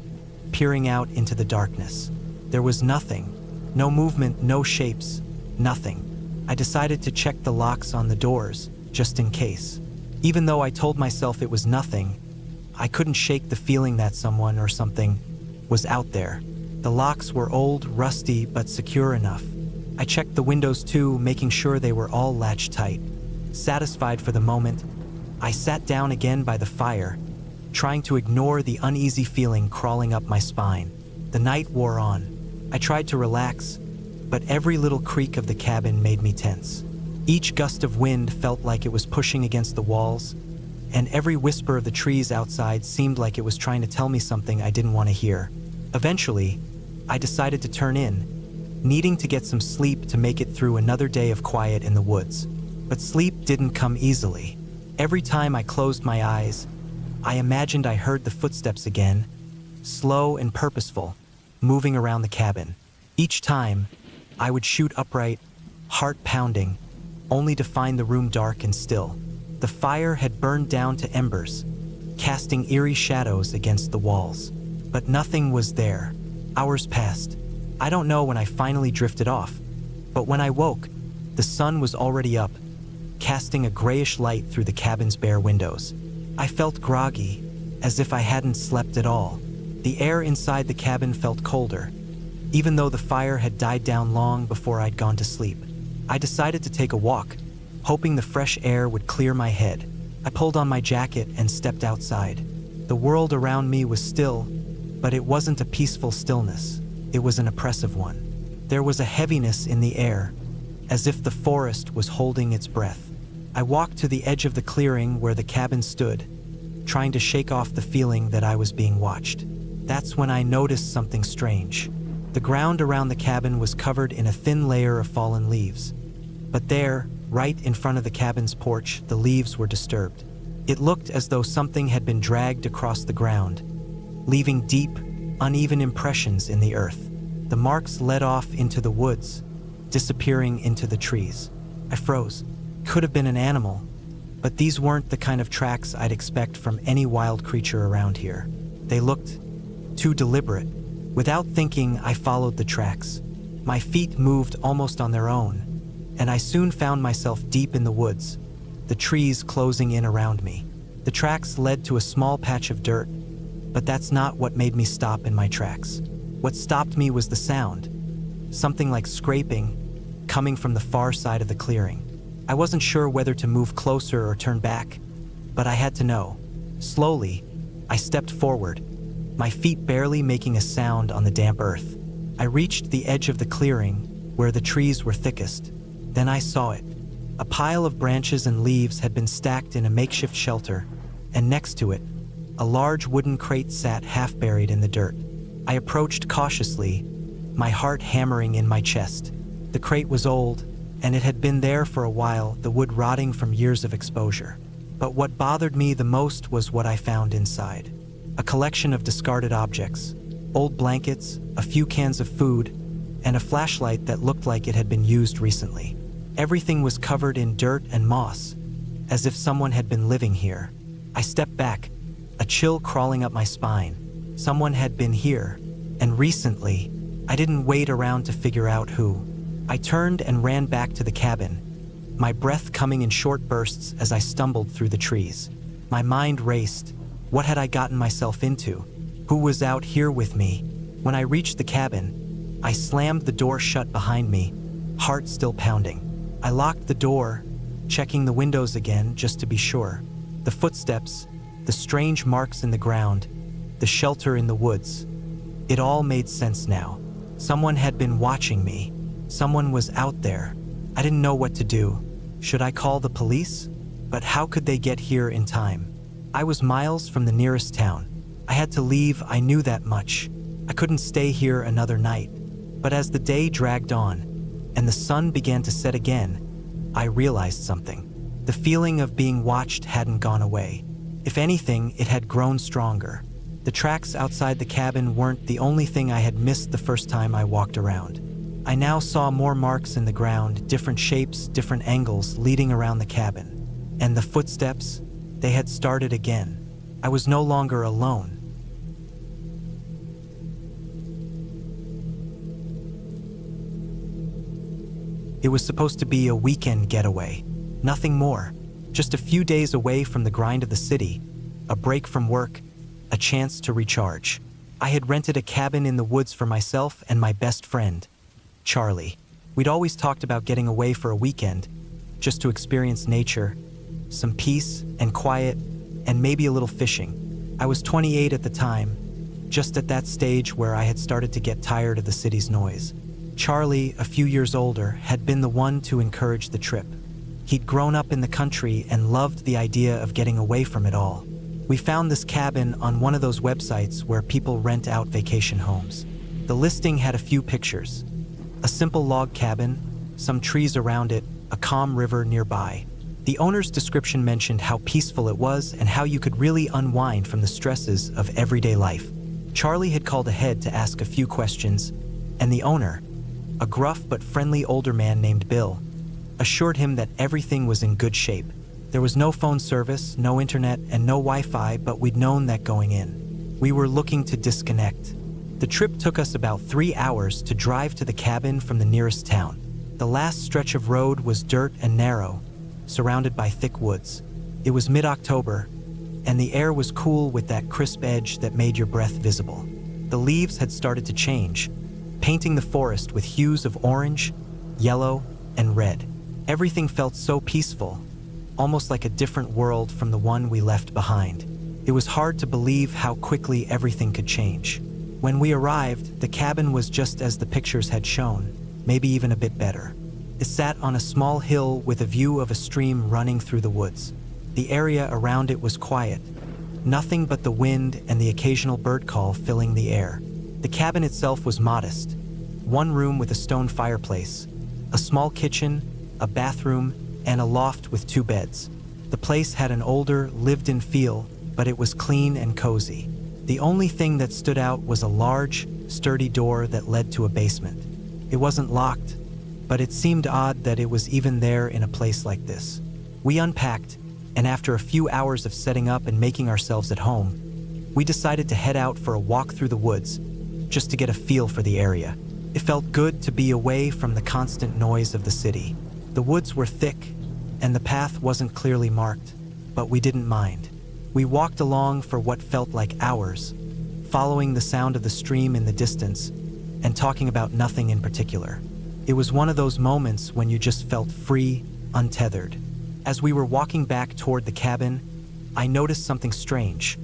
peering out into the darkness. There was nothing. No movement, no shapes, nothing. I decided to check the locks on the doors, just in case. Even though I told myself it was nothing, I couldn't shake the feeling that someone or something was out there. The locks were old, rusty, but secure enough. I checked the windows too, making sure they were all latched tight. Satisfied for the moment, I sat down again by the fire, trying to ignore the uneasy feeling crawling up my spine. The night wore on. I tried to relax, but every little creak of the cabin made me tense. Each gust of wind felt like it was pushing against the walls, and every whisper of the trees outside seemed like it was trying to tell me something I didn't want to hear. Eventually, I decided to turn in, needing to get some sleep to make it through another day of quiet in the woods. But sleep didn't come easily. Every time I closed my eyes, I imagined I heard the footsteps again, slow and purposeful, moving around the cabin. Each time, I would shoot upright, heart pounding, only to find the room dark and still. The fire had burned down to embers, casting eerie shadows against the walls. But nothing was there. Hours passed. I don't know when I finally drifted off, but when I woke, the sun was already up, casting a grayish light through the cabin's bare windows. I felt groggy, as if I hadn't slept at all. The air inside the cabin felt colder, even though the fire had died down long before I'd gone to sleep. I decided to take a walk, hoping the fresh air would clear my head. I pulled on my jacket and stepped outside. The world around me was still, but it wasn't a peaceful stillness. It was an oppressive one. There was a heaviness in the air, as if the forest was holding its breath. I walked to the edge of the clearing where the cabin stood, trying to shake off the feeling that I was being watched. That's when I noticed something strange. The ground around the cabin was covered in a thin layer of fallen leaves. But there, right in front of the cabin's porch, the leaves were disturbed. It looked as though something had been dragged across the ground, leaving deep, uneven impressions in the earth. The marks led off into the woods, disappearing into the trees. I froze. Could have been an animal, but these weren't the kind of tracks I'd expect from any wild creature around here. They looked too deliberate. Without thinking, I followed the tracks. My feet moved almost on their own, and I soon found myself deep in the woods, the trees closing in around me. The tracks led to a small patch of dirt, but that's not what made me stop in my tracks. What stopped me was the sound, something like scraping, coming from the far side of the clearing. I wasn't sure whether to move closer or turn back, but I had to know. Slowly, I stepped forward, my feet barely making a sound on the damp earth. I reached the edge of the clearing, where the trees were thickest. Then I saw it. A pile of branches and leaves had been stacked in a makeshift shelter, and next to it, a large wooden crate sat half buried in the dirt. I approached cautiously, my heart hammering in my chest. The crate was old, and it had been there for a while, the wood rotting from years of exposure. But what bothered me the most was what I found inside. A collection of discarded objects, old blankets, a few cans of food, and a flashlight that looked like it had been used recently. Everything was covered in dirt and moss, as if someone had been living here. I stepped back, a chill crawling up my spine. Someone had been here, and recently. I didn't wait around to figure out who. I turned and ran back to the cabin, my breath coming in short bursts as I stumbled through the trees. My mind raced. What had I gotten myself into? Who was out here with me? When I reached the cabin, I slammed the door shut behind me, heart still pounding. I locked the door, checking the windows again just to be sure. The footsteps, the strange marks in the ground, the shelter in the woods. It all made sense now. Someone had been watching me. Someone was out there. I didn't know what to do. Should I call the police? But how could they get here in time? I was miles from the nearest town. I had to leave, I knew that much. I couldn't stay here another night. But as the day dragged on, and the sun began to set again, I realized something. The feeling of being watched hadn't gone away. If anything, it had grown stronger. The tracks outside the cabin weren't the only thing I had missed the first time I walked around. I now saw more marks in the ground, different shapes, different angles leading around the cabin. And the footsteps, they had started again. I was no longer alone. It was supposed to be a weekend getaway. Nothing more. Just a few days away from the grind of the city, a break from work, a chance to recharge. I had rented a cabin in the woods for myself and my best friend, Charlie. We'd always talked about getting away for a weekend, just to experience nature, some peace and quiet, and maybe a little fishing. I was 28 at the time, just at that stage where I had started to get tired of the city's noise. Charlie, a few years older, had been the one to encourage the trip. He'd grown up in the country and loved the idea of getting away from it all. We found this cabin on one of those websites where people rent out vacation homes. The listing had a few pictures. A simple log cabin, some trees around it, a calm river nearby. The owner's description mentioned how peaceful it was and how you could really unwind from the stresses of everyday life. Charlie had called ahead to ask a few questions, and the owner, a gruff but friendly older man named Bill, assured him that everything was in good shape. There was no phone service, no internet, and no Wi-Fi, but we'd known that going in. We were looking to disconnect. The trip took us about 3 hours to drive to the cabin from the nearest town. The last stretch of road was dirt and narrow, surrounded by thick woods. It was mid-October, and the air was cool with that crisp edge that made your breath visible. The leaves had started to change, painting the forest with hues of orange, yellow, and red. Everything felt so peaceful, almost like a different world from the one we left behind. It was hard to believe how quickly everything could change. When we arrived, the cabin was just as the pictures had shown, maybe even a bit better. It sat on a small hill with a view of a stream running through the woods. The area around it was quiet, nothing but the wind and the occasional bird call filling the air. The cabin itself was modest. One room with a stone fireplace, a small kitchen, a bathroom, and a loft with 2 beds. The place had an older, lived-in feel, but it was clean and cozy. The only thing that stood out was a large, sturdy door that led to a basement. It wasn't locked, but it seemed odd that it was even there in a place like this. We unpacked, and after a few hours of setting up and making ourselves at home, we decided to head out for a walk through the woods, just to get a feel for the area. It felt good to be away from the constant noise of the city. The woods were thick, and the path wasn't clearly marked, but we didn't mind. We walked along for what felt like hours, following the sound of the stream in the distance and talking about nothing in particular. It was one of those moments when you just felt free, untethered. As we were walking back toward the cabin, I noticed something strange.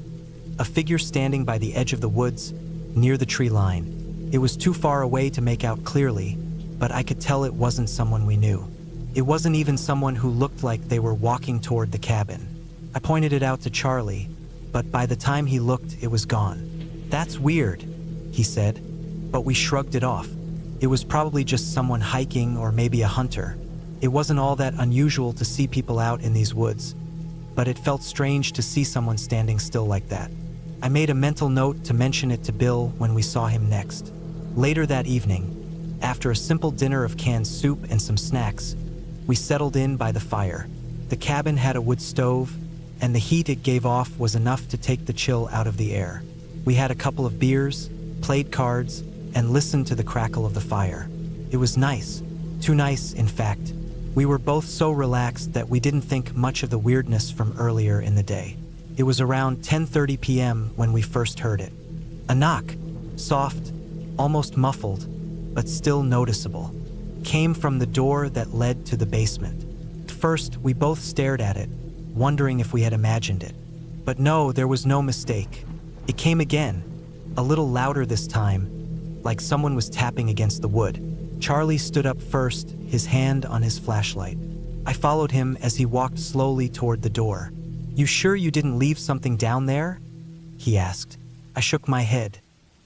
A figure standing by the edge of the woods, near the tree line. It was too far away to make out clearly, but I could tell it wasn't someone we knew. It wasn't even someone who looked like they were walking toward the cabin. I pointed it out to Charlie, but by the time he looked, it was gone. "That's weird," he said, but we shrugged it off. It was probably just someone hiking or maybe a hunter. It wasn't all that unusual to see people out in these woods, but it felt strange to see someone standing still like that. I made a mental note to mention it to Bill when we saw him next. Later that evening, after a simple dinner of canned soup and some snacks, we settled in by the fire. The cabin had a wood stove, and the heat it gave off was enough to take the chill out of the air. We had a couple of beers, played cards, and listened to the crackle of the fire. It was nice. Too nice, in fact. We were both so relaxed that we didn't think much of the weirdness from earlier in the day. It was around 10:30 p.m. when we first heard it. A knock, soft, almost muffled, but still noticeable, came from the door that led to the basement. First, we both stared at it, wondering if we had imagined it. But no, there was no mistake. It came again, a little louder this time, like someone was tapping against the wood. Charlie stood up first, his hand on his flashlight. I followed him as he walked slowly toward the door. "You sure you didn't leave something down there?" he asked. I shook my head.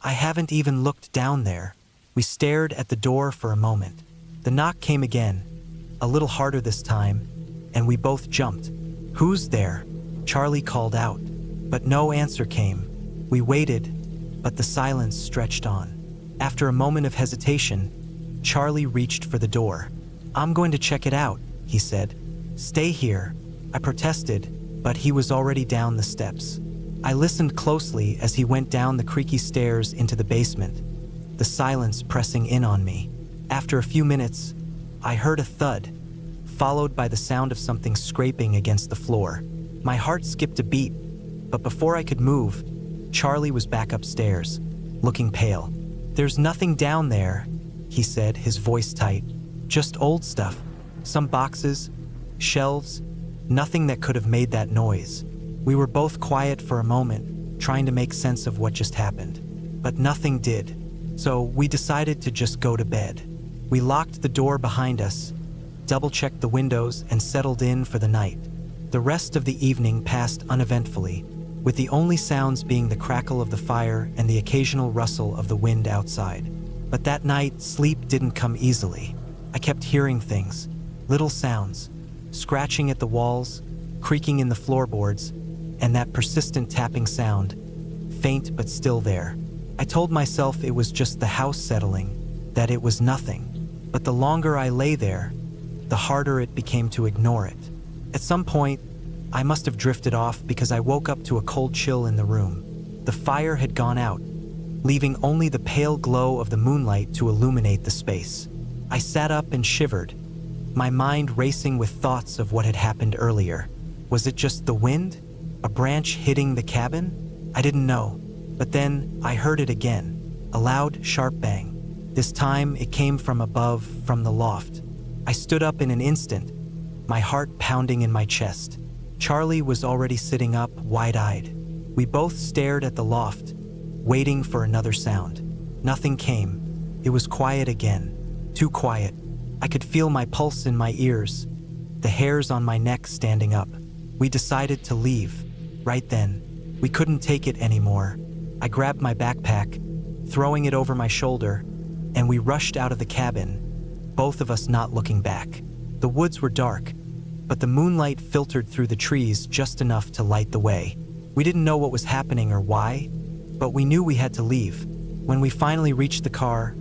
"I haven't even looked down there." We stared at the door for a moment. The knock came again, a little harder this time, and we both jumped. "Who's there?" Charlie called out, but no answer came. We waited, but the silence stretched on. After a moment of hesitation, Charlie reached for the door. "I'm going to check it out," he said. "Stay here." I protested, but he was already down the steps. I listened closely as he went down the creaky stairs into the basement, the silence pressing in on me. After a few minutes, I heard a thud, followed by the sound of something scraping against the floor. My heart skipped a beat, but before I could move, Charlie was back upstairs, looking pale. "There's nothing down there," he said, his voice tight. "Just old stuff. Some boxes, shelves, nothing that could have made that noise." We were both quiet for a moment, trying to make sense of what just happened. But nothing did. So we decided to just go to bed. We locked the door behind us, double-checked the windows, and settled in for the night. The rest of the evening passed uneventfully, with the only sounds being the crackle of the fire and the occasional rustle of the wind outside. But that night, sleep didn't come easily. I kept hearing things, little sounds, scratching at the walls, creaking in the floorboards, and that persistent tapping sound, faint but still there. I told myself it was just the house settling, that it was nothing. But the longer I lay there, the harder it became to ignore it. At some point, I must have drifted off because I woke up to a cold chill in the room. The fire had gone out, leaving only the pale glow of the moonlight to illuminate the space. I sat up and shivered, my mind racing with thoughts of what had happened earlier. Was it just the wind? A branch hitting the cabin? I didn't know. But then I heard it again, a loud, sharp bang. This time it came from above, from the loft. I stood up in an instant, my heart pounding in my chest. Charlie was already sitting up, wide-eyed. We both stared at the loft, waiting for another sound. Nothing came. It was quiet again, too quiet. I could feel my pulse in my ears, the hairs on my neck standing up. We decided to leave. Right then, we couldn't take it anymore. I grabbed my backpack, throwing it over my shoulder, and we rushed out of the cabin, both of us not looking back. The woods were dark, but the moonlight filtered through the trees just enough to light the way. We didn't know what was happening or why, but we knew we had to leave. When we finally reached the car,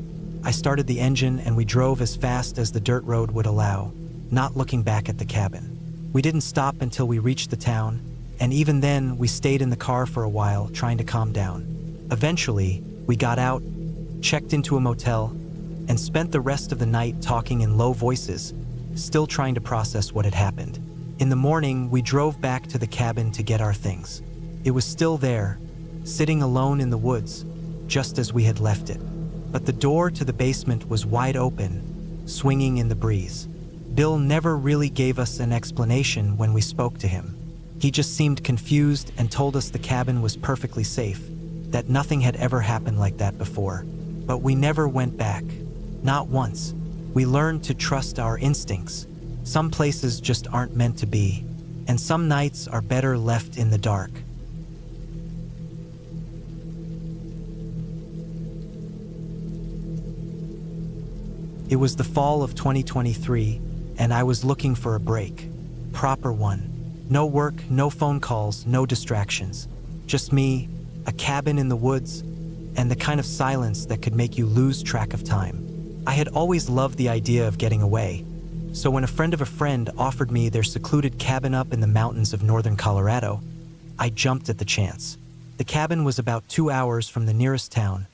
I started the engine and we drove as fast as the dirt road would allow, not looking back at the cabin. We didn't stop until we reached the town, and even then we stayed in the car for a while, trying to calm down. Eventually, we got out, checked into a motel, and spent the rest of the night talking in low voices, still trying to process what had happened. In the morning, we drove back to the cabin to get our things. It was still there, sitting alone in the woods, just as we had left it. But the door to the basement was wide open, swinging in the breeze. Bill never really gave us an explanation when we spoke to him. He just seemed confused and told us the cabin was perfectly safe, that nothing had ever happened like that before. But we never went back. Not once. We learned to trust our instincts. Some places just aren't meant to be, and some nights are better left in the dark. It was the fall of 2023, and I was looking for a break. Proper one. No work, no phone calls, no distractions. Just me, a cabin in the woods, and the kind of silence that could make you lose track of time. I had always loved the idea of getting away, so when a friend of a friend offered me their secluded cabin up in the mountains of northern Colorado, I jumped at the chance. The cabin was about 2 hours from the nearest town,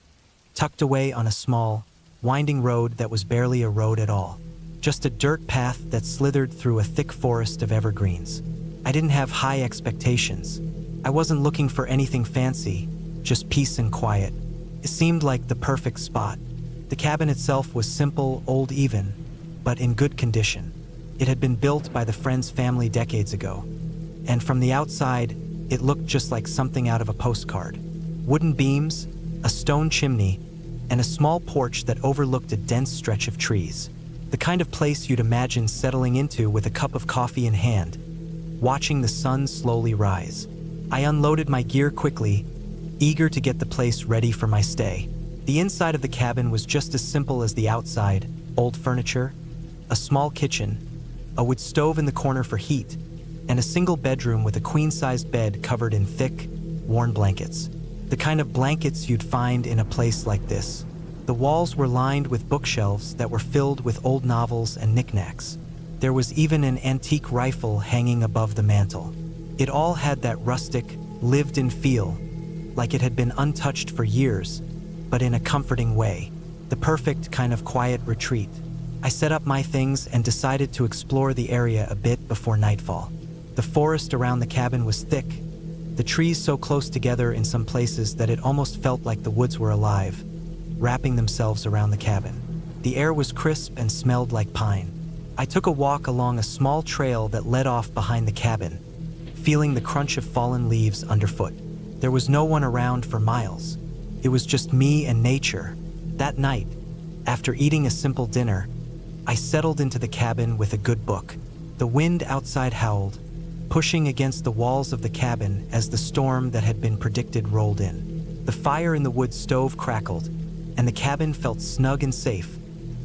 tucked away on a small, winding road that was barely a road at all. Just a dirt path that slithered through a thick forest of evergreens. I didn't have high expectations. I wasn't looking for anything fancy, just peace and quiet. It seemed like the perfect spot. The cabin itself was simple, old even, but in good condition. It had been built by the friend's family decades ago, and from the outside, it looked just like something out of a postcard. Wooden beams, a stone chimney, and a small porch that overlooked a dense stretch of trees. The kind of place you'd imagine settling into with a cup of coffee in hand, watching the sun slowly rise. I unloaded my gear quickly, eager to get the place ready for my stay. The inside of the cabin was just as simple as the outside: old furniture, a small kitchen, a wood stove in the corner for heat, and a single bedroom with a queen-sized bed covered in thick, worn blankets. The kind of blankets you'd find in a place like this. The walls were lined with bookshelves that were filled with old novels and knickknacks. There was even an antique rifle hanging above the mantel. It all had that rustic, lived-in feel, like it had been untouched for years, but in a comforting way. The perfect kind of quiet retreat. I set up my things and decided to explore the area a bit before nightfall. The forest around the cabin was thick, the trees so close together in some places that it almost felt like the woods were alive, wrapping themselves around the cabin. The air was crisp and smelled like pine. I took a walk along a small trail that led off behind the cabin, feeling the crunch of fallen leaves underfoot. There was no one around for miles. It was just me and nature. That night, after eating a simple dinner, I settled into the cabin with a good book. The wind outside howled, pushing against the walls of the cabin as the storm that had been predicted rolled in. The fire in the wood stove crackled, and the cabin felt snug and safe,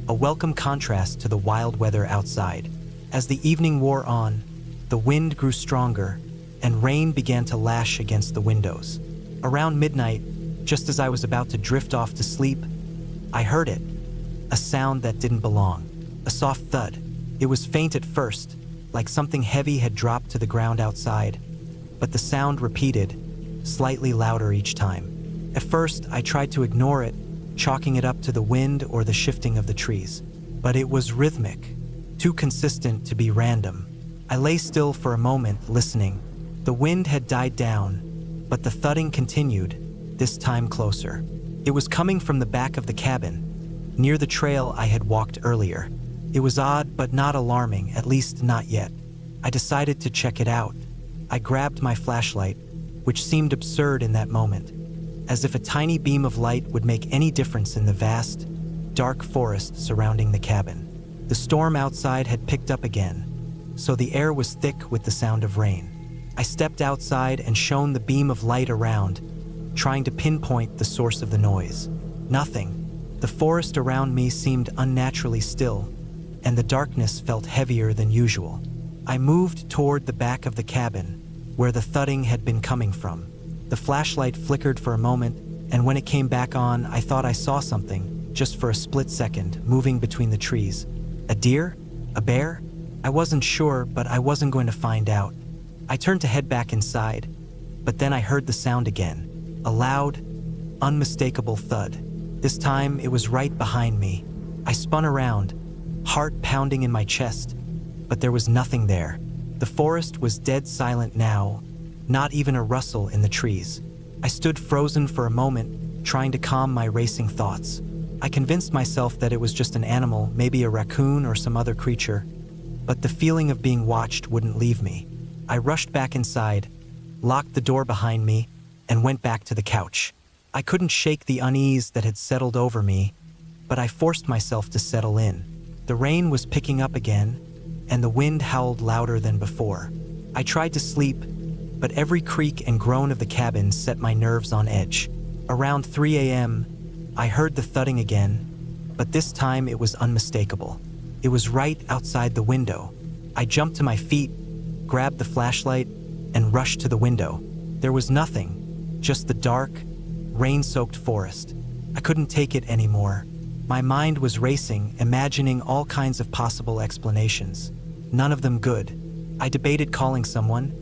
a welcome contrast to the wild weather outside. As the evening wore on, the wind grew stronger, and rain began to lash against the windows. Around midnight, just as I was about to drift off to sleep, I heard it, a sound that didn't belong, a soft thud. It was faint at first, like something heavy had dropped to the ground outside, but the sound repeated, slightly louder each time. At first, I tried to ignore it, chalking it up to the wind or the shifting of the trees. But it was rhythmic, too consistent to be random. I lay still for a moment, listening. The wind had died down, but the thudding continued, this time closer. It was coming from the back of the cabin, near the trail I had walked earlier. It was odd, but not alarming, at least not yet. I decided to check it out. I grabbed my flashlight, which seemed absurd in that moment, as if a tiny beam of light would make any difference in the vast, dark forest surrounding the cabin. The storm outside had picked up again, so the air was thick with the sound of rain. I stepped outside and shone the beam of light around, trying to pinpoint the source of the noise. Nothing. The forest around me seemed unnaturally still, and the darkness felt heavier than usual. I moved toward the back of the cabin, where the thudding had been coming from. The flashlight flickered for a moment, and when it came back on, I thought I saw something, just for a split second, moving between the trees. A deer? A bear? I wasn't sure, but I wasn't going to find out. I turned to head back inside, but then I heard the sound again, a loud, unmistakable thud. This time, it was right behind me. I spun around, heart pounding in my chest, but there was nothing there. The forest was dead silent now, not even a rustle in the trees. I stood frozen for a moment, trying to calm my racing thoughts. I convinced myself that it was just an animal, maybe a raccoon or some other creature, but the feeling of being watched wouldn't leave me. I rushed back inside, locked the door behind me, and went back to the couch. I couldn't shake the unease that had settled over me, but I forced myself to settle in. The rain was picking up again, and the wind howled louder than before. I tried to sleep, but every creak and groan of the cabin set my nerves on edge. Around 3 a.m., I heard the thudding again, but this time it was unmistakable. It was right outside the window. I jumped to my feet, grabbed the flashlight, and rushed to the window. There was nothing, just the dark, rain-soaked forest. I couldn't take it anymore. My mind was racing, imagining all kinds of possible explanations. None of them good. I debated calling someone,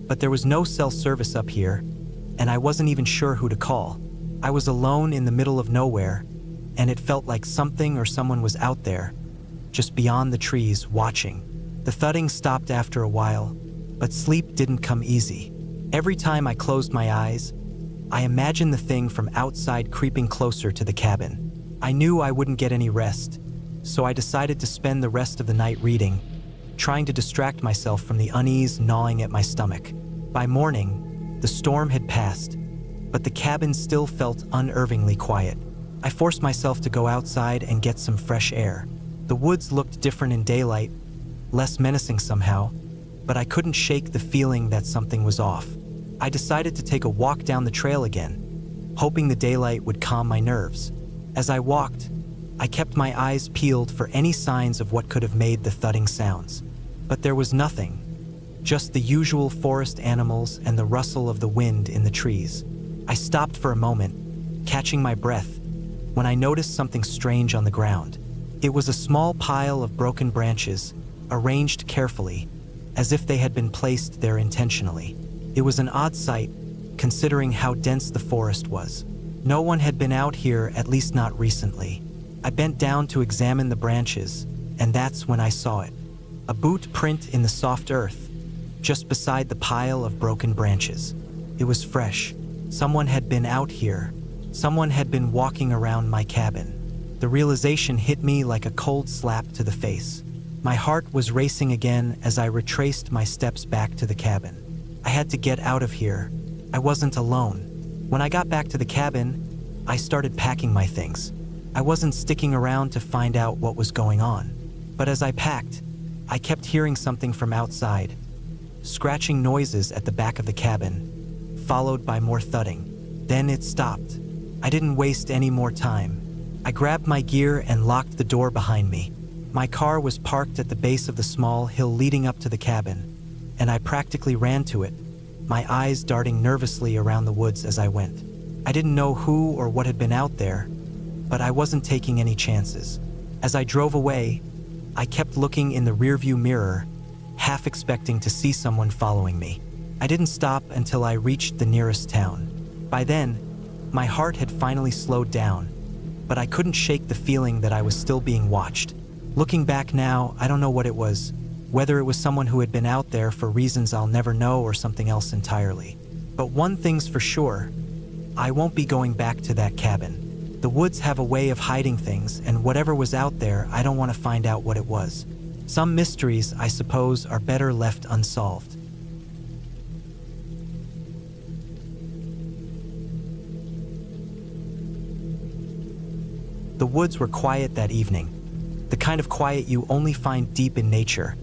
but there was no cell service up here, and I wasn't even sure who to call. I was alone in the middle of nowhere, and it felt like something or someone was out there, just beyond the trees, watching. The thudding stopped after a while, but sleep didn't come easy. Every time I closed my eyes, I imagined the thing from outside creeping closer to the cabin. I knew I wouldn't get any rest, so I decided to spend the rest of the night reading, trying to distract myself from the unease gnawing at my stomach. By morning, the storm had passed, but the cabin still felt unnervingly quiet. I forced myself to go outside and get some fresh air. The woods looked different in daylight, less menacing somehow, but I couldn't shake the feeling that something was off. I decided to take a walk down the trail again, hoping the daylight would calm my nerves. As I walked, I kept my eyes peeled for any signs of what could have made the thudding sounds. But there was nothing, just the usual forest animals and the rustle of the wind in the trees. I stopped for a moment, catching my breath, when I noticed something strange on the ground. It was a small pile of broken branches, arranged carefully, as if they had been placed there intentionally. It was an odd sight, considering how dense the forest was. No one had been out here, at least not recently. I bent down to examine the branches, and that's when I saw it. A boot print in the soft earth, just beside the pile of broken branches. It was fresh. Someone had been out here. Someone had been walking around my cabin. The realization hit me like a cold slap to the face. My heart was racing again as I retraced my steps back to the cabin. I had to get out of here. I wasn't alone. When I got back to the cabin, I started packing my things. I wasn't sticking around to find out what was going on. But as I packed, I kept hearing something from outside. Scratching noises at the back of the cabin, followed by more thudding. Then it stopped. I didn't waste any more time. I grabbed my gear and locked the door behind me. My car was parked at the base of the small hill leading up to the cabin, and I practically ran to it, my eyes darting nervously around the woods as I went. I didn't know who or what had been out there, but I wasn't taking any chances. As I drove away, I kept looking in the rearview mirror, half expecting to see someone following me. I didn't stop until I reached the nearest town. By then, my heart had finally slowed down, but I couldn't shake the feeling that I was still being watched. Looking back now, I don't know what it was, whether it was someone who had been out there for reasons I'll never know or something else entirely. But one thing's for sure, I won't be going back to that cabin. The woods have a way of hiding things, and whatever was out there, I don't want to find out what it was. Some mysteries, I suppose, are better left unsolved. The woods were quiet that evening, the kind of quiet you only find deep in nature,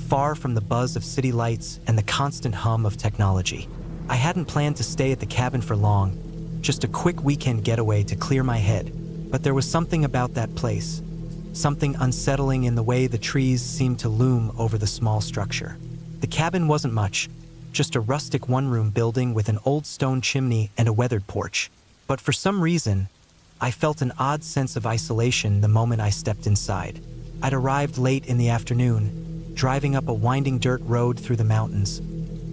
far from the buzz of city lights and the constant hum of technology. I hadn't planned to stay at the cabin for long, just a quick weekend getaway to clear my head, but there was something about that place, something unsettling in the way the trees seemed to loom over the small structure. The cabin wasn't much, just a rustic one-room building with an old stone chimney and a weathered porch, but for some reason, I felt an odd sense of isolation the moment I stepped inside. I'd arrived late in the afternoon, driving up a winding dirt road through the mountains,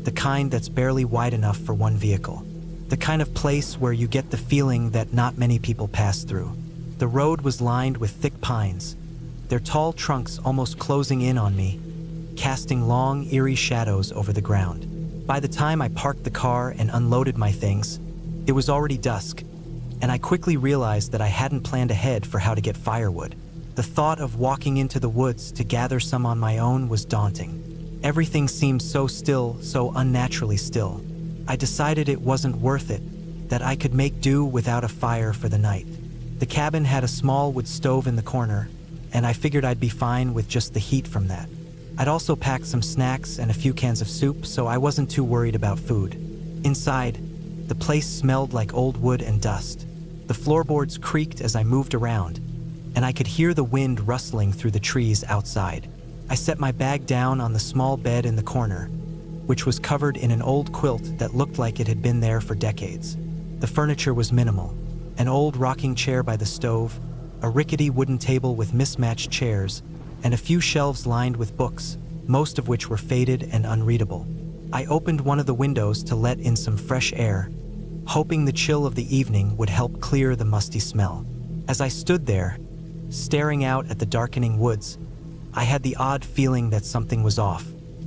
the kind that's barely wide enough for one vehicle. The kind of place where you get the feeling that not many people pass through. The road was lined with thick pines, their tall trunks almost closing in on me, casting long, eerie shadows over the ground. By the time I parked the car and unloaded my things, it was already dusk, and I quickly realized that I hadn't planned ahead for how to get firewood. The thought of walking into the woods to gather some on my own was daunting. Everything seemed so still, so unnaturally still. I decided it wasn't worth it, that I could make do without a fire for the night. The cabin had a small wood stove in the corner, and I figured I'd be fine with just the heat from that. I'd also packed some snacks and a few cans of soup, so I wasn't too worried about food. Inside, the place smelled like old wood and dust. The floorboards creaked as I moved around, and I could hear the wind rustling through the trees outside. I set my bag down on the small bed in the corner, which was covered in an old quilt that looked like it had been there for decades. The furniture was minimal: an old rocking chair by the stove, a rickety wooden table with mismatched chairs, and a few shelves lined with books, most of which were faded and unreadable. I opened one of the windows to let in some fresh air, hoping the chill of the evening would help clear the musty smell. As I stood there, staring out at the darkening woods, I had the odd feeling that something was off.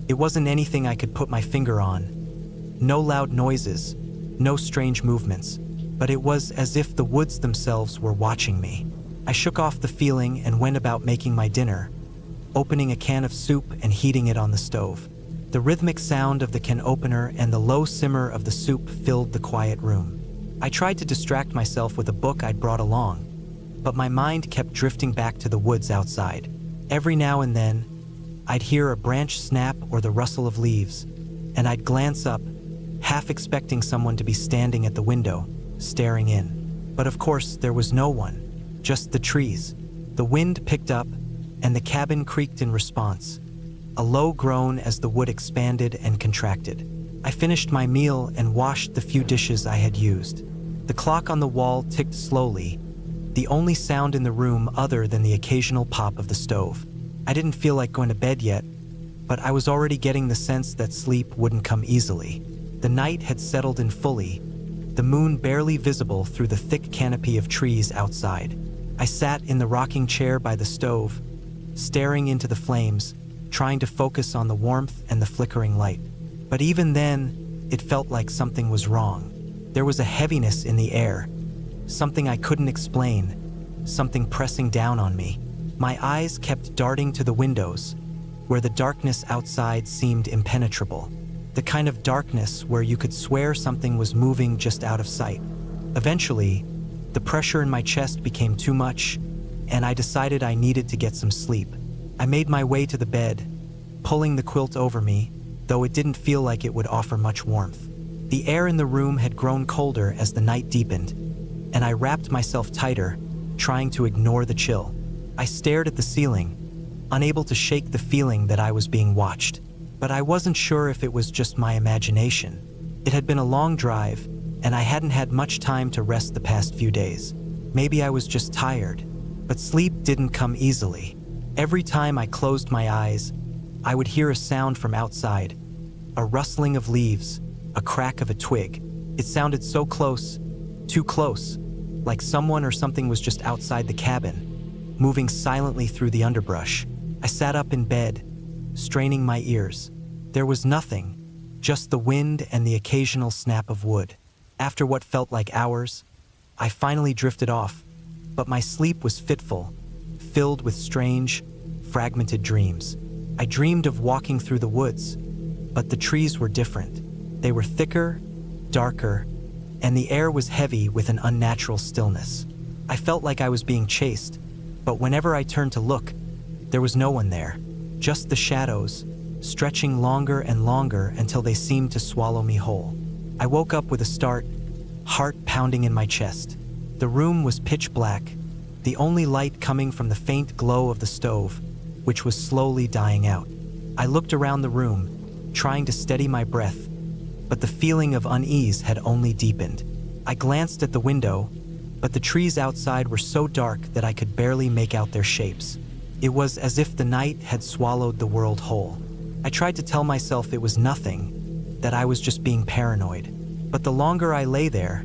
It wasn't anything I could put my finger on. No loud noises, no strange movements, but it was as if the woods themselves were watching me. I shook off the feeling and went about making my dinner, opening a can of soup and heating it on the stove. The rhythmic sound of the can opener and the low simmer of the soup filled the quiet room. I tried to distract myself with a book I'd brought along, but my mind kept drifting back to the woods outside. Every now and then, I'd hear a branch snap or the rustle of leaves, and I'd glance up, half expecting someone to be standing at the window, staring in. But of course, there was no one, just the trees. The wind picked up, and the cabin creaked in response, a low groan as the wood expanded and contracted. I finished my meal and washed the few dishes I had used. The clock on the wall ticked slowly, the only sound in the room other than the occasional pop of the stove. I didn't feel like going to bed yet, but I was already getting the sense that sleep wouldn't come easily. The night had settled in fully, the moon barely visible through the thick canopy of trees outside. I sat in the rocking chair by the stove, staring into the flames, trying to focus on the warmth and the flickering light. But even then, it felt like something was wrong. There was a heaviness in the air, something I couldn't explain, something pressing down on me. My eyes kept darting to the windows, where the darkness outside seemed impenetrable. The kind of darkness where you could swear something was moving just out of sight. Eventually, the pressure in my chest became too much, and I decided I needed to get some sleep. I made my way to the bed, pulling the quilt over me, though it didn't feel like it would offer much warmth. The air in the room had grown colder as the night deepened, and I wrapped myself tighter, trying to ignore the chill. I stared at the ceiling, unable to shake the feeling that I was being watched. But I wasn't sure if it was just my imagination. It had been a long drive, and I hadn't had much time to rest the past few days. Maybe I was just tired, but sleep didn't come easily. Every time I closed my eyes, I would hear a sound from outside, a rustling of leaves, a crack of a twig. It sounded so close, too close, like someone or something was just outside the cabin, moving silently through the underbrush. I sat up in bed, straining my ears. There was nothing, just the wind and the occasional snap of wood. After what felt like hours, I finally drifted off, but my sleep was fitful, filled with strange, fragmented dreams. I dreamed of walking through the woods, but the trees were different. They were thicker, darker, and the air was heavy with an unnatural stillness. I felt like I was being chased, but whenever I turned to look, there was no one there. Just the shadows, stretching longer and longer until they seemed to swallow me whole. I woke up with a start, heart pounding in my chest. The room was pitch black, the only light coming from the faint glow of the stove, which was slowly dying out. I looked around the room, trying to steady my breath, but the feeling of unease had only deepened. I glanced at the window, but the trees outside were so dark that I could barely make out their shapes. It was as if the night had swallowed the world whole. I tried to tell myself it was nothing, that I was just being paranoid. But the longer I lay there,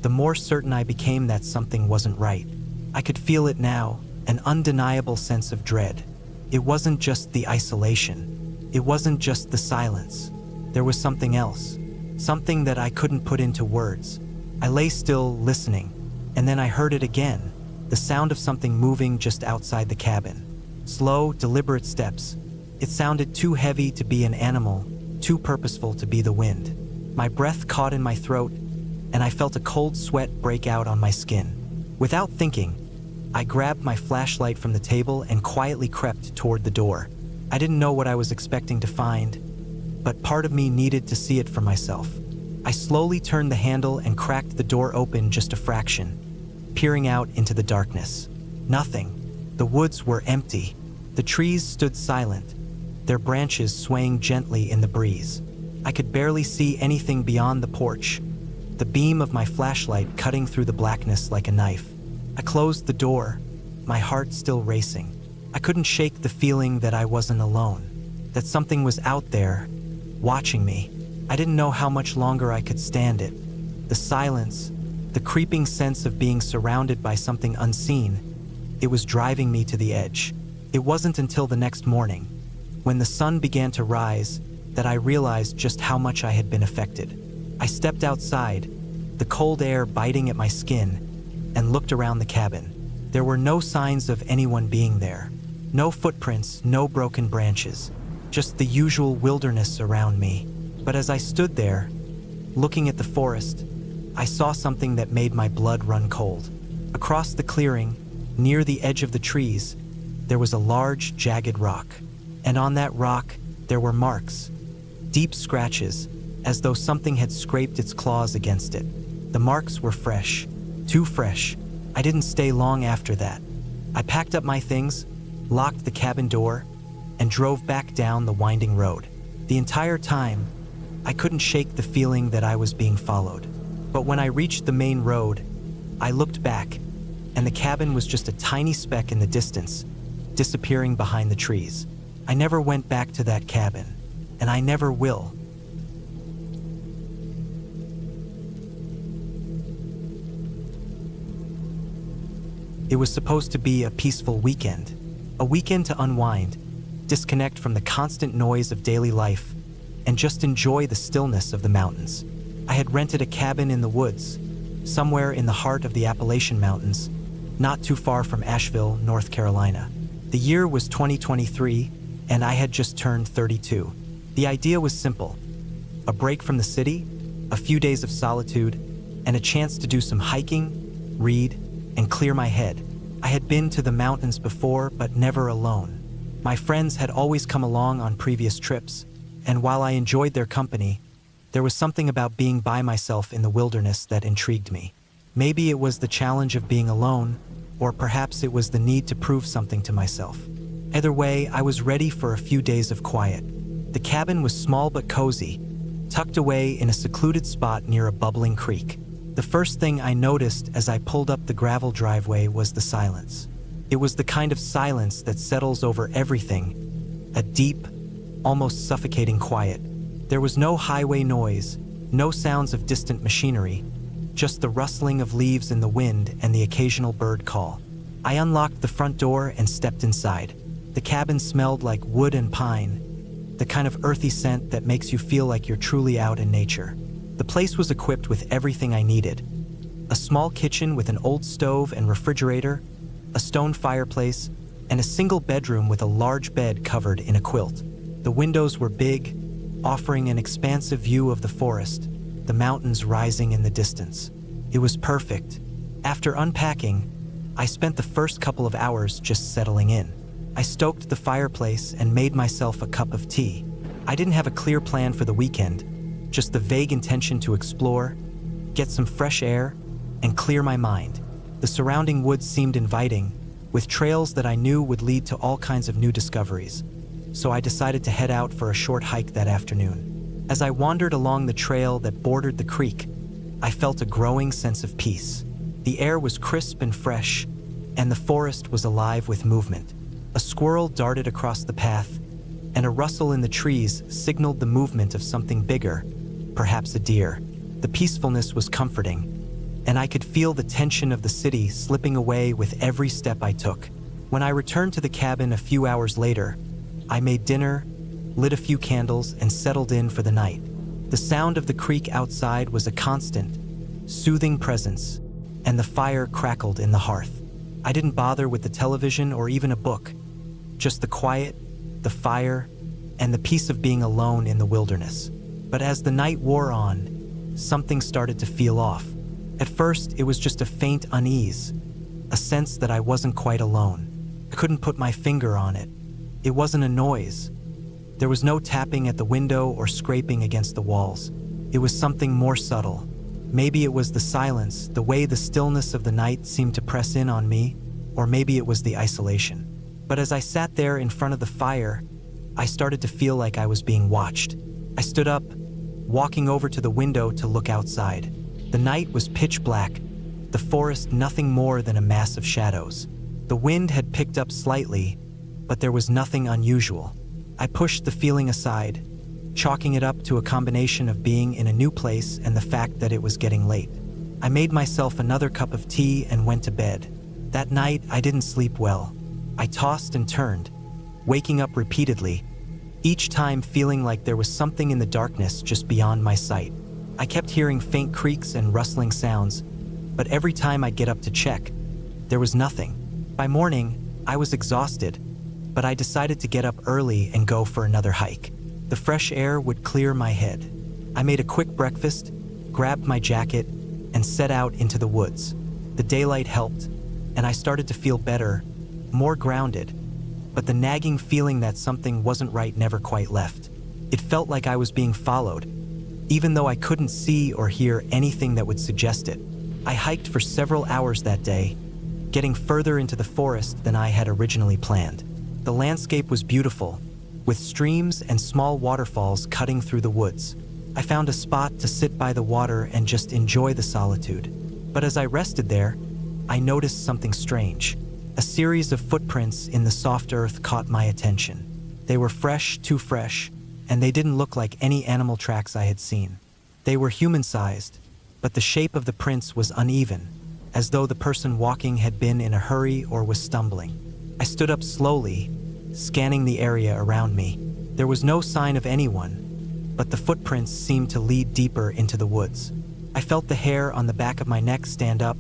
the more certain I became that something wasn't right. I could feel it now, an undeniable sense of dread. It wasn't just the isolation. It wasn't just the silence. There was something else, something that I couldn't put into words. I lay still, listening, and then I heard it again, the sound of something moving just outside the cabin. Slow, deliberate steps. It sounded too heavy to be an animal, too purposeful to be the wind. My breath caught in my throat, and I felt a cold sweat break out on my skin. Without thinking, I grabbed my flashlight from the table and quietly crept toward the door. I didn't know what I was expecting to find, but part of me needed to see it for myself. I slowly turned the handle and cracked the door open just a fraction, peering out into the darkness. Nothing. The woods were empty. The trees stood silent, their branches swaying gently in the breeze. I could barely see anything beyond the porch, the beam of my flashlight cutting through the blackness like a knife. I closed the door, my heart still racing. I couldn't shake the feeling that I wasn't alone, that something was out there, watching me. I didn't know how much longer I could stand it. The silence, the creeping sense of being surrounded by something unseen, it was driving me to the edge. It wasn't until the next morning, when the sun began to rise, that I realized just how much I had been affected. I stepped outside, the cold air biting at my skin, and looked around the cabin. There were no signs of anyone being there. No footprints, no broken branches, just the usual wilderness around me. But as I stood there, looking at the forest, I saw something that made my blood run cold. Across the clearing, near the edge of the trees, there was a large, jagged rock. And on that rock, there were marks, deep scratches, as though something had scraped its claws against it. The marks were fresh, too fresh. I didn't stay long after that. I packed up my things, locked the cabin door, and drove back down the winding road. The entire time, I couldn't shake the feeling that I was being followed. But when I reached the main road, I looked back, and the cabin was just a tiny speck in the distance, disappearing behind the trees. I never went back to that cabin, and I never will. It was supposed to be a peaceful weekend, a weekend to unwind, disconnect from the constant noise of daily life, and just enjoy the stillness of the mountains. I had rented a cabin in the woods, somewhere in the heart of the Appalachian Mountains, not too far from Asheville, North Carolina. The year was 2023, and I had just turned 32. The idea was simple: a break from the city, a few days of solitude, and a chance to do some hiking, read, and clear my head. I had been to the mountains before, but never alone. My friends had always come along on previous trips, and while I enjoyed their company, there was something about being by myself in the wilderness that intrigued me. Maybe it was the challenge of being alone, or perhaps it was the need to prove something to myself. Either way, I was ready for a few days of quiet. The cabin was small but cozy, tucked away in a secluded spot near a bubbling creek. The first thing I noticed as I pulled up the gravel driveway was the silence. It was the kind of silence that settles over everything, a deep, almost suffocating quiet. There was no highway noise, no sounds of distant machinery, just the rustling of leaves in the wind and the occasional bird call. I unlocked the front door and stepped inside. The cabin smelled like wood and pine, the kind of earthy scent that makes you feel like you're truly out in nature. The place was equipped with everything I needed: a small kitchen with an old stove and refrigerator, a stone fireplace, and a single bedroom with a large bed covered in a quilt. The windows were big, offering an expansive view of the forest, the mountains rising in the distance. It was perfect. After unpacking, I spent the first couple of hours just settling in. I stoked the fireplace and made myself a cup of tea. I didn't have a clear plan for the weekend, just the vague intention to explore, get some fresh air, and clear my mind. The surrounding woods seemed inviting, with trails that I knew would lead to all kinds of new discoveries, so I decided to head out for a short hike that afternoon. As I wandered along the trail that bordered the creek, I felt a growing sense of peace. The air was crisp and fresh, and the forest was alive with movement. A squirrel darted across the path, and a rustle in the trees signaled the movement of something bigger, perhaps a deer. The peacefulness was comforting, and I could feel the tension of the city slipping away with every step I took. When I returned to the cabin a few hours later, I made dinner, lit a few candles, and settled in for the night. The sound of the creek outside was a constant, soothing presence, and the fire crackled in the hearth. I didn't bother with the television or even a book, just the quiet, the fire, and the peace of being alone in the wilderness. But as the night wore on, something started to feel off. At first, it was just a faint unease, a sense that I wasn't quite alone. I couldn't put my finger on it. It wasn't a noise. There was no tapping at the window or scraping against the walls. It was something more subtle. Maybe it was the silence, the way the stillness of the night seemed to press in on me, or maybe it was the isolation. But as I sat there in front of the fire, I started to feel like I was being watched. I stood up, walking over to the window to look outside. The night was pitch black, the forest nothing more than a mass of shadows. The wind had picked up slightly, but there was nothing unusual. I pushed the feeling aside, chalking it up to a combination of being in a new place and the fact that it was getting late. I made myself another cup of tea and went to bed. That night, I didn't sleep well. I tossed and turned, waking up repeatedly, each time feeling like there was something in the darkness just beyond my sight. I kept hearing faint creaks and rustling sounds, but every time I'd get up to check, there was nothing. By morning, I was exhausted, but I decided to get up early and go for another hike. The fresh air would clear my head. I made a quick breakfast, grabbed my jacket, and set out into the woods. The daylight helped, and I started to feel better, more grounded, but the nagging feeling that something wasn't right never quite left. It felt like I was being followed, even though I couldn't see or hear anything that would suggest it. I hiked for several hours that day, getting further into the forest than I had originally planned. The landscape was beautiful, with streams and small waterfalls cutting through the woods. I found a spot to sit by the water and just enjoy the solitude. But as I rested there, I noticed something strange. A series of footprints in the soft earth caught my attention. They were fresh, too fresh, and they didn't look like any animal tracks I had seen. They were human-sized, but the shape of the prints was uneven, as though the person walking had been in a hurry or was stumbling. I stood up slowly, scanning the area around me. There was no sign of anyone, but the footprints seemed to lead deeper into the woods. I felt the hair on the back of my neck stand up,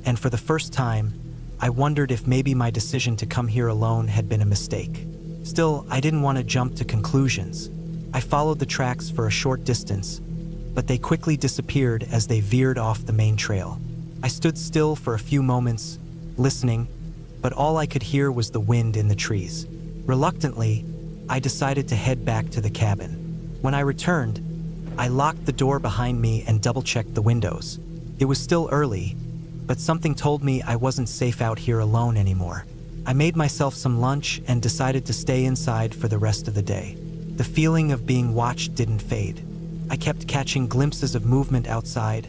and for the first time, I wondered if maybe my decision to come here alone had been a mistake. Still, I didn't want to jump to conclusions. I followed the tracks for a short distance, but they quickly disappeared as they veered off the main trail. I stood still for a few moments, listening, but all I could hear was the wind in the trees. Reluctantly, I decided to head back to the cabin. When I returned, I locked the door behind me and double-checked the windows. It was still early, but something told me I wasn't safe out here alone anymore. I made myself some lunch and decided to stay inside for the rest of the day. The feeling of being watched didn't fade. I kept catching glimpses of movement outside,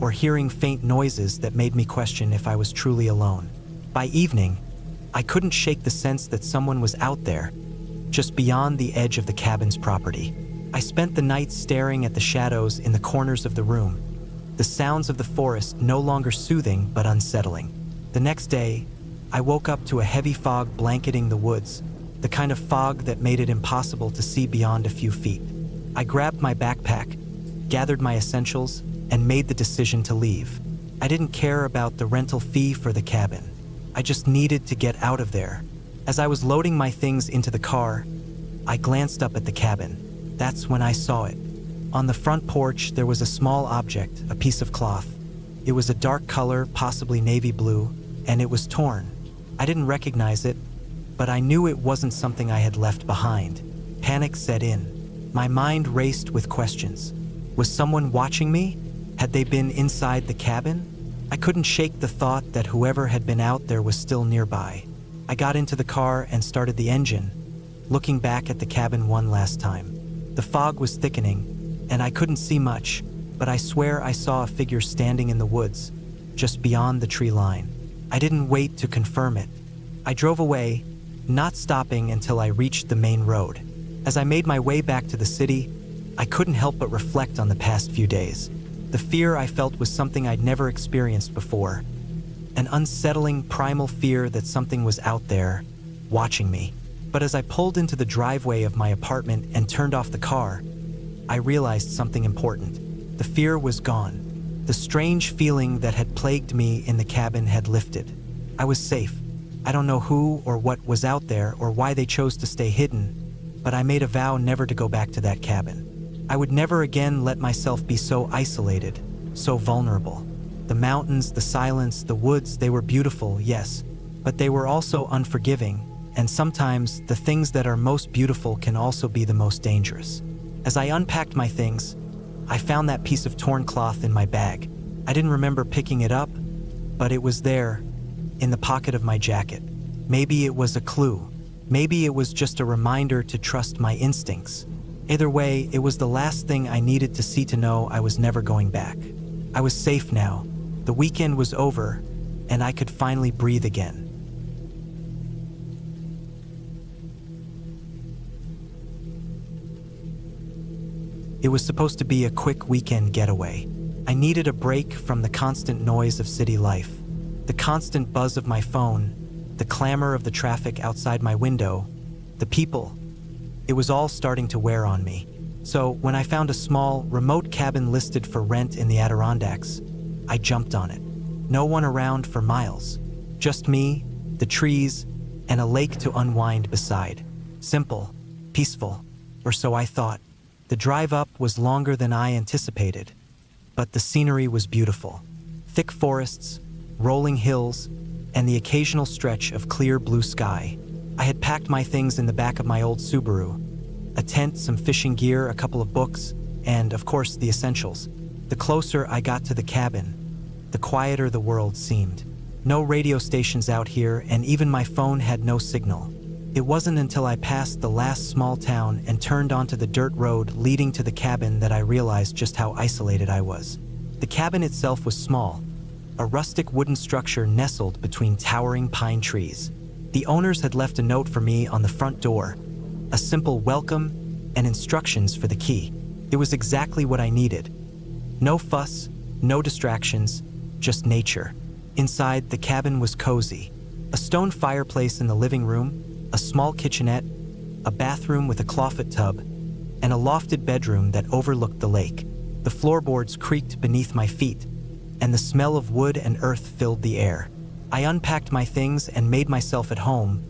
or hearing faint noises that made me question if I was truly alone. By evening, I couldn't shake the sense that someone was out there, just beyond the edge of the cabin's property. I spent the night staring at the shadows in the corners of the room, the sounds of the forest no longer soothing but unsettling. The next day, I woke up to a heavy fog blanketing the woods, the kind of fog that made it impossible to see beyond a few feet. I grabbed my backpack, gathered my essentials, and made the decision to leave. I didn't care about the rental fee for the cabin. I just needed to get out of there. As I was loading my things into the car, I glanced up at the cabin. That's when I saw it. On the front porch, there was a small object, a piece of cloth. It was a dark color, possibly navy blue, and it was torn. I didn't recognize it, but I knew it wasn't something I had left behind. Panic set in. My mind raced with questions. Was someone watching me? Had they been inside the cabin? I couldn't shake the thought that whoever had been out there was still nearby. I got into the car and started the engine, looking back at the cabin one last time. The fog was thickening, and I couldn't see much, but I swear I saw a figure standing in the woods, just beyond the tree line. I didn't wait to confirm it. I drove away, not stopping until I reached the main road. As I made my way back to the city, I couldn't help but reflect on the past few days. The fear I felt was something I'd never experienced before, an unsettling, primal fear that something was out there, watching me. But as I pulled into the driveway of my apartment and turned off the car, I realized something important. The fear was gone. The strange feeling that had plagued me in the cabin had lifted. I was safe. I don't know who or what was out there or why they chose to stay hidden, but I made a vow never to go back to that cabin. I would never again let myself be so isolated, so vulnerable. The mountains, the silence, the woods, they were beautiful, yes, but they were also unforgiving, and sometimes the things that are most beautiful can also be the most dangerous. As I unpacked my things, I found that piece of torn cloth in my bag. I didn't remember picking it up, but it was there, in the pocket of my jacket. Maybe it was a clue. Maybe it was just a reminder to trust my instincts. Either way, it was the last thing I needed to see to know I was never going back. I was safe now. The weekend was over, and I could finally breathe again. It was supposed to be a quick weekend getaway. I needed a break from the constant noise of city life, the constant buzz of my phone, the clamor of the traffic outside my window, the people. It was all starting to wear on me. So when I found a small, remote cabin listed for rent in the Adirondacks, I jumped on it. No one around for miles. Just me, the trees, and a lake to unwind beside. Simple, peaceful, or so I thought. The drive up was longer than I anticipated, but the scenery was beautiful. Thick forests, rolling hills, and the occasional stretch of clear blue sky. I had packed my things in the back of my old Subaru, a tent, some fishing gear, a couple of books, and, of course, the essentials. The closer I got to the cabin, the quieter the world seemed. No radio stations out here, and even my phone had no signal. It wasn't until I passed the last small town and turned onto the dirt road leading to the cabin that I realized just how isolated I was. The cabin itself was small, a rustic wooden structure nestled between towering pine trees. The owners had left a note for me on the front door, a simple welcome and instructions for the key. It was exactly what I needed. No fuss, no distractions, just nature. Inside, the cabin was cozy. A stone fireplace in the living room, a small kitchenette, a bathroom with a clawfoot tub, and a lofted bedroom that overlooked the lake. The floorboards creaked beneath my feet, and the smell of wood and earth filled the air. I unpacked my things and made myself at home,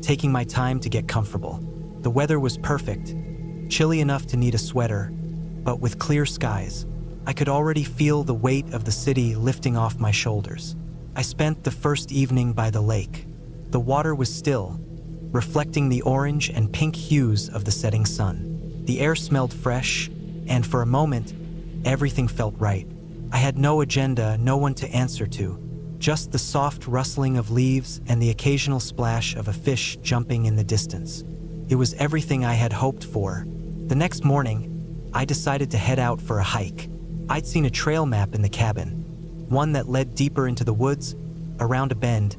taking my time to get comfortable. The weather was perfect, chilly enough to need a sweater, but with clear skies. I could already feel the weight of the city lifting off my shoulders. I spent the first evening by the lake. The water was still, reflecting the orange and pink hues of the setting sun. The air smelled fresh, and for a moment, everything felt right. I had no agenda, no one to answer to, just the soft rustling of leaves and the occasional splash of a fish jumping in the distance. It was everything I had hoped for. The next morning, I decided to head out for a hike. I'd seen a trail map in the cabin, one that led deeper into the woods, around a bend,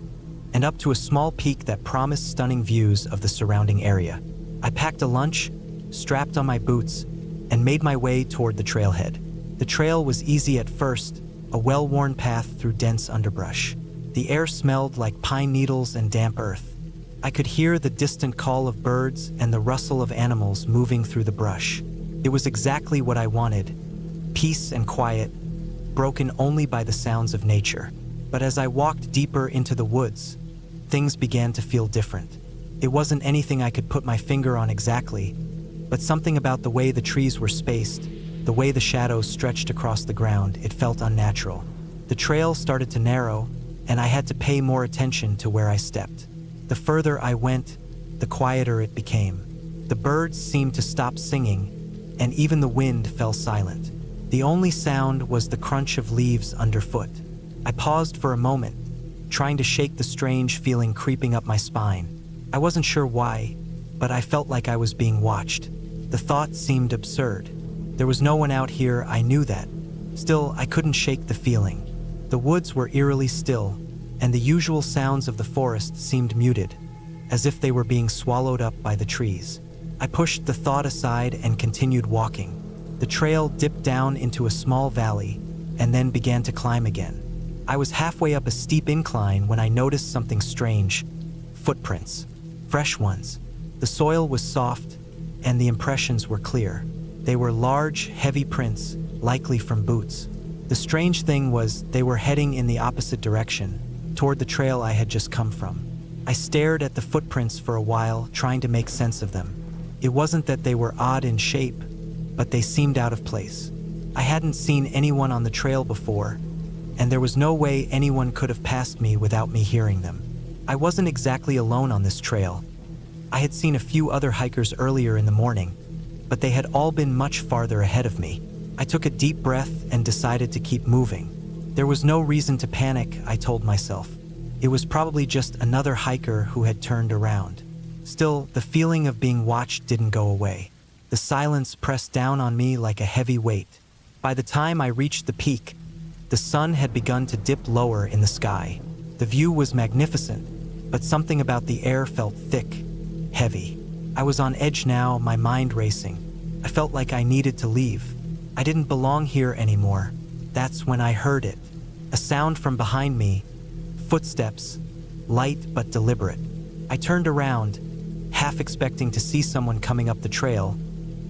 and up to a small peak that promised stunning views of the surrounding area. I packed a lunch, strapped on my boots, and made my way toward the trailhead. The trail was easy at first, a well-worn path through dense underbrush. The air smelled like pine needles and damp earth. I could hear the distant call of birds and the rustle of animals moving through the brush. It was exactly what I wanted, peace and quiet, broken only by the sounds of nature. But as I walked deeper into the woods, things began to feel different. It wasn't anything I could put my finger on exactly, but something about the way the trees were spaced, the way the shadows stretched across the ground, it felt unnatural. The trail started to narrow, and I had to pay more attention to where I stepped. The further I went, the quieter it became. The birds seemed to stop singing, and even the wind fell silent. The only sound was the crunch of leaves underfoot. I paused for a moment, trying to shake the strange feeling creeping up my spine. I wasn't sure why, but I felt like I was being watched. The thought seemed absurd. There was no one out here, I knew that. Still, I couldn't shake the feeling. The woods were eerily still, and the usual sounds of the forest seemed muted, as if they were being swallowed up by the trees. I pushed the thought aside and continued walking. The trail dipped down into a small valley, and then began to climb again. I was halfway up a steep incline when I noticed something strange. Footprints. Fresh ones. The soil was soft, and the impressions were clear. They were large, heavy prints, likely from boots. The strange thing was they were heading in the opposite direction, toward the trail I had just come from. I stared at the footprints for a while, trying to make sense of them. It wasn't that they were odd in shape, but they seemed out of place. I hadn't seen anyone on the trail before, and there was no way anyone could have passed me without me hearing them. I wasn't exactly alone on this trail. I had seen a few other hikers earlier in the morning, but they had all been much farther ahead of me. I took a deep breath and decided to keep moving. There was no reason to panic, I told myself. It was probably just another hiker who had turned around. Still, the feeling of being watched didn't go away. The silence pressed down on me like a heavy weight. By the time I reached the peak, the sun had begun to dip lower in the sky. The view was magnificent, but something about the air felt thick, heavy. I was on edge now, my mind racing. I felt like I needed to leave. I didn't belong here anymore. That's when I heard it. A sound from behind me. Footsteps. Light but deliberate. I turned around, half expecting to see someone coming up the trail,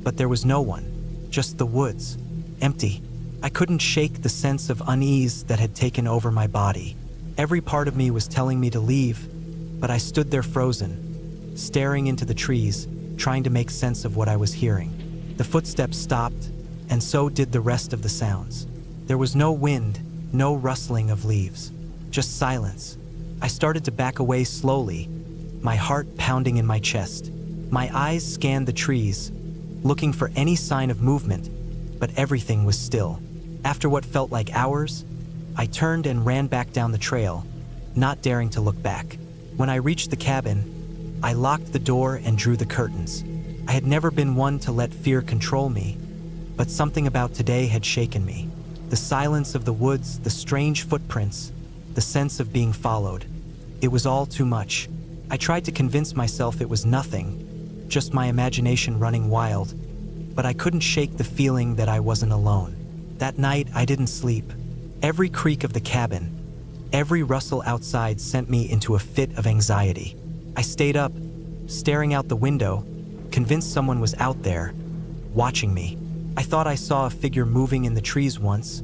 but there was no one. Just the woods. Empty. I couldn't shake the sense of unease that had taken over my body. Every part of me was telling me to leave, but I stood there frozen, staring into the trees, trying to make sense of what I was hearing. The footsteps stopped, and so did the rest of the sounds. There was no wind, no rustling of leaves, just silence. I started to back away slowly, my heart pounding in my chest. My eyes scanned the trees, looking for any sign of movement, but everything was still. After what felt like hours, I turned and ran back down the trail, not daring to look back. When I reached the cabin, I locked the door and drew the curtains. I had never been one to let fear control me, but something about today had shaken me. The silence of the woods, the strange footprints, the sense of being followed. It was all too much. I tried to convince myself it was nothing, just my imagination running wild, but I couldn't shake the feeling that I wasn't alone. That night, I didn't sleep. Every creak of the cabin, every rustle outside sent me into a fit of anxiety. I stayed up, staring out the window, convinced someone was out there, watching me. I thought I saw a figure moving in the trees once,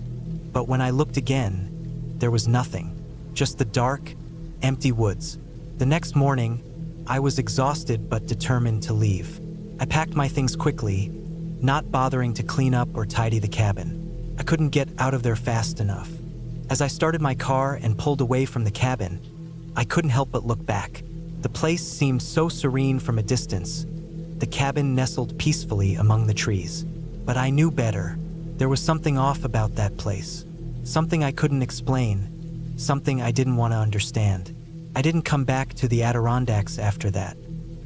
but when I looked again, there was nothing. Just the dark, empty woods. The next morning, I was exhausted but determined to leave. I packed my things quickly, not bothering to clean up or tidy the cabin. I couldn't get out of there fast enough. As I started my car and pulled away from the cabin, I couldn't help but look back. The place seemed so serene from a distance. The cabin nestled peacefully among the trees. But I knew better. There was something off about that place. Something I couldn't explain. Something I didn't want to understand. I didn't come back to the Adirondacks after that.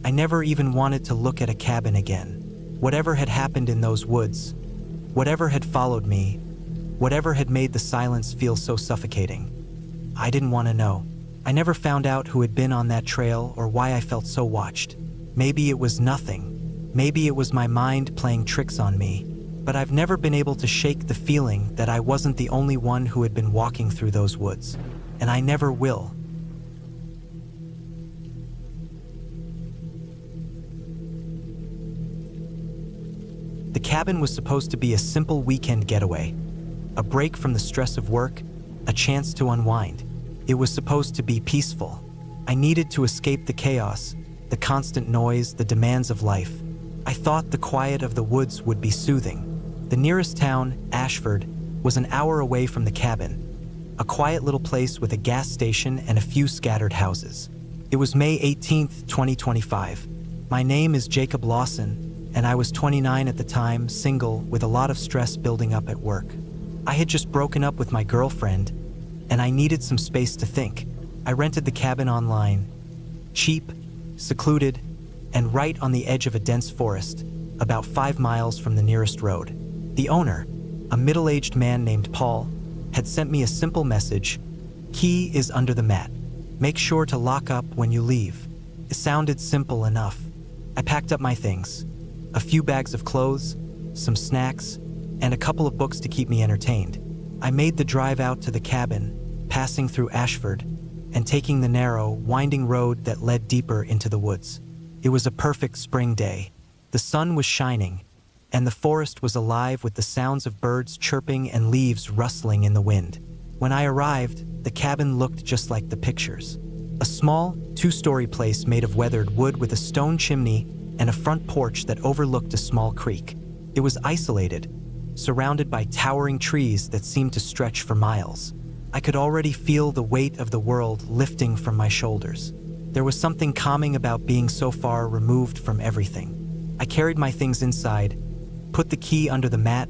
I never even wanted to look at a cabin again. Whatever had happened in those woods, whatever had followed me, whatever had made the silence feel so suffocating, I didn't want to know. I never found out who had been on that trail or why I felt so watched. Maybe it was nothing. Maybe it was my mind playing tricks on me. But I've never been able to shake the feeling that I wasn't the only one who had been walking through those woods. And I never will. The cabin was supposed to be a simple weekend getaway, a break from the stress of work, a chance to unwind. It was supposed to be peaceful. I needed to escape the chaos, the constant noise, the demands of life. I thought the quiet of the woods would be soothing. The nearest town, Ashford, was an hour away from the cabin, a quiet little place with a gas station and a few scattered houses. It was May 18th, 2025. My name is Jacob Lawson, and I was 29 at the time, single, with a lot of stress building up at work. I had just broken up with my girlfriend, and I needed some space to think. I rented the cabin online. Cheap, secluded, and right on the edge of a dense forest, about 5 miles from the nearest road. The owner, a middle-aged man named Paul, had sent me a simple message: "Key is under the mat. Make sure to lock up when you leave." It sounded simple enough. I packed up my things. A few bags of clothes, some snacks, and a couple of books to keep me entertained. I made the drive out to the cabin, passing through Ashford, and taking the narrow, winding road that led deeper into the woods. It was a perfect spring day. The sun was shining, and the forest was alive with the sounds of birds chirping and leaves rustling in the wind. When I arrived, the cabin looked just like the pictures. A small, 2-story place made of weathered wood with a stone chimney and a front porch that overlooked a small creek. It was isolated, surrounded by towering trees that seemed to stretch for miles. I could already feel the weight of the world lifting from my shoulders. There was something calming about being so far removed from everything. I carried my things inside, put the key under the mat,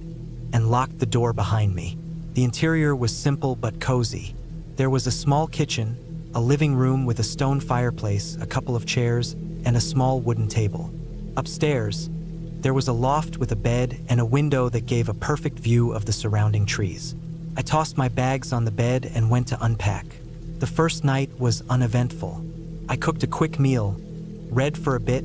and locked the door behind me. The interior was simple but cozy. There was a small kitchen, a living room with a stone fireplace, a couple of chairs, and a small wooden table. Upstairs, there was a loft with a bed and a window that gave a perfect view of the surrounding trees. I tossed my bags on the bed and went to unpack. The first night was uneventful. I cooked a quick meal, read for a bit,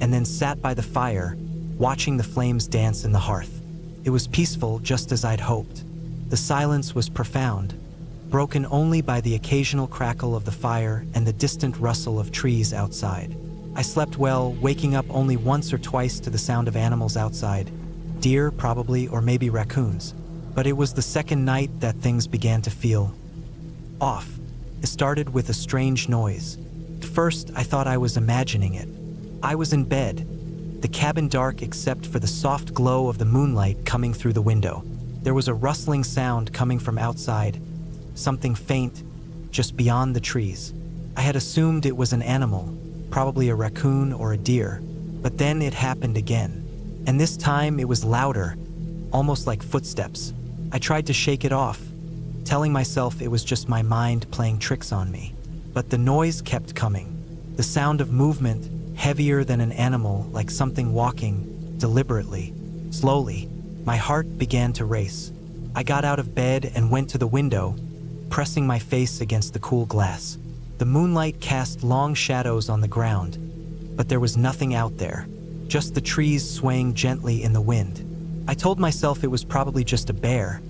and then sat by the fire, watching the flames dance in the hearth. It was peaceful, just as I'd hoped. The silence was profound, broken only by the occasional crackle of the fire and the distant rustle of trees outside. I slept well, waking up only once or twice to the sound of animals outside. Deer, probably, or maybe raccoons. But it was the second night that things began to feel off. It started with a strange noise. At first, I thought I was imagining it. I was in bed, the cabin dark except for the soft glow of the moonlight coming through the window. There was a rustling sound coming from outside, something faint, just beyond the trees. I had assumed it was an animal, probably a raccoon or a deer, but then it happened again. And this time it was louder, almost like footsteps. I tried to shake it off, telling myself it was just my mind playing tricks on me. But the noise kept coming. The sound of movement, heavier than an animal, like something walking, deliberately, slowly. My heart began to race. I got out of bed and went to the window, pressing my face against the cool glass. The moonlight cast long shadows on the ground, but there was nothing out there, just the trees swaying gently in the wind. I told myself it was probably just a bear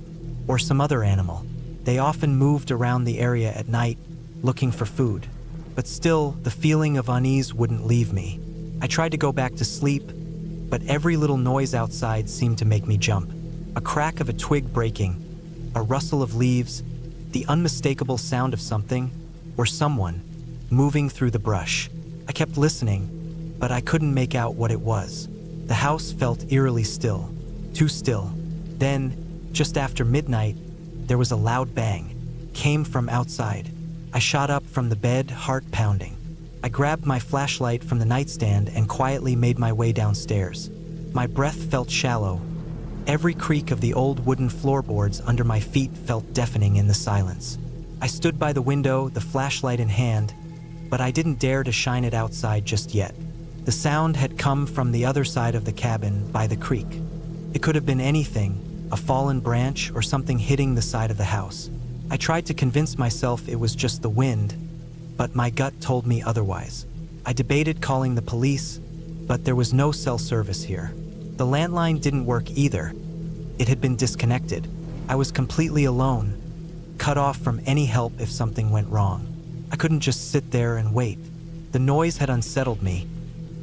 or some other animal. They often moved around the area at night, looking for food. But still, the feeling of unease wouldn't leave me. I tried to go back to sleep, but every little noise outside seemed to make me jump. A crack of a twig breaking, a rustle of leaves, the unmistakable sound of something, or someone, moving through the brush. I kept listening, but I couldn't make out what it was. The house felt eerily still, too still. Then, just after midnight, there was a loud bang. Came from outside. I shot up from the bed, heart pounding. I grabbed my flashlight from the nightstand and quietly made my way downstairs. My breath felt shallow. Every creak of the old wooden floorboards under my feet felt deafening in the silence. I stood by the window, the flashlight in hand, but I didn't dare to shine it outside just yet. The sound had come from the other side of the cabin, by the creek. It could have been anything, a fallen branch or something hitting the side of the house. I tried to convince myself it was just the wind, but my gut told me otherwise. I debated calling the police, but there was no cell service here. The landline didn't work either. It had been disconnected. I was completely alone, cut off from any help if something went wrong. I couldn't just sit there and wait. The noise had unsettled me,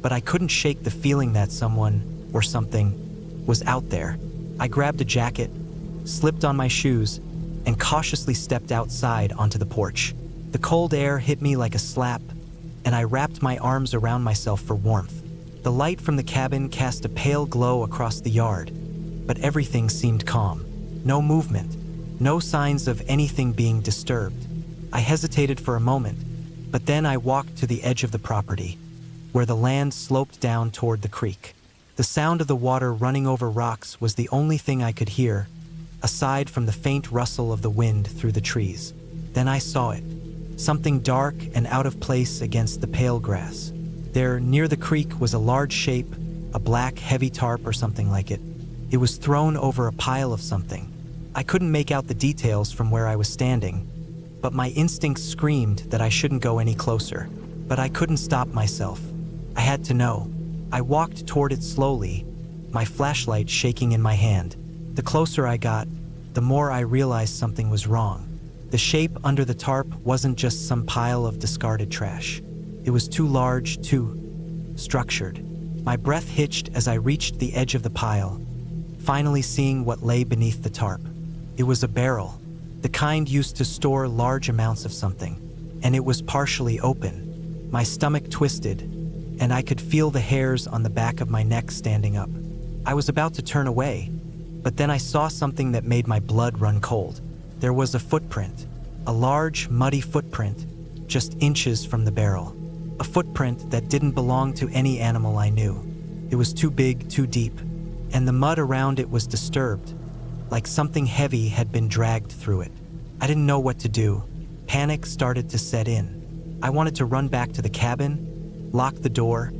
but I couldn't shake the feeling that someone, or something, was out there. I grabbed a jacket, slipped on my shoes, and cautiously stepped outside onto the porch. The cold air hit me like a slap, and I wrapped my arms around myself for warmth. The light from the cabin cast a pale glow across the yard, but everything seemed calm. No movement, no signs of anything being disturbed. I hesitated for a moment, but then I walked to the edge of the property, where the land sloped down toward the creek. The sound of the water running over rocks was the only thing I could hear, aside from the faint rustle of the wind through the trees. Then I saw it, something dark and out of place against the pale grass. There, near the creek, was a large shape, a black, heavy tarp or something like it. It was thrown over a pile of something. I couldn't make out the details from where I was standing, but my instincts screamed that I shouldn't go any closer. But I couldn't stop myself. I had to know. I walked toward it slowly, my flashlight shaking in my hand. The closer I got, the more I realized something was wrong. The shape under the tarp wasn't just some pile of discarded trash. It was too large, too structured. My breath hitched as I reached the edge of the pile, finally seeing what lay beneath the tarp. It was a barrel, the kind used to store large amounts of something, and it was partially open. My stomach twisted, and I could feel the hairs on the back of my neck standing up. I was about to turn away, but then I saw something that made my blood run cold. There was a footprint, a large, muddy footprint, just inches from the barrel. A footprint that didn't belong to any animal I knew. It was too big, too deep, and the mud around it was disturbed, like something heavy had been dragged through it. I didn't know what to do. Panic started to set in. I wanted to run back to the cabin, lock the door,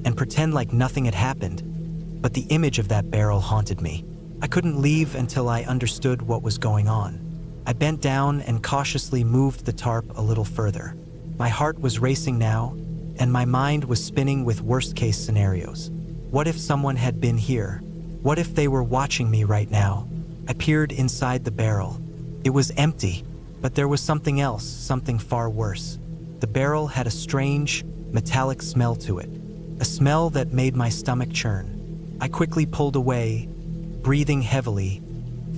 and pretend like nothing had happened, but the image of that barrel haunted me. I couldn't leave until I understood what was going on. I bent down and cautiously moved the tarp a little further. My heart was racing now, and my mind was spinning with worst-case scenarios. What if someone had been here? What if they were watching me right now? I peered inside the barrel. It was empty, but there was something else, something far worse. The barrel had a strange, metallic smell to it, a smell that made my stomach churn. I quickly pulled away, breathing heavily,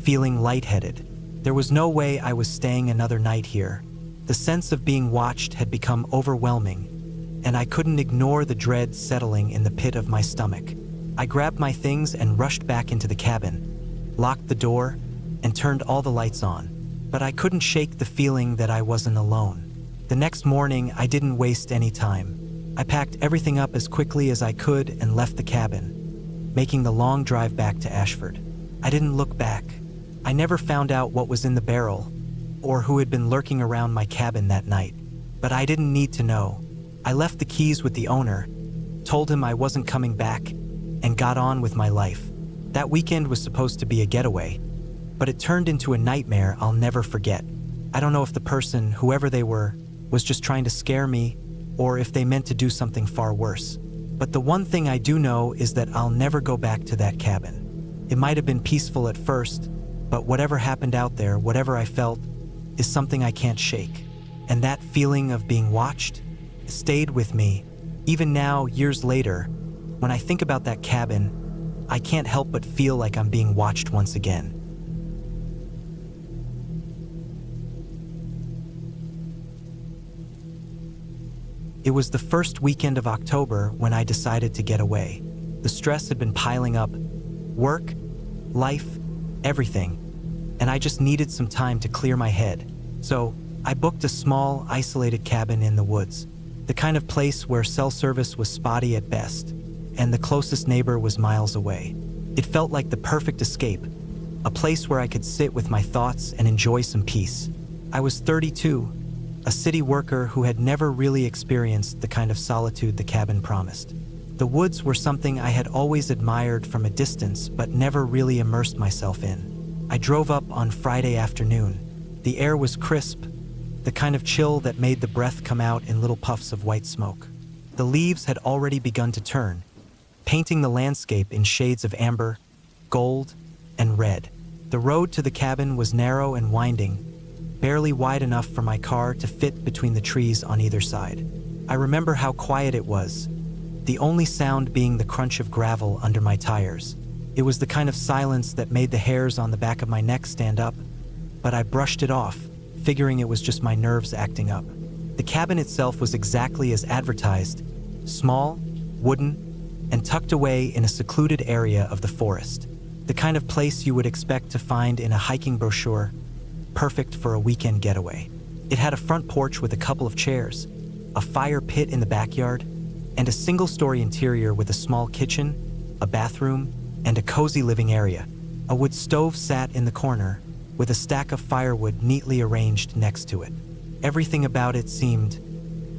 feeling lightheaded. There was no way I was staying another night here. The sense of being watched had become overwhelming, and I couldn't ignore the dread settling in the pit of my stomach. I grabbed my things and rushed back into the cabin, locked the door, and turned all the lights on. But I couldn't shake the feeling that I wasn't alone. The next morning, I didn't waste any time. I packed everything up as quickly as I could and left the cabin, making the long drive back to Ashford. I didn't look back. I never found out what was in the barrel, or who had been lurking around my cabin that night. But I didn't need to know. I left the keys with the owner, told him I wasn't coming back, and got on with my life. That weekend was supposed to be a getaway, but it turned into a nightmare I'll never forget. I don't know if the person, whoever they were, was just trying to scare me, or if they meant to do something far worse. But the one thing I do know is that I'll never go back to that cabin. It might have been peaceful at first, but whatever happened out there, whatever I felt, is something I can't shake. And that feeling of being watched stayed with me. Even now, years later, When I think about that cabin, I can't help but feel like I'm being watched once again. It was the first weekend of October when I decided to get away. The stress had been piling up. Work, life, everything. And I just needed some time to clear my head. So I booked a small, isolated cabin in the woods. The kind of place where cell service was spotty at best, and the closest neighbor was miles away. It felt like the perfect escape, a place where I could sit with my thoughts and enjoy some peace. I was 32, a city worker who had never really experienced the kind of solitude the cabin promised. The woods were something I had always admired from a distance but never really immersed myself in. I drove up on Friday afternoon. The air was crisp, the kind of chill that made the breath come out in little puffs of white smoke. The leaves had already begun to turn, painting the landscape in shades of amber, gold, and red. The road to the cabin was narrow and winding, barely wide enough for my car to fit between the trees on either side. I remember how quiet it was, the only sound being the crunch of gravel under my tires. It was the kind of silence that made the hairs on the back of my neck stand up, but I brushed it off, figuring it was just my nerves acting up. The cabin itself was exactly as advertised, small, wooden, and tucked away in a secluded area of the forest. The kind of place you would expect to find in a hiking brochure, perfect for a weekend getaway. It had a front porch with a couple of chairs, a fire pit in the backyard, and a single-story interior with a small kitchen, a bathroom, and a cozy living area. A wood stove sat in the corner, with a stack of firewood neatly arranged next to it. Everything about it seemed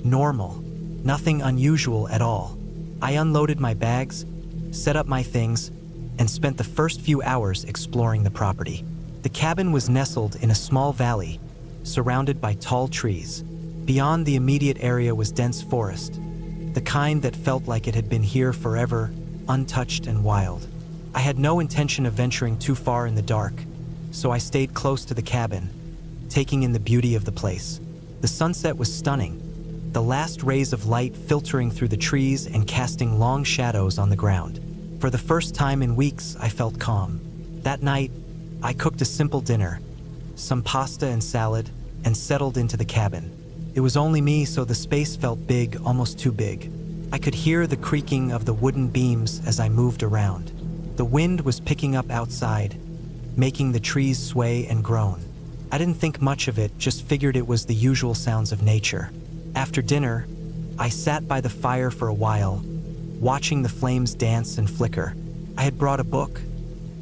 normal, nothing unusual at all. I unloaded my bags, set up my things, and spent the first few hours exploring the property. The cabin was nestled in a small valley, surrounded by tall trees. Beyond the immediate area was dense forest, the kind that felt like it had been here forever, untouched and wild. I had no intention of venturing too far in the dark, so I stayed close to the cabin, taking in the beauty of the place. The sunset was stunning, the last rays of light filtering through the trees and casting long shadows on the ground. For the first time in weeks, I felt calm. That night, I cooked a simple dinner, some pasta and salad, and settled into the cabin. It was only me, so the space felt big, almost too big. I could hear the creaking of the wooden beams as I moved around. The wind was picking up outside, making the trees sway and groan. I didn't think much of it, just figured it was the usual sounds of nature. After dinner, I sat by the fire for a while, watching the flames dance and flicker. I had brought a book,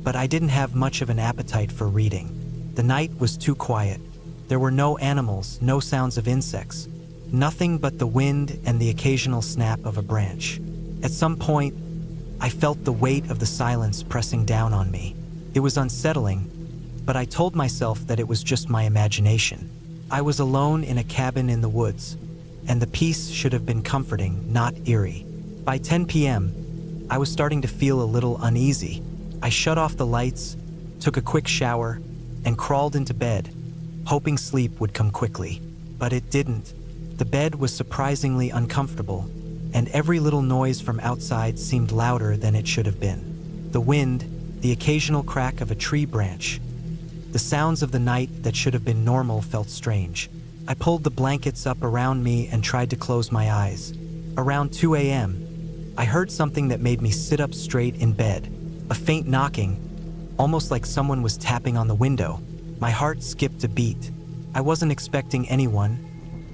but I didn't have much of an appetite for reading. The night was too quiet. There were no animals, no sounds of insects, nothing but the wind and the occasional snap of a branch. At some point, I felt the weight of the silence pressing down on me. It was unsettling, but I told myself that it was just my imagination. I was alone in a cabin in the woods, and the peace should have been comforting, not eerie. By 10 p.m., I was starting to feel a little uneasy. I shut off the lights, took a quick shower, and crawled into bed, hoping sleep would come quickly. But it didn't. The bed was surprisingly uncomfortable, and every little noise from outside seemed louder than it should have been. The wind, the occasional crack of a tree branch, the sounds of the night that should have been normal felt strange. I pulled the blankets up around me and tried to close my eyes. Around 2 a.m., I heard something that made me sit up straight in bed. A faint knocking, almost like someone was tapping on the window. My heart skipped a beat. I wasn't expecting anyone,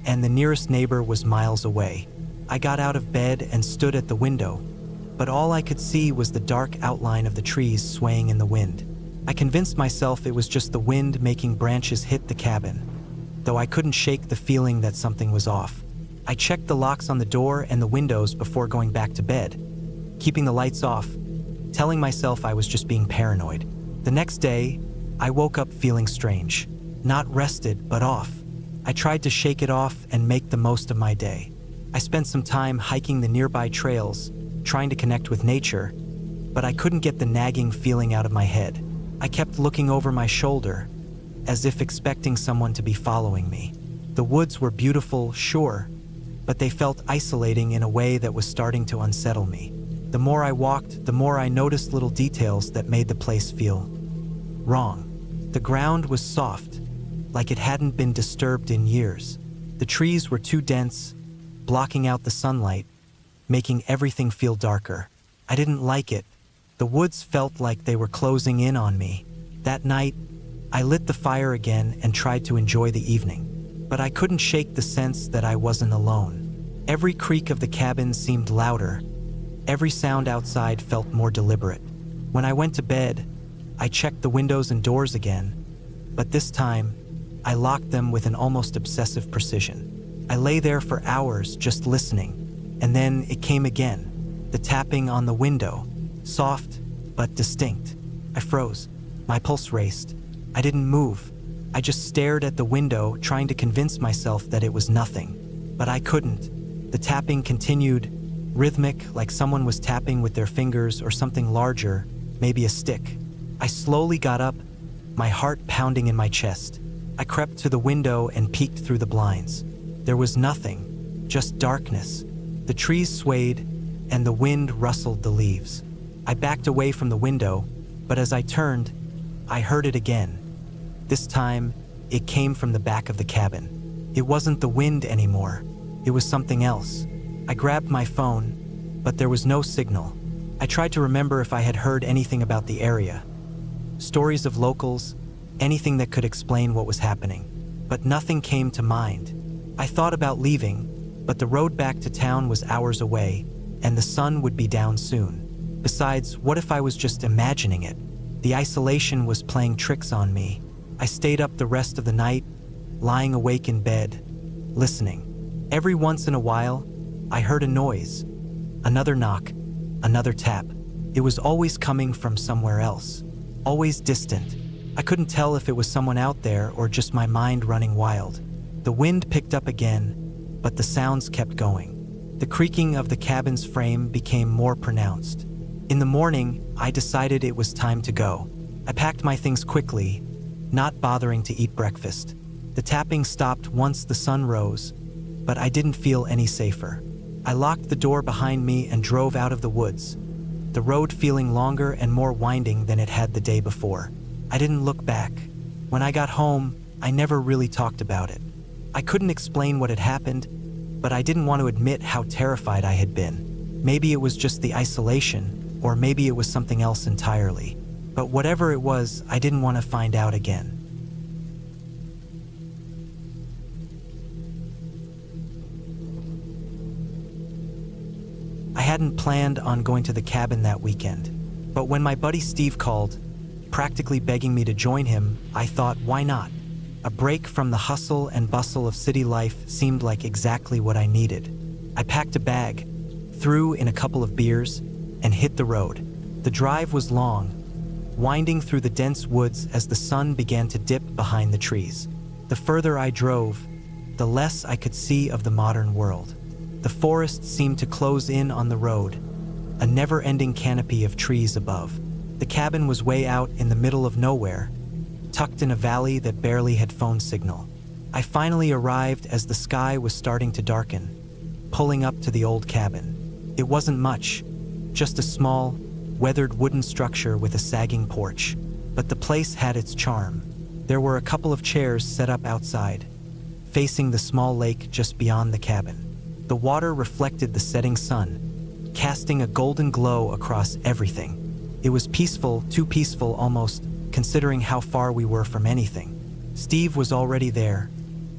and the nearest neighbor was miles away. I got out of bed and stood at the window, but all I could see was the dark outline of the trees swaying in the wind. I convinced myself it was just the wind making branches hit the cabin, though I couldn't shake the feeling that something was off. I checked the locks on the door and the windows before going back to bed, keeping the lights off, telling myself I was just being paranoid. The next day, I woke up feeling strange, not rested but off. I tried to shake it off and make the most of my day. I spent some time hiking the nearby trails, trying to connect with nature, but I couldn't get the nagging feeling out of my head. I kept looking over my shoulder, as if expecting someone to be following me. The woods were beautiful, sure, but they felt isolating in a way that was starting to unsettle me. The more I walked, the more I noticed little details that made the place feel wrong. The ground was soft, like it hadn't been disturbed in years. The trees were too dense, blocking out the sunlight, making everything feel darker. I didn't like it. The woods felt like they were closing in on me. That night, I lit the fire again and tried to enjoy the evening. But I couldn't shake the sense that I wasn't alone. Every creak of the cabin seemed louder. Every sound outside felt more deliberate. When I went to bed, I checked the windows and doors again, but this time, I locked them with an almost obsessive precision. I lay there for hours just listening, and then it came again, the tapping on the window, soft but distinct. I froze. My pulse raced. I didn't move. I just stared at the window, trying to convince myself that it was nothing. But I couldn't. The tapping continued, rhythmic, like someone was tapping with their fingers or something larger, maybe a stick. I slowly got up, my heart pounding in my chest. I crept to the window and peeked through the blinds. There was nothing, just darkness. The trees swayed, and the wind rustled the leaves. I backed away from the window, but as I turned, I heard it again. This time, it came from the back of the cabin. It wasn't the wind anymore. It was something else. I grabbed my phone, but there was no signal. I tried to remember if I had heard anything about the area. Stories of locals, anything that could explain what was happening. But nothing came to mind. I thought about leaving, but the road back to town was hours away, and the sun would be down soon. Besides, what if I was just imagining it? The isolation was playing tricks on me. I stayed up the rest of the night, lying awake in bed, listening. Every once in a while, I heard a noise. Another knock, another tap. It was always coming from somewhere else, always distant. I couldn't tell if it was someone out there or just my mind running wild. The wind picked up again, but the sounds kept going. The creaking of the cabin's frame became more pronounced. In the morning, I decided it was time to go. I packed my things quickly, not bothering to eat breakfast. The tapping stopped once the sun rose, but I didn't feel any safer. I locked the door behind me and drove out of the woods, the road feeling longer and more winding than it had the day before. I didn't look back. When I got home, I never really talked about it. I couldn't explain what had happened, but I didn't want to admit how terrified I had been. Maybe it was just the isolation, or maybe it was something else entirely. But whatever it was, I didn't want to find out again. I hadn't planned on going to the cabin that weekend, but when my buddy Steve called, practically begging me to join him, I thought, why not? A break from the hustle and bustle of city life seemed like exactly what I needed. I packed a bag, threw in a couple of beers, and hit the road. The drive was long, winding through the dense woods as the sun began to dip behind the trees. The further I drove, the less I could see of the modern world. The forest seemed to close in on the road, a never-ending canopy of trees above. The cabin was way out in the middle of nowhere, tucked in a valley that barely had phone signal. I finally arrived as the sky was starting to darken, pulling up to the old cabin. It wasn't much, just a small, weathered wooden structure with a sagging porch. But the place had its charm. There were a couple of chairs set up outside, facing the small lake just beyond the cabin. The water reflected the setting sun, casting a golden glow across everything. It was peaceful, too peaceful almost, considering how far we were from anything. Steve was already there,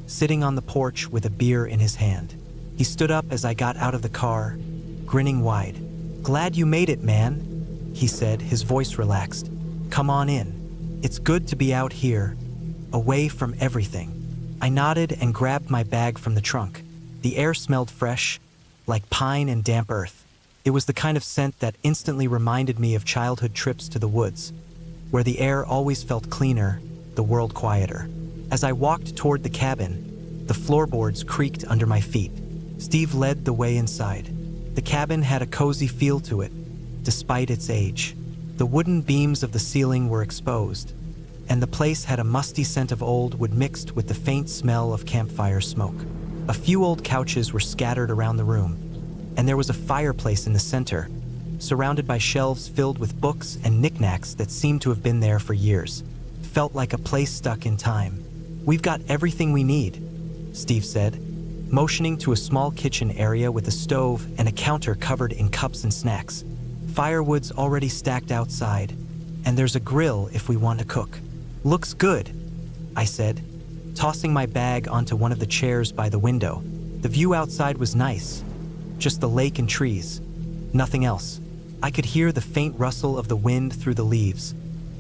sitting on the porch with a beer in his hand. He stood up as I got out of the car, grinning wide. "Glad you made it, man," he said, his voice relaxed. "Come on in. It's good to be out here, away from everything." I nodded and grabbed my bag from the trunk. The air smelled fresh, like pine and damp earth. It was the kind of scent that instantly reminded me of childhood trips to the woods, where the air always felt cleaner, the world quieter. As I walked toward the cabin, the floorboards creaked under my feet. Steve led the way inside. The cabin had a cozy feel to it, despite its age. The wooden beams of the ceiling were exposed, and the place had a musty scent of old wood mixed with the faint smell of campfire smoke. A few old couches were scattered around the room, and there was a fireplace in the center, surrounded by shelves filled with books and knickknacks that seemed to have been there for years. Felt like a place stuck in time. "We've got everything we need," Steve said, motioning to a small kitchen area with a stove and a counter covered in cups and snacks. "Firewood's already stacked outside, and there's a grill if we want to cook." "Looks good," I said, tossing my bag onto one of the chairs by the window. The view outside was nice, just the lake and trees, nothing else. I could hear the faint rustle of the wind through the leaves,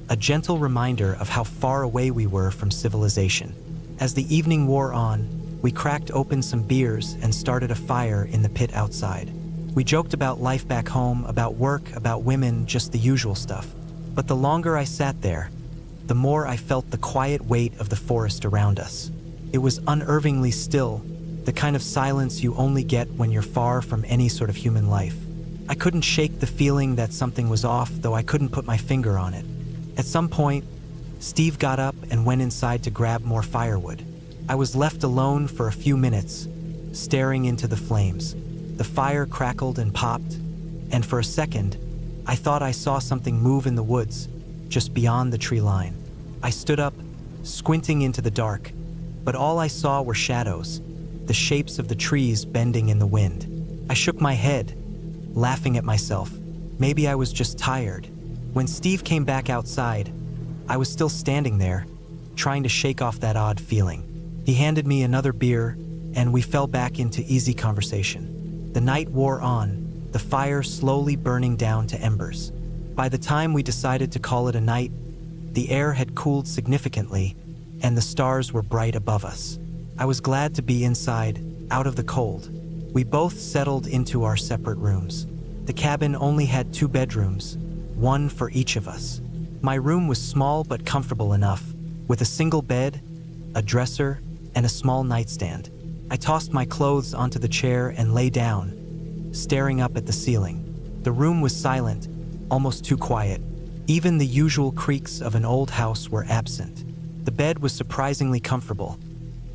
a gentle reminder of how far away we were from civilization. As the evening wore on, we cracked open some beers and started a fire in the pit outside. We joked about life back home, about work, about women, just the usual stuff. But the longer I sat there, the more I felt the quiet weight of the forest around us. It was unnervingly still, the kind of silence you only get when you're far from any sort of human life. I couldn't shake the feeling that something was off, though I couldn't put my finger on it. At some point, Steve got up and went inside to grab more firewood. I was left alone for a few minutes, staring into the flames. The fire crackled and popped, and for a second, I thought I saw something move in the woods, just beyond the tree line. I stood up, squinting into the dark, but all I saw were shadows, the shapes of the trees bending in the wind. I shook my head, laughing at myself. Maybe I was just tired. When Steve came back outside, I was still standing there, trying to shake off that odd feeling. He handed me another beer, and we fell back into easy conversation. The night wore on, the fire slowly burning down to embers. By the time we decided to call it a night, the air had cooled significantly, and the stars were bright above us. I was glad to be inside, out of the cold. We both settled into our separate rooms. The cabin only had 2 bedrooms, one for each of us. My room was small but comfortable enough, with a single bed, a dresser, and a small nightstand. I tossed my clothes onto the chair and lay down, staring up at the ceiling. The room was silent, almost too quiet. Even the usual creaks of an old house were absent. The bed was surprisingly comfortable,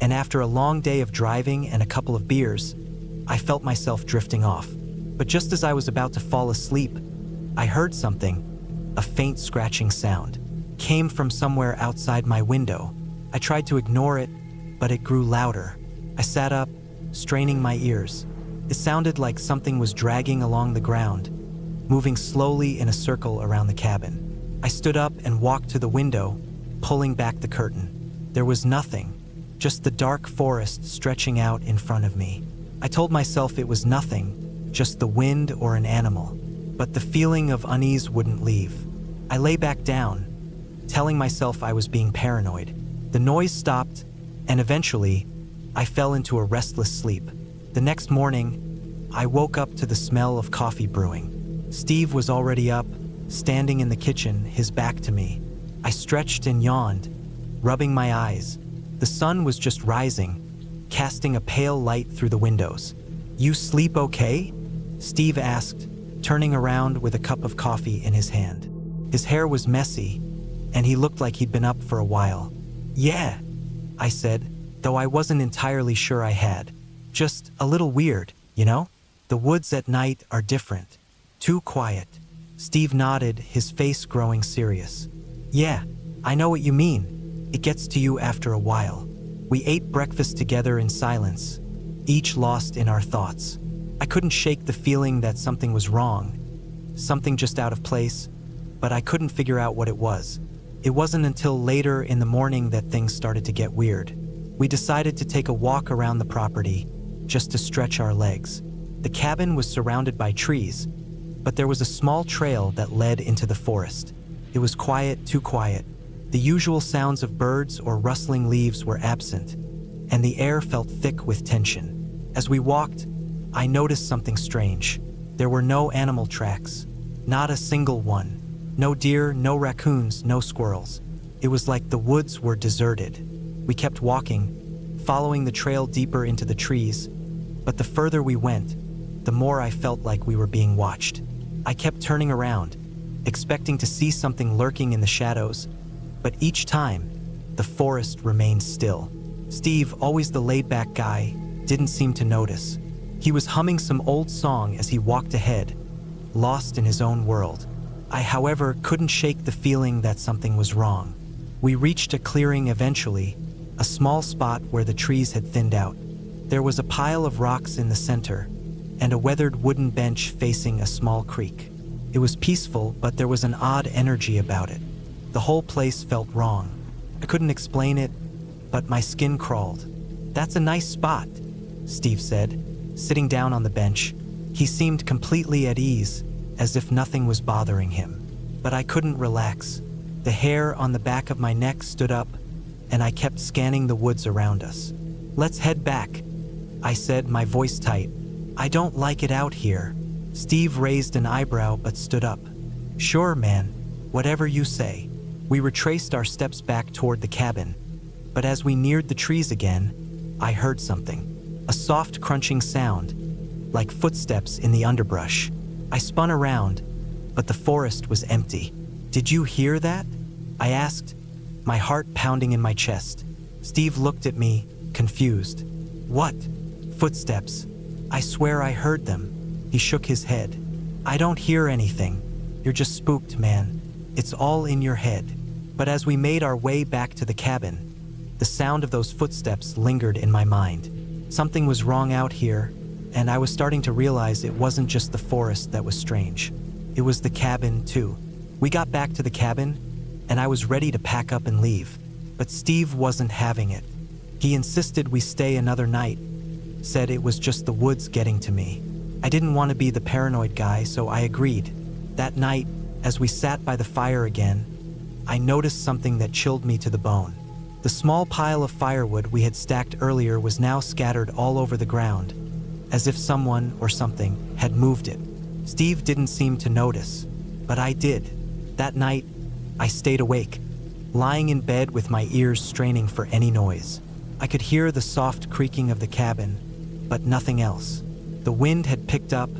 and after a long day of driving and a couple of beers, I felt myself drifting off. But just as I was about to fall asleep, I heard something. A faint scratching sound came from somewhere outside my window. I tried to ignore it, but it grew louder. I sat up, straining my ears. It sounded like something was dragging along the ground, moving slowly in a circle around the cabin. I stood up and walked to the window, pulling back the curtain. There was nothing, just the dark forest stretching out in front of me. I told myself it was nothing, just the wind or an animal. But the feeling of unease wouldn't leave. I lay back down, telling myself I was being paranoid. The noise stopped, and eventually, I fell into a restless sleep. The next morning, I woke up to the smell of coffee brewing. Steve was already up, standing in the kitchen, his back to me. I stretched and yawned, rubbing my eyes. The sun was just rising, casting a pale light through the windows. "You sleep okay?" Steve asked, turning around with a cup of coffee in his hand. His hair was messy, and he looked like he'd been up for a while. "Yeah," I said, though I wasn't entirely sure I had. "Just a little weird, you know? The woods at night are different. Too quiet." Steve nodded, his face growing serious. "Yeah, I know what you mean. It gets to you after a while." We ate breakfast together in silence, each lost in our thoughts. I couldn't shake the feeling that something was wrong, something just out of place, but I couldn't figure out what it was. It wasn't until later in the morning that things started to get weird. We decided to take a walk around the property, just to stretch our legs. The cabin was surrounded by trees, but there was a small trail that led into the forest. It was quiet, too quiet. The usual sounds of birds or rustling leaves were absent, and the air felt thick with tension. As we walked, I noticed something strange. There were no animal tracks, not a single one. No deer, no raccoons, no squirrels. It was like the woods were deserted. We kept walking, following the trail deeper into the trees, but the further we went, the more I felt like we were being watched. I kept turning around, expecting to see something lurking in the shadows, but each time, the forest remained still. Steve, always the laid-back guy, didn't seem to notice. He was humming some old song as he walked ahead, lost in his own world. I, however, couldn't shake the feeling that something was wrong. We reached a clearing eventually, a small spot where the trees had thinned out. There was a pile of rocks in the center, and a weathered wooden bench facing a small creek. It was peaceful, but there was an odd energy about it. The whole place felt wrong. I couldn't explain it, but my skin crawled. "That's a nice spot," Steve said, sitting down on the bench. He seemed completely at ease, as if nothing was bothering him. But I couldn't relax. The hair on the back of my neck stood up, and I kept scanning the woods around us. "Let's head back," I said, my voice tight. "I don't like it out here." Steve raised an eyebrow but stood up. "Sure, man. Whatever you say." We retraced our steps back toward the cabin, but as we neared the trees again, I heard something. A soft crunching sound, like footsteps in the underbrush. I spun around, but the forest was empty. "Did you hear that?" I asked, my heart pounding in my chest. Steve looked at me, confused. "What?" "Footsteps. I swear I heard them." He shook his head. "I don't hear anything. You're just spooked, man. It's all in your head." But as we made our way back to the cabin, the sound of those footsteps lingered in my mind. Something was wrong out here, and I was starting to realize it wasn't just the forest that was strange. It was the cabin, too. We got back to the cabin, and I was ready to pack up and leave. But Steve wasn't having it. He insisted we stay another night, said it was just the woods getting to me. I didn't want to be the paranoid guy, so I agreed. That night, as we sat by the fire again, I noticed something that chilled me to the bone. The small pile of firewood we had stacked earlier was now scattered all over the ground, as if someone or something had moved it. Steve didn't seem to notice, but I did. That night, I stayed awake, lying in bed with my ears straining for any noise. I could hear the soft creaking of the cabin, but nothing else. The wind had picked up,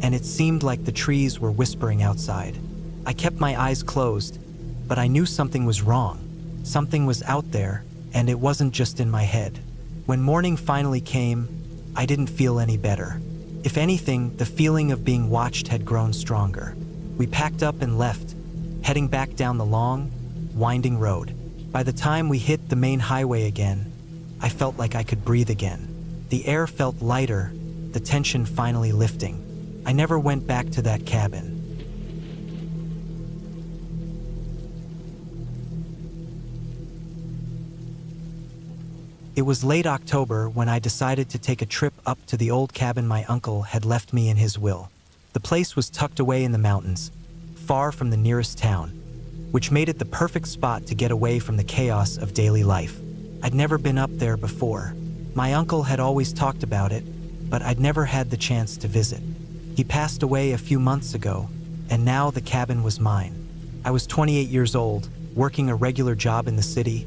and it seemed like the trees were whispering outside. I kept my eyes closed, but I knew something was wrong. Something was out there, and it wasn't just in my head. When morning finally came, I didn't feel any better. If anything, the feeling of being watched had grown stronger. We packed up and left, heading back down the long, winding road. By the time we hit the main highway again, I felt like I could breathe again. The air felt lighter, the tension finally lifting. I never went back to that cabin. It was late October when I decided to take a trip up to the old cabin my uncle had left me in his will. The place was tucked away in the mountains, far from the nearest town, which made it the perfect spot to get away from the chaos of daily life. I'd never been up there before. My uncle had always talked about it, but I'd never had the chance to visit. He passed away a few months ago, and now the cabin was mine. I was 28 years old, working a regular job in the city,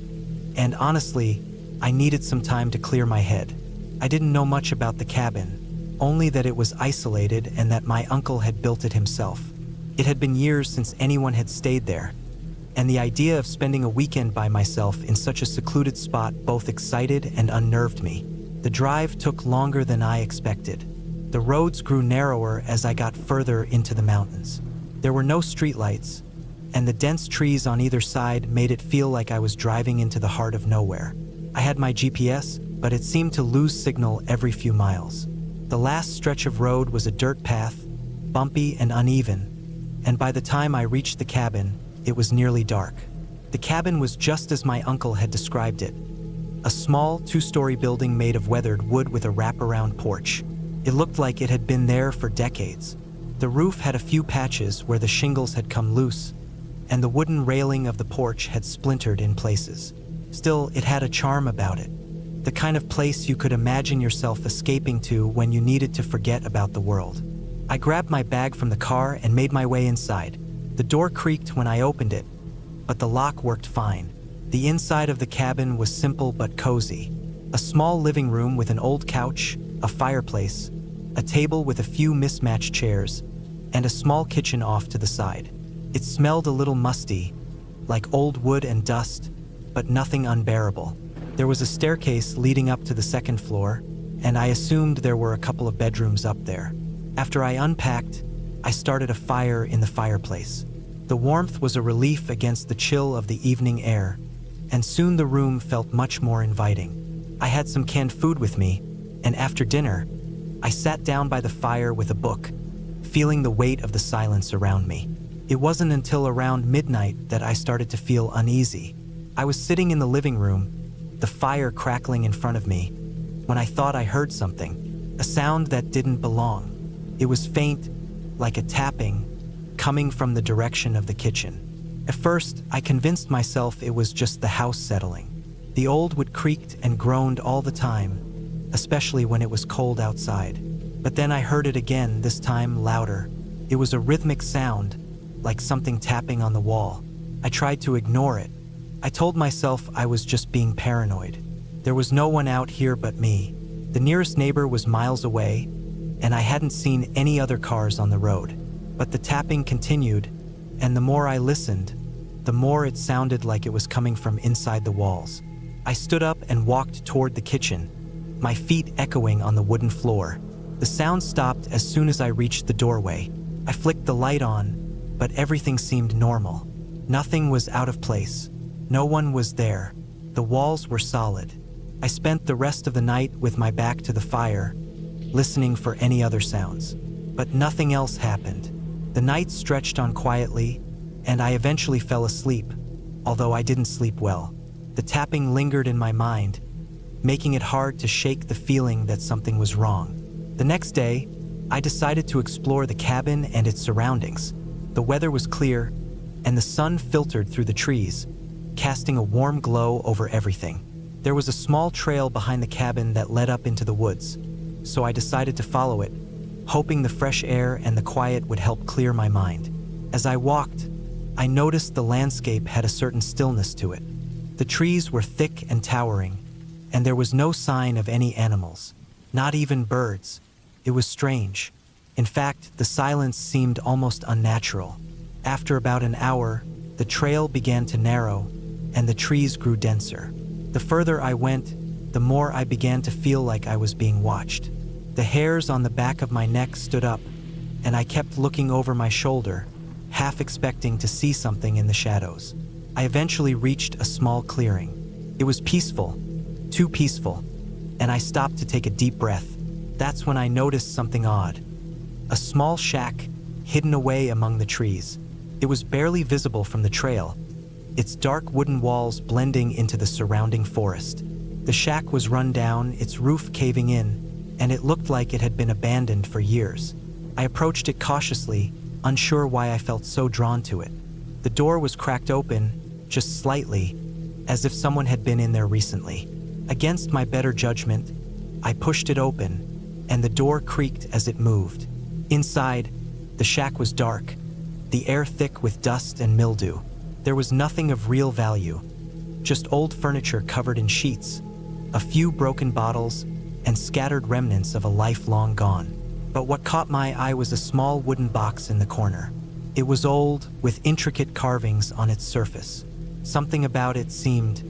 and honestly, I needed some time to clear my head. I didn't know much about the cabin, only that it was isolated and that my uncle had built it himself. It had been years since anyone had stayed there, and the idea of spending a weekend by myself in such a secluded spot both excited and unnerved me. The drive took longer than I expected. The roads grew narrower as I got further into the mountains. There were no streetlights, and the dense trees on either side made it feel like I was driving into the heart of nowhere. I had my GPS, but it seemed to lose signal every few miles. The last stretch of road was a dirt path, bumpy and uneven, and by the time I reached the cabin, it was nearly dark. The cabin was just as my uncle had described it. A small, two-story building made of weathered wood with a wraparound porch. It looked like it had been there for decades. The roof had a few patches where the shingles had come loose, and the wooden railing of the porch had splintered in places. Still, it had a charm about it. The kind of place you could imagine yourself escaping to when you needed to forget about the world. I grabbed my bag from the car and made my way inside. The door creaked when I opened it, but the lock worked fine. The inside of the cabin was simple but cozy. A small living room with an old couch, a fireplace, a table with a few mismatched chairs, and a small kitchen off to the side. It smelled a little musty, like old wood and dust, but nothing unbearable. There was a staircase leading up to the second floor, and I assumed there were a couple of bedrooms up there. After I unpacked, I started a fire in the fireplace. The warmth was a relief against the chill of the evening air, and soon the room felt much more inviting. I had some canned food with me, and after dinner, I sat down by the fire with a book, feeling the weight of the silence around me. It wasn't until around midnight that I started to feel uneasy. I was sitting in the living room, the fire crackling in front of me, when I thought I heard something, a sound that didn't belong. It was faint, like a tapping, coming from the direction of the kitchen. At first, I convinced myself it was just the house settling. The old wood creaked and groaned all the time, especially when it was cold outside. But then I heard it again, this time louder. It was a rhythmic sound, like something tapping on the wall. I tried to ignore it. I told myself I was just being paranoid. There was no one out here but me. The nearest neighbor was miles away, and I hadn't seen any other cars on the road. But the tapping continued, and the more I listened, the more it sounded like it was coming from inside the walls. I stood up and walked toward the kitchen, my feet echoing on the wooden floor. The sound stopped as soon as I reached the doorway. I flicked the light on, but everything seemed normal. Nothing was out of place. No one was there. The walls were solid. I spent the rest of the night with my back to the fire, listening for any other sounds. But nothing else happened. The night stretched on quietly, and I eventually fell asleep, although I didn't sleep well. The tapping lingered in my mind, making it hard to shake the feeling that something was wrong. The next day, I decided to explore the cabin and its surroundings. The weather was clear, and the sun filtered through the trees, casting a warm glow over everything. There was a small trail behind the cabin that led up into the woods, so I decided to follow it, hoping the fresh air and the quiet would help clear my mind. As I walked, I noticed the landscape had a certain stillness to it. The trees were thick and towering, and there was no sign of any animals, not even birds. It was strange. In fact, the silence seemed almost unnatural. After about an hour, the trail began to narrow, and the trees grew denser. The further I went, the more I began to feel like I was being watched. The hairs on the back of my neck stood up, and I kept looking over my shoulder, half expecting to see something in the shadows. I eventually reached a small clearing. It was peaceful, too peaceful, and I stopped to take a deep breath. That's when I noticed something odd. A small shack, hidden away among the trees. It was barely visible from the trail, its dark wooden walls blending into the surrounding forest. The shack was run down, its roof caving in, and it looked like it had been abandoned for years. I approached it cautiously, unsure why I felt so drawn to it. The door was cracked open, just slightly, as if someone had been in there recently. Against my better judgment, I pushed it open, and the door creaked as it moved. Inside, the shack was dark, the air thick with dust and mildew. There was nothing of real value, just old furniture covered in sheets, a few broken bottles, and scattered remnants of a life long gone. But what caught my eye was a small wooden box in the corner. It was old, with intricate carvings on its surface. Something about it seemed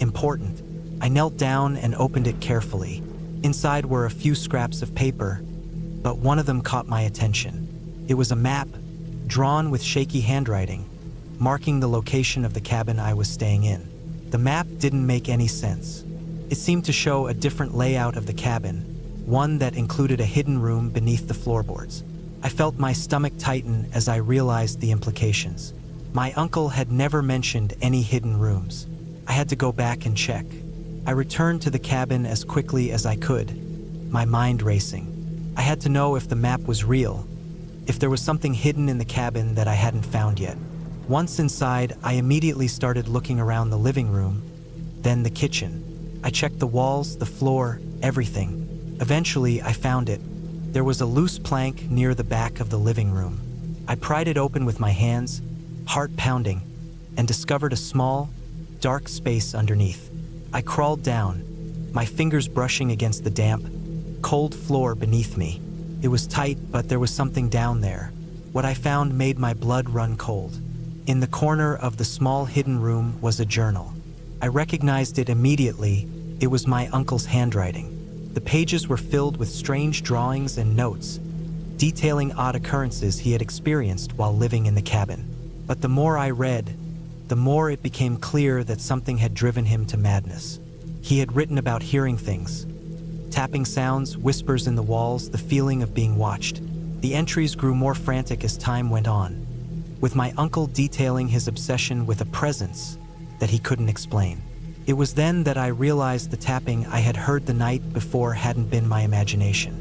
important. I knelt down and opened it carefully. Inside were a few scraps of paper, but one of them caught my attention. It was a map, drawn with shaky handwriting, marking the location of the cabin I was staying in. The map didn't make any sense. It seemed to show a different layout of the cabin, one that included a hidden room beneath the floorboards. I felt my stomach tighten as I realized the implications. My uncle had never mentioned any hidden rooms. I had to go back and check. I returned to the cabin as quickly as I could, my mind racing. I had to know if the map was real, if there was something hidden in the cabin that I hadn't found yet. Once inside, I immediately started looking around the living room, then the kitchen. I checked the walls, the floor, everything. Eventually, I found it. There was a loose plank near the back of the living room. I pried it open with my hands, heart pounding, and discovered a small, dark space underneath. I crawled down, my fingers brushing against the damp, cold floor beneath me. It was tight, but there was something down there. What I found made my blood run cold. In the corner of the small hidden room was a journal. I recognized it immediately. It was my uncle's handwriting. The pages were filled with strange drawings and notes, detailing odd occurrences he had experienced while living in the cabin. But the more I read, the more it became clear that something had driven him to madness. He had written about hearing things, tapping sounds, whispers in the walls, the feeling of being watched. The entries grew more frantic as time went on, with my uncle detailing his obsession with a presence that he couldn't explain. It was then that I realized the tapping I had heard the night before hadn't been my imagination.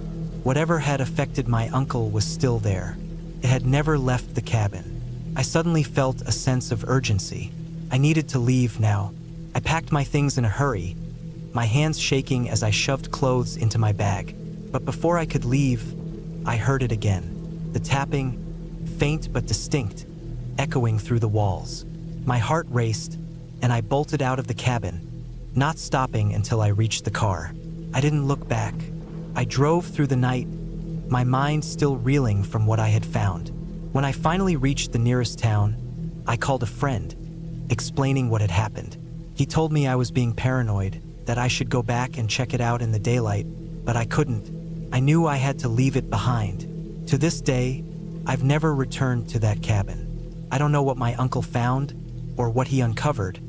Whatever had affected my uncle was still there. It had never left the cabin. I suddenly felt a sense of urgency. I needed to leave now. I packed my things in a hurry, my hands shaking as I shoved clothes into my bag. But before I could leave, I heard it again. The tapping, faint but distinct, echoing through the walls. My heart raced, and I bolted out of the cabin, not stopping until I reached the car. I didn't look back. I drove through the night, my mind still reeling from what I had found. When I finally reached the nearest town, I called a friend, explaining what had happened. He told me I was being paranoid, that I should go back and check it out in the daylight, but I couldn't. I knew I had to leave it behind. To this day, I've never returned to that cabin. I don't know what my uncle found or what he uncovered,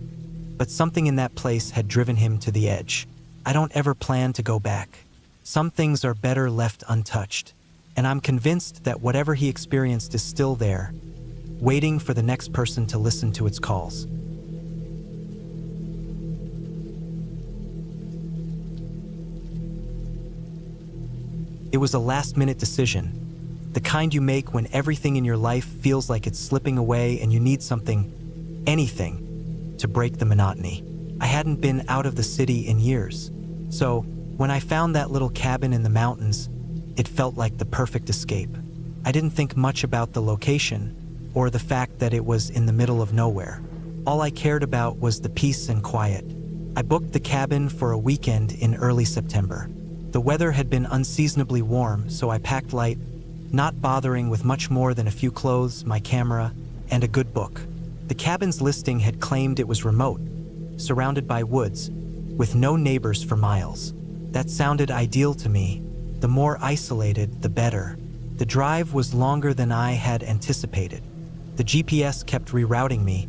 but something in that place had driven him to the edge. I don't ever plan to go back. Some things are better left untouched, and I'm convinced that whatever he experienced is still there, waiting for the next person to listen to its calls. It was a last-minute decision, the kind you make when everything in your life feels like it's slipping away and you need something, anything, to break the monotony. I hadn't been out of the city in years, so when I found that little cabin in the mountains, it felt like the perfect escape. I didn't think much about the location or the fact that it was in the middle of nowhere. All I cared about was the peace and quiet. I booked the cabin for a weekend in early September. The weather had been unseasonably warm, so I packed light, not bothering with much more than a few clothes, my camera, and a good book. The cabin's listing had claimed it was remote, surrounded by woods, with no neighbors for miles. That sounded ideal to me. The more isolated, the better. The drive was longer than I had anticipated. The GPS kept rerouting me,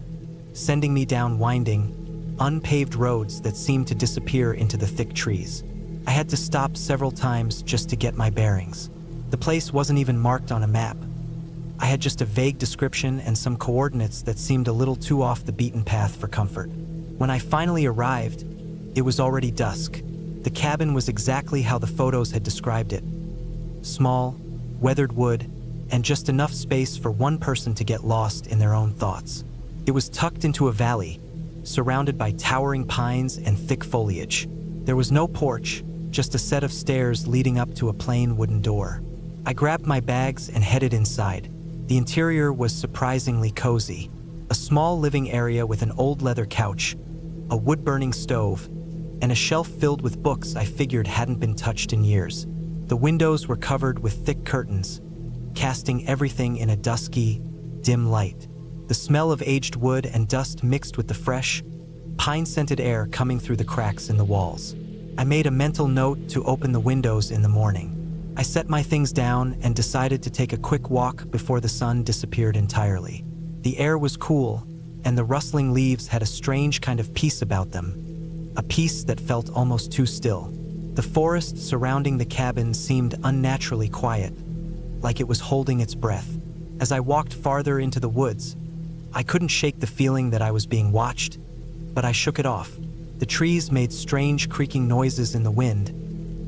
sending me down winding, unpaved roads that seemed to disappear into the thick trees. I had to stop several times just to get my bearings. The place wasn't even marked on a map. I had just a vague description and some coordinates that seemed a little too off the beaten path for comfort. When I finally arrived, it was already dusk. The cabin was exactly how the photos had described it. Small, weathered wood, and just enough space for one person to get lost in their own thoughts. It was tucked into a valley, surrounded by towering pines and thick foliage. There was no porch, just a set of stairs leading up to a plain wooden door. I grabbed my bags and headed inside. The interior was surprisingly cozy. A small living area with an old leather couch, a wood-burning stove, and a shelf filled with books I figured hadn't been touched in years. The windows were covered with thick curtains, casting everything in a dusky, dim light. The smell of aged wood and dust mixed with the fresh, pine-scented air coming through the cracks in the walls. I made a mental note to open the windows in the morning. I set my things down and decided to take a quick walk before the sun disappeared entirely. The air was cool, and the rustling leaves had a strange kind of peace about them, a peace that felt almost too still. The forest surrounding the cabin seemed unnaturally quiet, like it was holding its breath. As I walked farther into the woods, I couldn't shake the feeling that I was being watched, but I shook it off. The trees made strange creaking noises in the wind,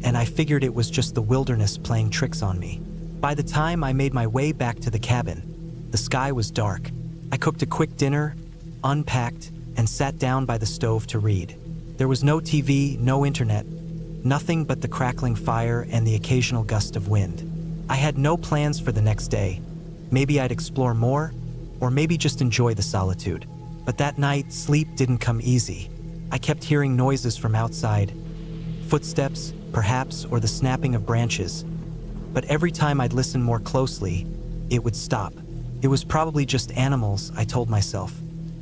and I figured it was just the wilderness playing tricks on me. By the time I made my way back to the cabin, the sky was dark. I cooked a quick dinner, unpacked, and sat down by the stove to read. There was no TV, no internet, nothing but the crackling fire and the occasional gust of wind. I had no plans for the next day. Maybe I'd explore more, or maybe just enjoy the solitude. But that night, sleep didn't come easy. I kept hearing noises from outside, footsteps, perhaps, or the snapping of branches. But every time I'd listen more closely, it would stop. It was probably just animals, I told myself.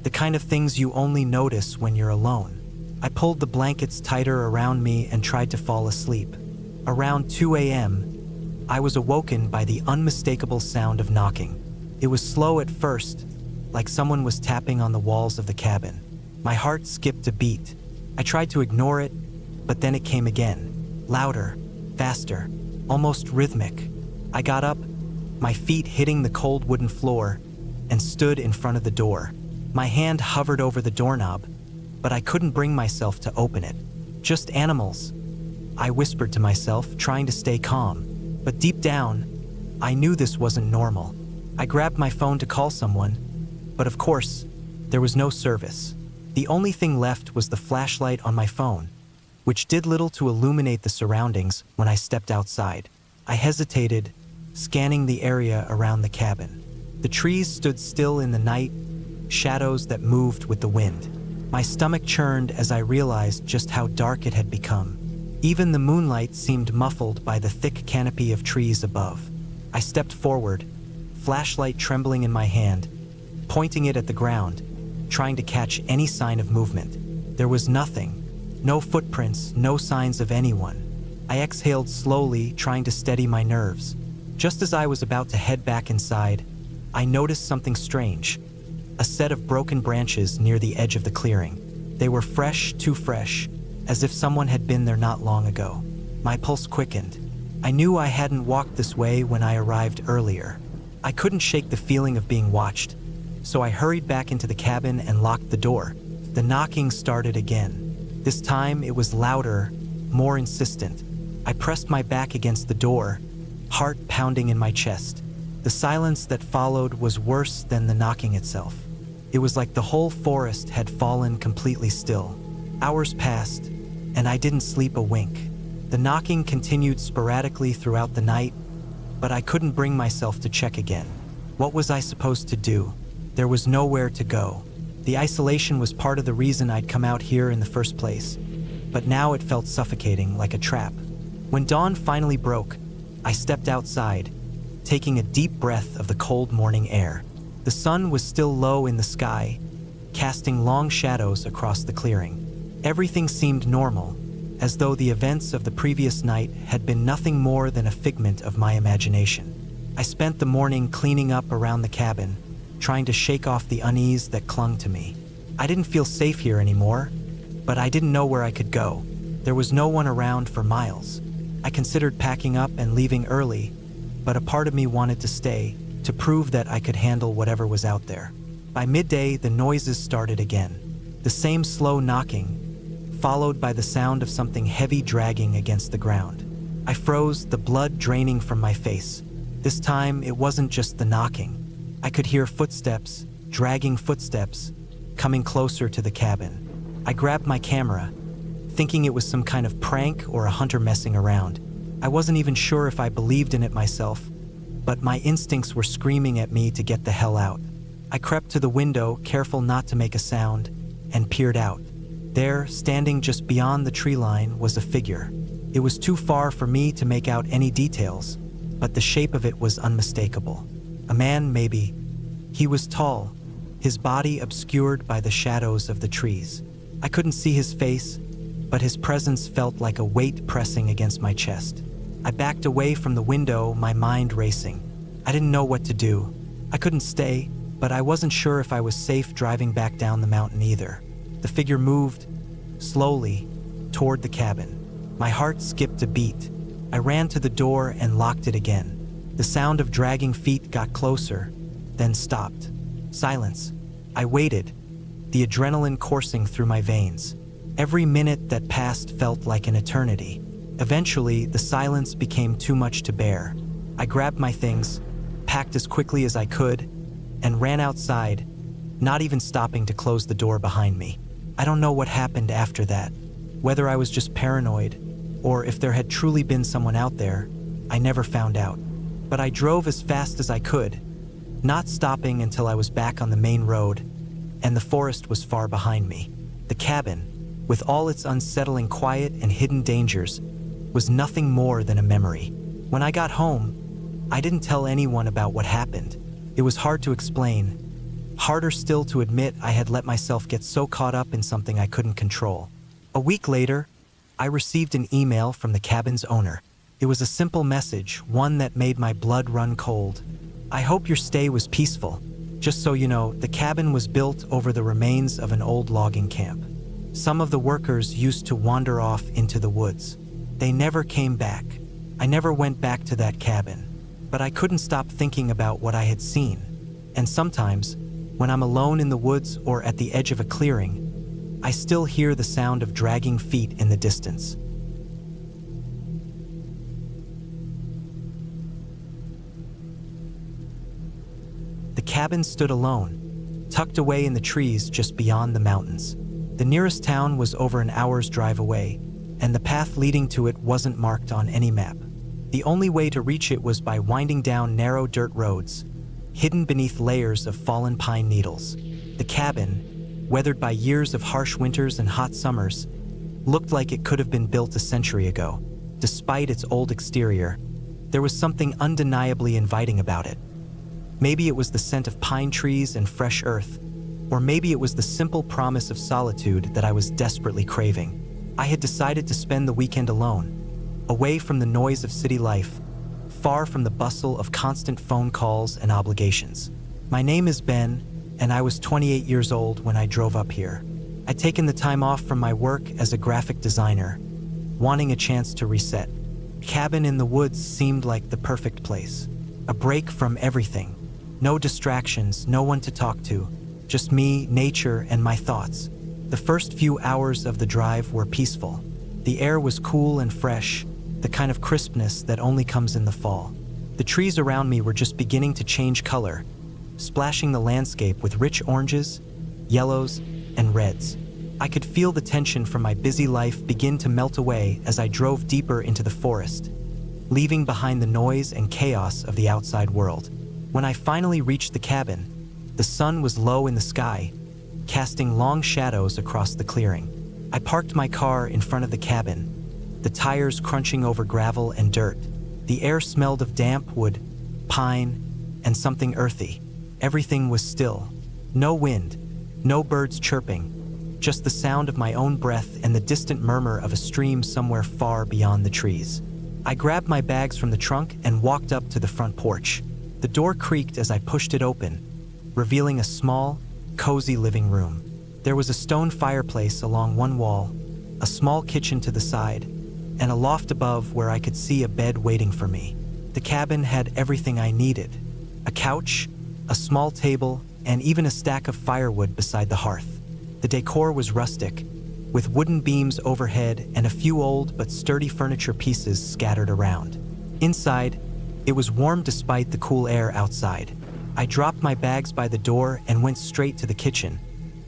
The kind of things you only notice when you're alone. I pulled the blankets tighter around me and tried to fall asleep. Around 2 a.m., I was awoken by the unmistakable sound of knocking. It was slow at first, like someone was tapping on the walls of the cabin. My heart skipped a beat. I tried to ignore it, but then it came again. Louder, faster, almost rhythmic. I got up, my feet hitting the cold wooden floor, and stood in front of the door. My hand hovered over the doorknob, but I couldn't bring myself to open it. Just animals, I whispered to myself, trying to stay calm. But deep down, I knew this wasn't normal. I grabbed my phone to call someone, but of course, there was no service. The only thing left was the flashlight on my phone, which did little to illuminate the surroundings when I stepped outside. I hesitated, scanning the area around the cabin. The trees stood still in the night, shadows that moved with the wind. My stomach churned as I realized just how dark it had become. Even the moonlight seemed muffled by the thick canopy of trees above. I stepped forward, flashlight trembling in my hand, pointing it at the ground, trying to catch any sign of movement. There was nothing. No footprints, no signs of anyone. I exhaled slowly, trying to steady my nerves. Just as I was about to head back inside, I noticed something strange. A set of broken branches near the edge of the clearing. They were fresh, too fresh, as if someone had been there not long ago. My pulse quickened. I knew I hadn't walked this way when I arrived earlier. I couldn't shake the feeling of being watched, so I hurried back into the cabin and locked the door. The knocking started again. This time it was louder, more insistent. I pressed my back against the door, heart pounding in my chest. The silence that followed was worse than the knocking itself. It was like the whole forest had fallen completely still. Hours passed, and I didn't sleep a wink. The knocking continued sporadically throughout the night, but I couldn't bring myself to check again. What was I supposed to do? There was nowhere to go. The isolation was part of the reason I'd come out here in the first place, but now it felt suffocating, like a trap. When dawn finally broke, I stepped outside, taking a deep breath of the cold morning air. The sun was still low in the sky, casting long shadows across the clearing. Everything seemed normal, as though the events of the previous night had been nothing more than a figment of my imagination. I spent the morning cleaning up around the cabin, trying to shake off the unease that clung to me. I didn't feel safe here anymore, but I didn't know where I could go. There was no one around for miles. I considered packing up and leaving early, but a part of me wanted to stay, to prove that I could handle whatever was out there. By midday, the noises started again. The same slow knocking, followed by the sound of something heavy dragging against the ground. I froze, the blood draining from my face. This time, it wasn't just the knocking. I could hear footsteps, dragging footsteps, coming closer to the cabin. I grabbed my camera, thinking it was some kind of prank or a hunter messing around. I wasn't even sure if I believed in it myself, but my instincts were screaming at me to get the hell out. I crept to the window, careful not to make a sound, and peered out. There, standing just beyond the tree line, was a figure. It was too far for me to make out any details, but the shape of it was unmistakable. A man, maybe. He was tall, his body obscured by the shadows of the trees. I couldn't see his face, but his presence felt like a weight pressing against my chest. I backed away from the window, my mind racing. I didn't know what to do. I couldn't stay, but I wasn't sure if I was safe driving back down the mountain either. The figure moved, slowly, toward the cabin. My heart skipped a beat. I ran to the door and locked it again. The sound of dragging feet got closer, then stopped. Silence. I waited, the adrenaline coursing through my veins. Every minute that passed felt like an eternity. Eventually, the silence became too much to bear. I grabbed my things, packed as quickly as I could, and ran outside, not even stopping to close the door behind me. I don't know what happened after that, whether I was just paranoid, or if there had truly been someone out there. I never found out. But I drove as fast as I could, not stopping until I was back on the main road, and the forest was far behind me. The cabin, with all its unsettling quiet and hidden dangers, was nothing more than a memory. When I got home, I didn't tell anyone about what happened. It was hard to explain, harder still to admit I had let myself get so caught up in something I couldn't control. A week later, I received an email from the cabin's owner. It was a simple message, one that made my blood run cold. I hope your stay was peaceful. Just so you know, the cabin was built over the remains of an old logging camp. Some of the workers used to wander off into the woods. They never came back. I never went back to that cabin, but I couldn't stop thinking about what I had seen. And sometimes, when I'm alone in the woods or at the edge of a clearing, I still hear the sound of dragging feet in the distance. The cabin stood alone, tucked away in the trees just beyond the mountains. The nearest town was over an hour's drive away, and the path leading to it wasn't marked on any map. The only way to reach it was by winding down narrow dirt roads, hidden beneath layers of fallen pine needles. The cabin, weathered by years of harsh winters and hot summers, looked like it could have been built a century ago. Despite its old exterior, there was something undeniably inviting about it. Maybe it was the scent of pine trees and fresh earth, or maybe it was the simple promise of solitude that I was desperately craving. I had decided to spend the weekend alone, away from the noise of city life, far from the bustle of constant phone calls and obligations. My name is Ben, and I was 28 years old when I drove up here. I'd taken the time off from my work as a graphic designer, wanting a chance to reset. A cabin in the woods seemed like the perfect place. A break from everything. No distractions, no one to talk to, just me, nature, and my thoughts. The first few hours of the drive were peaceful. The air was cool and fresh, the kind of crispness that only comes in the fall. The trees around me were just beginning to change color, splashing the landscape with rich oranges, yellows, and reds. I could feel the tension from my busy life begin to melt away as I drove deeper into the forest, leaving behind the noise and chaos of the outside world. When I finally reached the cabin, the sun was low in the sky, casting long shadows across the clearing. I parked my car in front of the cabin, the tires crunching over gravel and dirt. The air smelled of damp wood, pine, and something earthy. Everything was still. No wind, no birds chirping, just the sound of my own breath and the distant murmur of a stream somewhere far beyond the trees. I grabbed my bags from the trunk and walked up to the front porch. The door creaked as I pushed it open, revealing a small, cozy living room. There was a stone fireplace along one wall, a small kitchen to the side, and a loft above where I could see a bed waiting for me. The cabin had everything I needed: a couch, a small table, and even a stack of firewood beside the hearth. The decor was rustic, with wooden beams overhead and a few old but sturdy furniture pieces scattered around. Inside, it was warm despite the cool air outside. I dropped my bags by the door and went straight to the kitchen,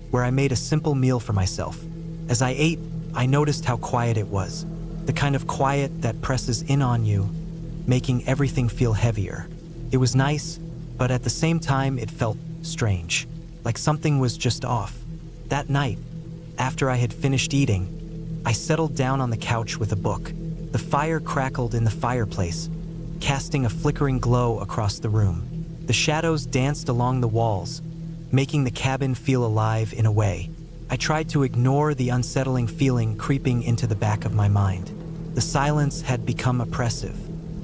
where I made a simple meal for myself. As I ate, I noticed how quiet it was, the kind of quiet that presses in on you, making everything feel heavier. It was nice, but at the same time it felt strange, like something was just off. That night, after I had finished eating, I settled down on the couch with a book. The fire crackled in the fireplace, casting a flickering glow across the room. The shadows danced along the walls, making the cabin feel alive in a way. I tried to ignore the unsettling feeling creeping into the back of my mind. The silence had become oppressive.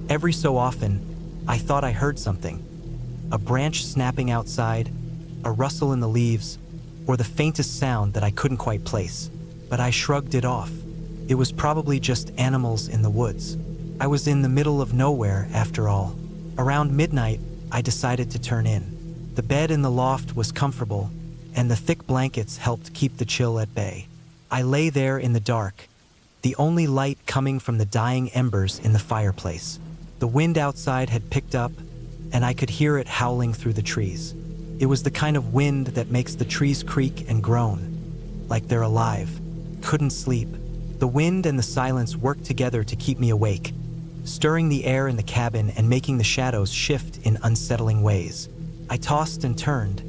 Every so often, I thought I heard something. A branch snapping outside, a rustle in the leaves, or the faintest sound that I couldn't quite place. But I shrugged it off. It was probably just animals in the woods. I was in the middle of nowhere, after all. Around midnight, I decided to turn in. The bed in the loft was comfortable, and the thick blankets helped keep the chill at bay. I lay there in the dark, the only light coming from the dying embers in the fireplace. The wind outside had picked up, and I could hear it howling through the trees. It was the kind of wind that makes the trees creak and groan, like they're alive. Couldn't sleep. The wind and the silence worked together to keep me awake, stirring the air in the cabin and making the shadows shift in unsettling ways. I tossed and turned,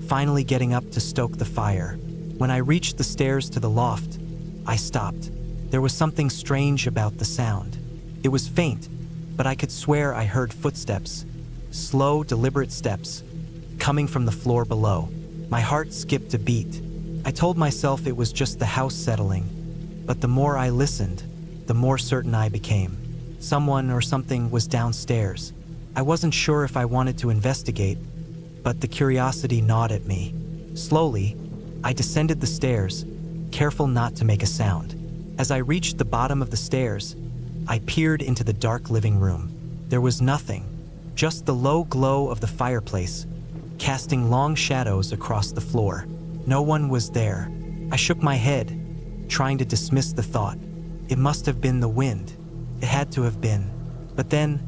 finally getting up to stoke the fire. When I reached the stairs to the loft, I stopped. There was something strange about the sound. It was faint, but I could swear I heard footsteps, slow, deliberate steps, coming from the floor below. My heart skipped a beat. I told myself it was just the house settling, but the more I listened, the more certain I became. Someone or something was downstairs. I wasn't sure if I wanted to investigate, but the curiosity gnawed at me. Slowly, I descended the stairs, careful not to make a sound. As I reached the bottom of the stairs, I peered into the dark living room. There was nothing, just the low glow of the fireplace, casting long shadows across the floor. No one was there. I shook my head, trying to dismiss the thought. It must have been the wind. It had to have been. But then,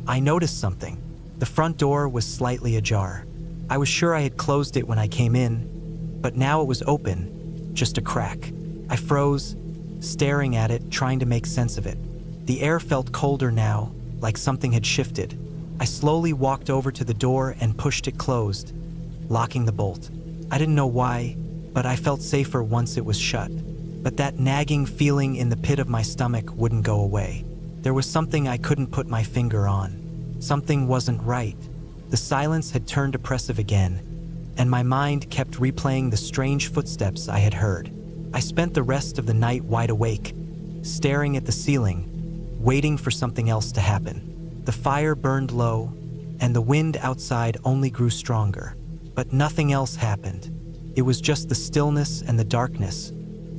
I noticed something. The front door was slightly ajar. I was sure I had closed it when I came in, but now it was open, just a crack. I froze, staring at it, trying to make sense of it. The air felt colder now, like something had shifted. I slowly walked over to the door and pushed it closed, locking the bolt. I didn't know why, but I felt safer once it was shut. But that nagging feeling in the pit of my stomach wouldn't go away. There was something I couldn't put my finger on. Something wasn't right. The silence had turned oppressive again, and my mind kept replaying the strange footsteps I had heard. I spent the rest of the night wide awake, staring at the ceiling, waiting for something else to happen. The fire burned low, and the wind outside only grew stronger. But nothing else happened. It was just the stillness and the darkness,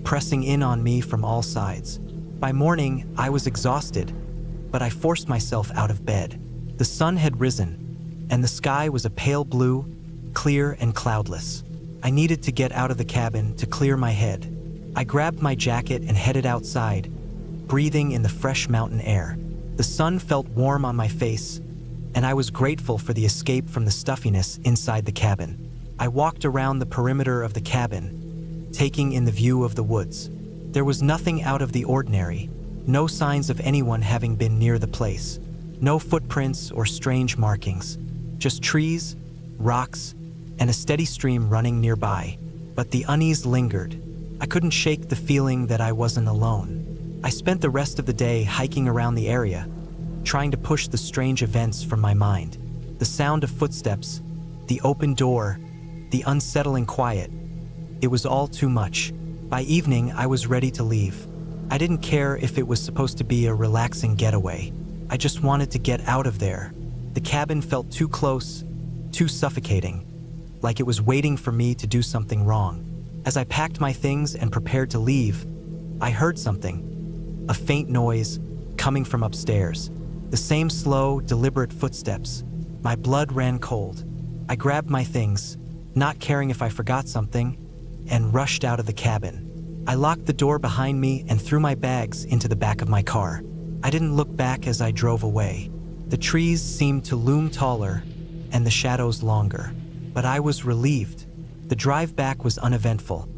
pressing in on me from all sides. By morning, I was exhausted, but I forced myself out of bed. The sun had risen, and the sky was a pale blue, clear and cloudless. I needed to get out of the cabin to clear my head. I grabbed my jacket and headed outside, breathing in the fresh mountain air. The sun felt warm on my face, and I was grateful for the escape from the stuffiness inside the cabin. I walked around the perimeter of the cabin, taking in the view of the woods. There was nothing out of the ordinary, no signs of anyone having been near the place. No footprints or strange markings, just trees, rocks, and a steady stream running nearby. But the unease lingered. I couldn't shake the feeling that I wasn't alone. I spent the rest of the day hiking around the area, trying to push the strange events from my mind. The sound of footsteps, the open door, the unsettling quiet. It was all too much. By evening, I was ready to leave. I didn't care if it was supposed to be a relaxing getaway. I just wanted to get out of there. The cabin felt too close, too suffocating, like it was waiting for me to do something wrong. As I packed my things and prepared to leave, I heard something, a faint noise coming from upstairs. The same slow, deliberate footsteps. My blood ran cold. I grabbed my things, not caring if I forgot something, and rushed out of the cabin. I locked the door behind me and threw my bags into the back of my car. I didn't look back as I drove away. The trees seemed to loom taller and the shadows longer, but I was relieved. The drive back was uneventful,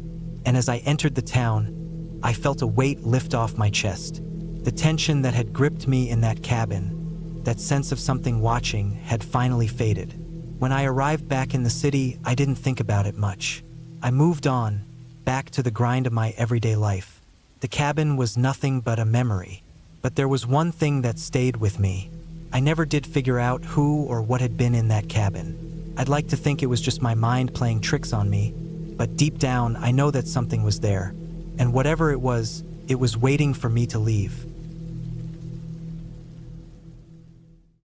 and as I entered the town, I felt a weight lift off my chest. The tension that had gripped me in that cabin, that sense of something watching, had finally faded. When I arrived back in the city, I didn't think about it much. I moved on, back to the grind of my everyday life. The cabin was nothing but a memory, but there was one thing that stayed with me. I never did figure out who or what had been in that cabin. I'd like to think it was just my mind playing tricks on me, but deep down I know that something was there, and whatever it was waiting for me to leave.